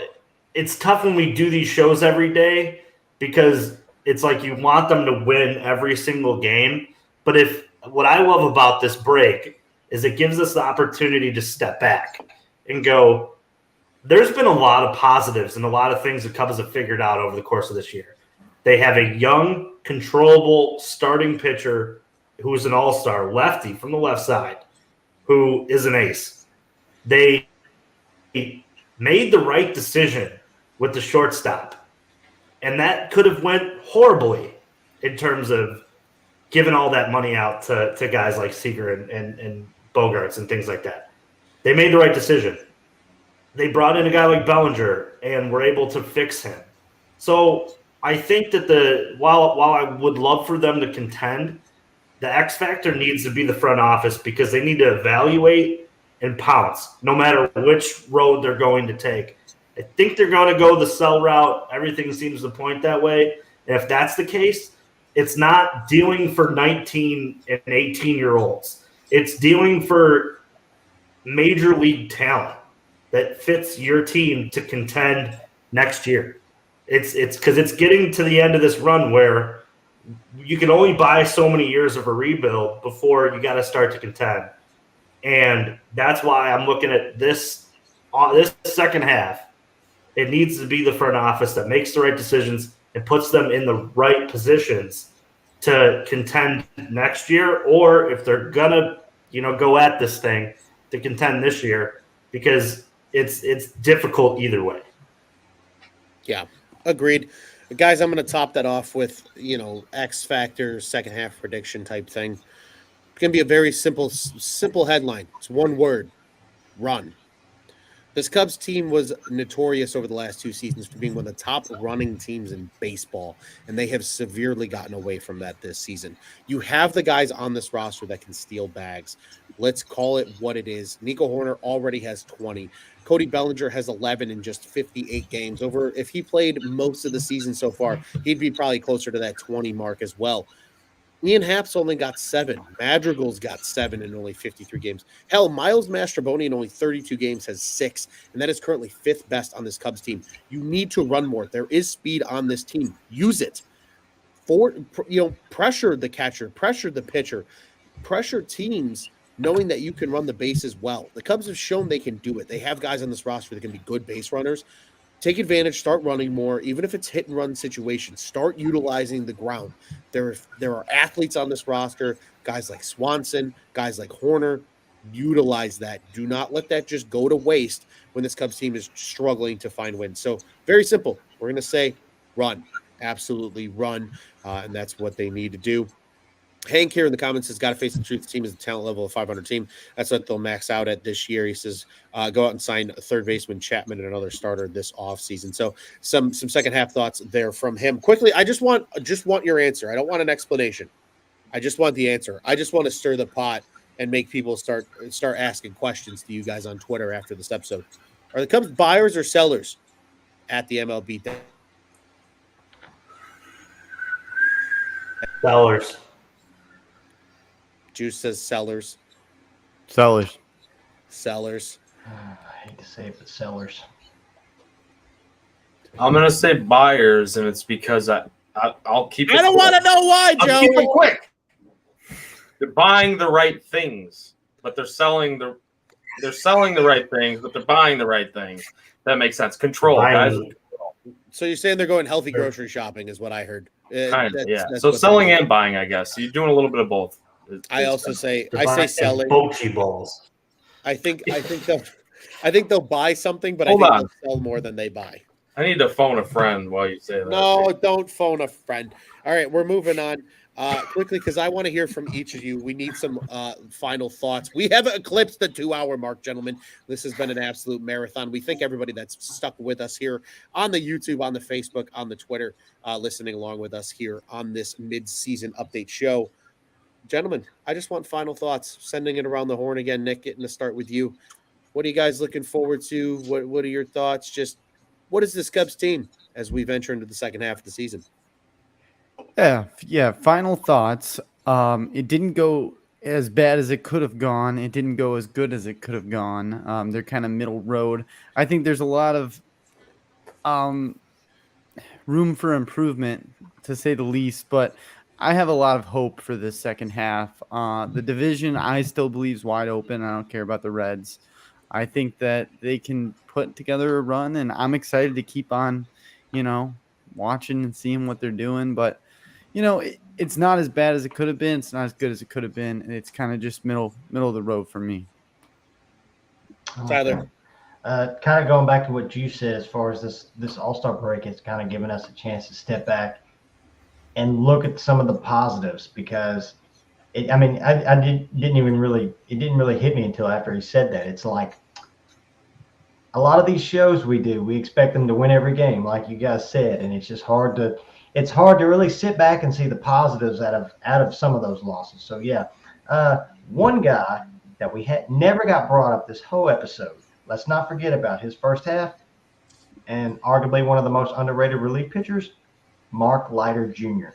it's tough when we do these shows every day because it's like you want them to win every single game. But what I love about this break is it gives us the opportunity to step back and go, there's been a lot of positives and a lot of things the Cubs have figured out over the course of this year. They have a young, controllable starting pitcher who is an all-star, lefty from the left side, who is an ace. They made the right decision with the shortstop, and that could have went horribly in terms of giving all that money out to guys like Seager and Bogarts and thing like that. They made the right decision. They brought in a guy like Bellinger and were able to fix him. So I think that while I would love for them to contend, the X factor needs to be the front office because they need to evaluate and pounce no matter which road they're going to take. I think they're going to go the sell route. Everything seems to point that way. And if that's the case, it's not dealing for 19 and 18-year-olds. It's dealing for major league talent that fits your team to contend next year. It's because it's getting to the end of this run where you can only buy so many years of a rebuild before you got to start to contend. And that's why I'm looking at this second half. It needs to be the front office that makes the right decisions and puts them in the right positions to contend next year, or if they're gonna, go at this thing to contend this year, because it's difficult either way. Yeah, agreed. Guys, I'm going to top that off with, X Factor second half prediction type thing. It's going to be a very simple headline. It's one word: run. This Cubs team was notorious over the last 2 seasons for being one of the top running teams in baseball, and they have severely gotten away from that this season. You have the guys on this roster that can steal bags. Let's call it what it is. Nico Horner already has 20. Cody Bellinger has 11 in just 58 games. If he played most of the season so far, he'd be probably closer to that 20 mark as well. Ian Happ's only got 7. Madrigal's got 7 in only 53 games. Hell, Miles Mastrobuoni in only 32 games has 6, and that is currently 5th best on this Cubs team. You need to run more. There is speed on this team. Use it. Pressure the catcher, pressure the pitcher, pressure teams knowing that you can run the bases well. The Cubs have shown they can do it. They have guys on this roster that can be good base runners. Take advantage, start running more, even if it's hit and run situations. Start utilizing the ground. There are athletes on this roster, guys like Swanson, guys like Horner. Utilize that. Do not let that just go to waste when this Cubs team is struggling to find wins. So very simple. We're going to say run. Absolutely run. And that's what they need to do. Hank here in the comments has got to face the truth. The team is a talent level of 500 team. That's what they'll max out at this year. He says, go out and sign a third baseman Chapman and another starter this offseason. So some second half thoughts there from him. Quickly, I just want your answer. I don't want an explanation. I just want the answer. I just want to stir the pot and make people start asking questions to you guys on Twitter after this episode. Are the Cubs buyers or sellers at the MLB? Sellers. Juice says sellers. Sellers. I hate to say it, but sellers. I'm gonna say buyers, and it's because I'll keep it. I don't want to know why, Joe. I'll keep it quick. They're buying the right things, but they're selling the right things, but they're buying the right things. That makes sense. Control, guys. So you're saying they're going healthy grocery shopping, is what I heard. Kind of, yeah. So selling and buying, I guess. You're doing a little bit of both. I say selling. Bocce balls. I think they'll buy something, but I think they'll sell more than they buy. I need to phone a friend while you say that. No, don't phone a friend. All right, we're moving on quickly because I want to hear from each of you. We need some final thoughts. We have eclipsed the 2-hour mark, gentlemen. This has been an absolute marathon. We thank everybody that's stuck with us here on the YouTube, on the Facebook, on the Twitter, listening along with us here on this mid-season update show. Gentlemen, I just want final thoughts. Sending it around the horn again. Nick, getting to start with you. What are you guys looking forward to? What are your thoughts? Just what is this Cubs team as we venture into the second half of the season? Yeah. Final thoughts. It didn't go as bad as it could have gone. It didn't go as good as it could have gone. They're kind of middle road. I think there's a lot of room for improvement, to say the least, but I have a lot of hope for this second half. The division, I still believe, is wide open. I don't care about the Reds. I think that they can put together a run, and I'm excited to keep on, watching and seeing what they're doing. But, it's not as bad as it could have been. It's not as good as it could have been. And it's kind of just middle of the road for me. Tyler. Kind of going back to what you said as far as this All-Star break, it's kind of given us a chance to step back and look at some of the positives, because it didn't really hit me until after he said that. It's like a lot of these shows we expect them to win every game, like you guys said, and it's just hard to really sit back and see the positives out of some of those losses. So yeah, one guy that we had never got brought up this whole episode. Let's not forget about his first half, and arguably one of the most underrated relief pitchers, Mark Leiter Jr.,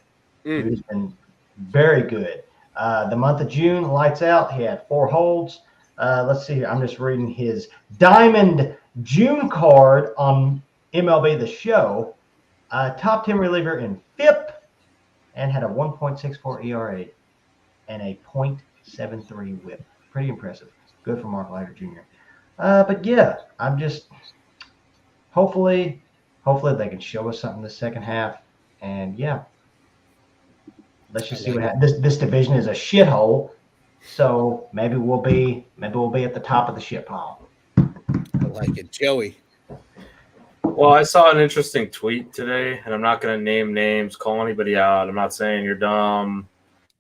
who's been very good. The month of June, lights out. He had 4 holds. Let's see here. I'm just reading his Diamond June card on MLB The Show. Top 10 reliever in FIP, and had a 1.64 ERA and a .73 WHIP. Pretty impressive. Good for Mark Leiter Jr. But yeah, I'm just hopefully they can show us something this second half. And yeah, let's just see what happens. This division is a shithole, so maybe we'll be at the top of the shit pile. I like it, Joey. Well, I saw an interesting tweet today, and I'm not going to name names, call anybody out. I'm not saying you're dumb.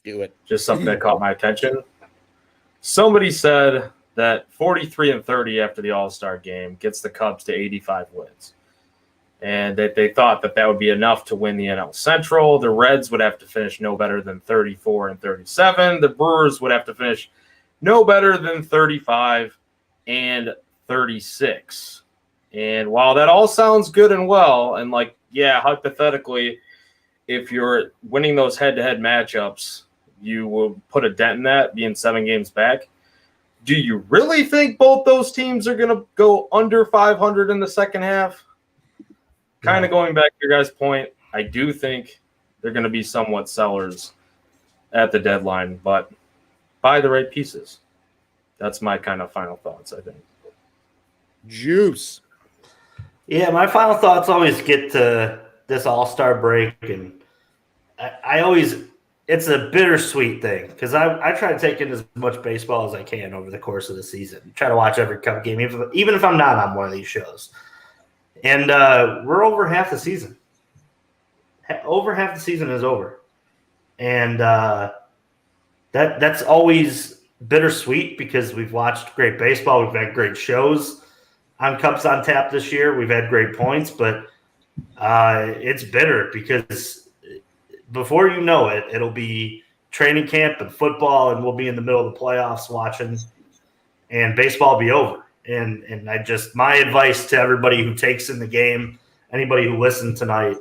Do it. Just something that caught my attention. Somebody said that 43-30 after the All-Star game gets the Cubs to 85 wins. And that they thought that would be enough to win the NL Central. The Reds would have to finish no better than 34-37. The Brewers would have to finish no better than 35-36. And while that all sounds good and well, and like, yeah, hypothetically, if you're winning those head-to-head matchups, you will put a dent in that, being 7 games back. Do you really think both those teams are going to go under 500 in the second half? Kind of going back to your guys' point, I do think they're going to be somewhat sellers at the deadline, but buy the right pieces. That's my kind of final thoughts, I think. Juice. Yeah, my final thoughts always get to this All-Star break, and I always – it's a bittersweet thing because I try to take in as much baseball as I can over the course of the season. Try to watch every Cub game, even if I'm not on one of these shows. And we're over half the season. Over half the season is over. And that's always bittersweet because we've watched great baseball. We've had great shows on Cubs on Tap this year. We've had great points, but it's bitter because before you know it, it'll be training camp and football, and we'll be in the middle of the playoffs watching, and baseball will be over. And my advice to everybody who takes in the game, anybody who listened tonight,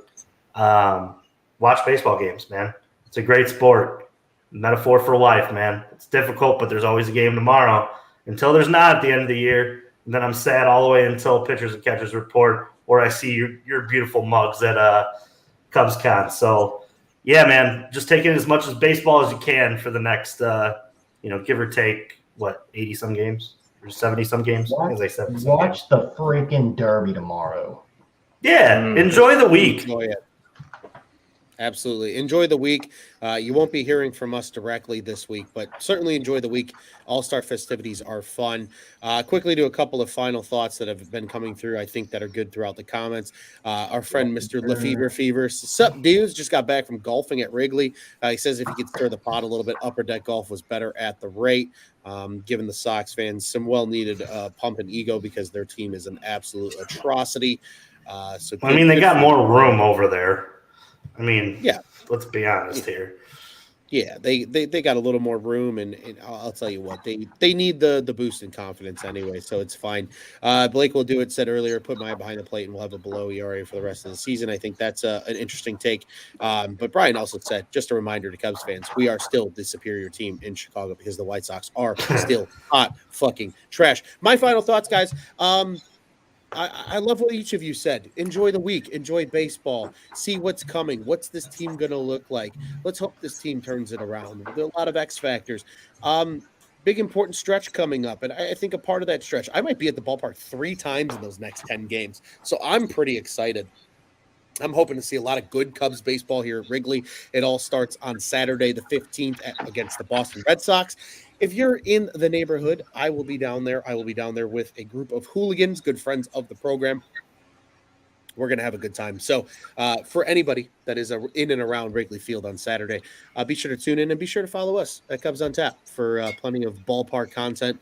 watch baseball games, man. It's a great sport. Metaphor for life, man. It's difficult, but there's always a game tomorrow. Until there's not at the end of the year, and then I'm sad all the way until pitchers and catchers report, or I see your beautiful mugs at CubsCon. So, yeah, man, just take in as much as baseball as you can for the next, give or take, 80-some games? 70-some games. Watch the freaking Derby tomorrow. Yeah, enjoy the week. Enjoy it. Absolutely. Enjoy the week. You won't be hearing from us directly this week, but certainly enjoy the week. All-Star festivities are fun. Quickly to a couple of final thoughts that have been coming through, I think, that are good throughout the comments. Our friend, Mr. Lefevre Fever. Sup, dudes? Just got back from golfing at Wrigley. He says if he could stir the pot a little bit, upper deck golf was better at the rate. Giving the Sox fans some well-needed pump and ego because their team is an absolute atrocity. They got more room over there. Yeah. Let's be honest here. Yeah, they got a little more room, and I'll tell you what, they need the boost in confidence anyway, so it's fine. Blake will do it. Said earlier, put my behind the plate, and we'll have a below ERA for the rest of the season. I think that's an interesting take. But Brian also said, just a reminder to Cubs fans, we are still the superior team in Chicago because the White Sox are still hot fucking trash. My final thoughts, guys. I love what each of you said. Enjoy the week. Enjoy baseball. See what's coming. What's this team going to look like? Let's hope this team turns it around. There are a lot of X factors. Big important stretch coming up. And I think a part of that stretch, I might be at the ballpark 3 times in those next 10 games. So I'm pretty excited. I'm hoping to see a lot of good Cubs baseball here at Wrigley. It all starts on Saturday, the 15th against the Boston Red Sox. If you're in the neighborhood, I will be down there. I will be down there with a group of hooligans, good friends of the program. We're going to have a good time. So for anybody that is in and around Wrigley Field on Saturday, be sure to tune in and be sure to follow us at Cubs on Tap for plenty of ballpark content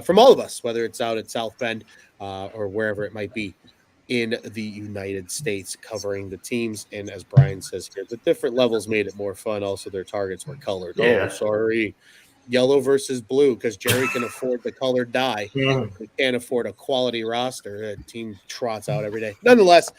from all of us, whether it's out at South Bend or wherever it might be in the United States, covering the teams. And as Brian says here, the different levels made it more fun. Also, their targets were colored. Yeah. Oh, sorry. Yellow versus blue, because Jerry can afford the colored dye. He can't afford a quality roster. A team trots out every day. Nonetheless,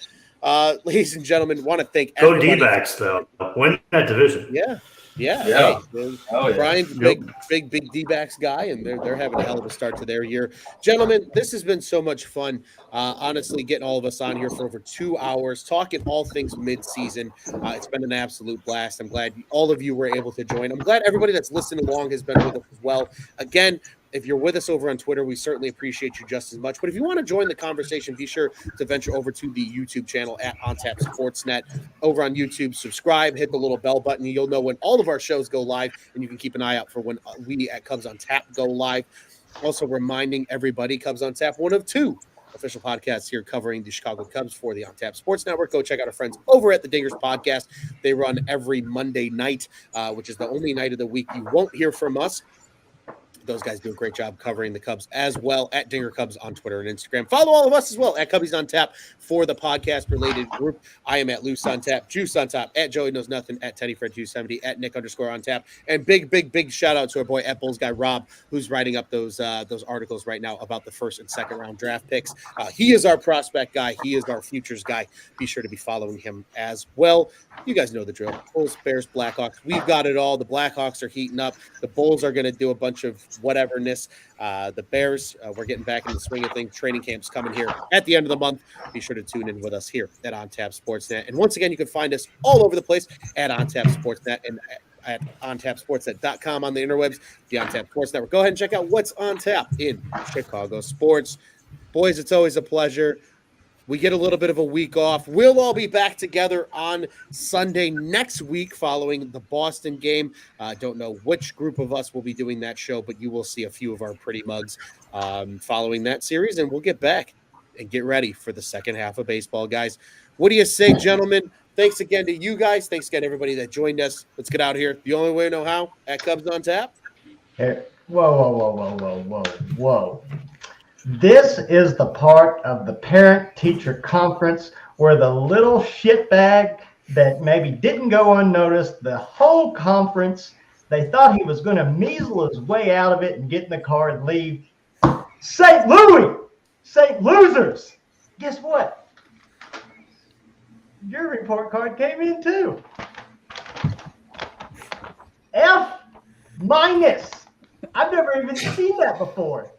ladies and gentlemen, want to thank everybody. Go D-backs, though. Win that division. Yeah. Yeah. Hey, Brian's a big D-backs guy, and they're having a hell of a start to their year. Gentlemen, this has been so much fun. Honestly, getting all of us on here for over 2 hours, talking all things midseason. It's been an absolute blast. I'm glad all of you were able to join. I'm glad everybody that's listening along has been with us as well. Again, if you're with us over on Twitter, we certainly appreciate you just as much. But if you want to join the conversation, be sure to venture over to the YouTube channel at OnTap Sportsnet over on YouTube. Subscribe, hit the little bell button. You'll know when all of our shows go live, and you can keep an eye out for when we at Cubs on Tap go live. Also reminding everybody, Cubs on Tap, one of 2 official podcasts here covering the Chicago Cubs for the OnTap Sports Network. Go check out our friends over at the Dingers Podcast. They run every Monday night, which is the only night of the week you won't hear from us. Those guys do a great job covering the Cubs as well at Dinger Cubs on Twitter and Instagram. Follow all of us as well at Cubbies on Tap for the podcast related group. I am at Loose on Tap, Juice on Tap, at Joey Knows Nothing, at TeddyFred270, at Nick_on Tap. And big shout out to our boy at Bulls guy Rob, who's writing up those articles right now about the first and second round draft picks. He is our prospect guy. He is our futures guy. Be sure to be following him as well. You guys know the drill. Bulls, Bears, Blackhawks. We've got it all. The Blackhawks are heating up. The Bulls are going to do a bunch of whateverness. The Bears, we're getting back in the swing of things. Training camp's coming here at the end of the month. Be sure to tune in with us here at On Tap Sportsnet. And once again, you can find us all over the place at On Tap Sportsnet and at ontapsportsnet.com on the interwebs, the On Tap Sports Network. Go ahead and check out what's on tap in Chicago sports. Boys, it's always a pleasure. We get a little bit of a week off. We'll all be back together on Sunday next week following the Boston game. Don't know which group of us will be doing that show, but you will see a few of our pretty mugs following that series, and we'll get back and get ready for the second half of baseball, guys. What do you say, gentlemen? Thanks again to you guys. Thanks again to everybody that joined us. Let's get out of here. The only way to know how, at Cubs on Tap. Here. Whoa. This is the part of the parent-teacher conference where the little shitbag that maybe didn't go unnoticed the whole conference, they thought he was going to measle his way out of it and get in the car and leave. St. Louis! St. Losers! Guess what? Your report card came in too. F-. I've never even seen that before.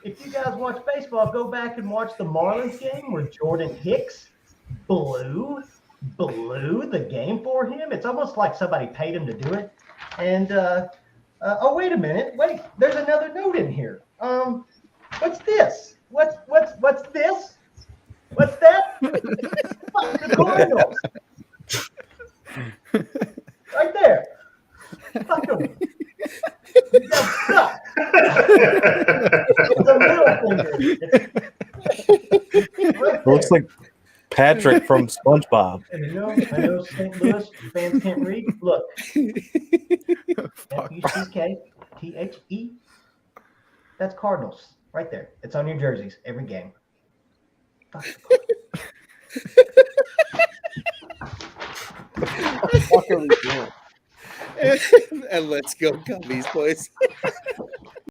If you guys watch baseball, go back and watch the Marlins game where Jordan Hicks blew the game for him. It's almost like somebody paid him to do it. And oh, wait a minute. Wait, there's another note in here. What's this? What's this? What's that? Fuck the Cardinals. Right there. Fuck them. You got stuck. It's a middle finger. Right Looks like Patrick from SpongeBob. I know St. Louis fans can't read. Look. F-U-C-K-T-H-E. That's Cardinals. Right there. It's on your jerseys every game. Fuck What are we doing? And let's go, Cubbies, boys.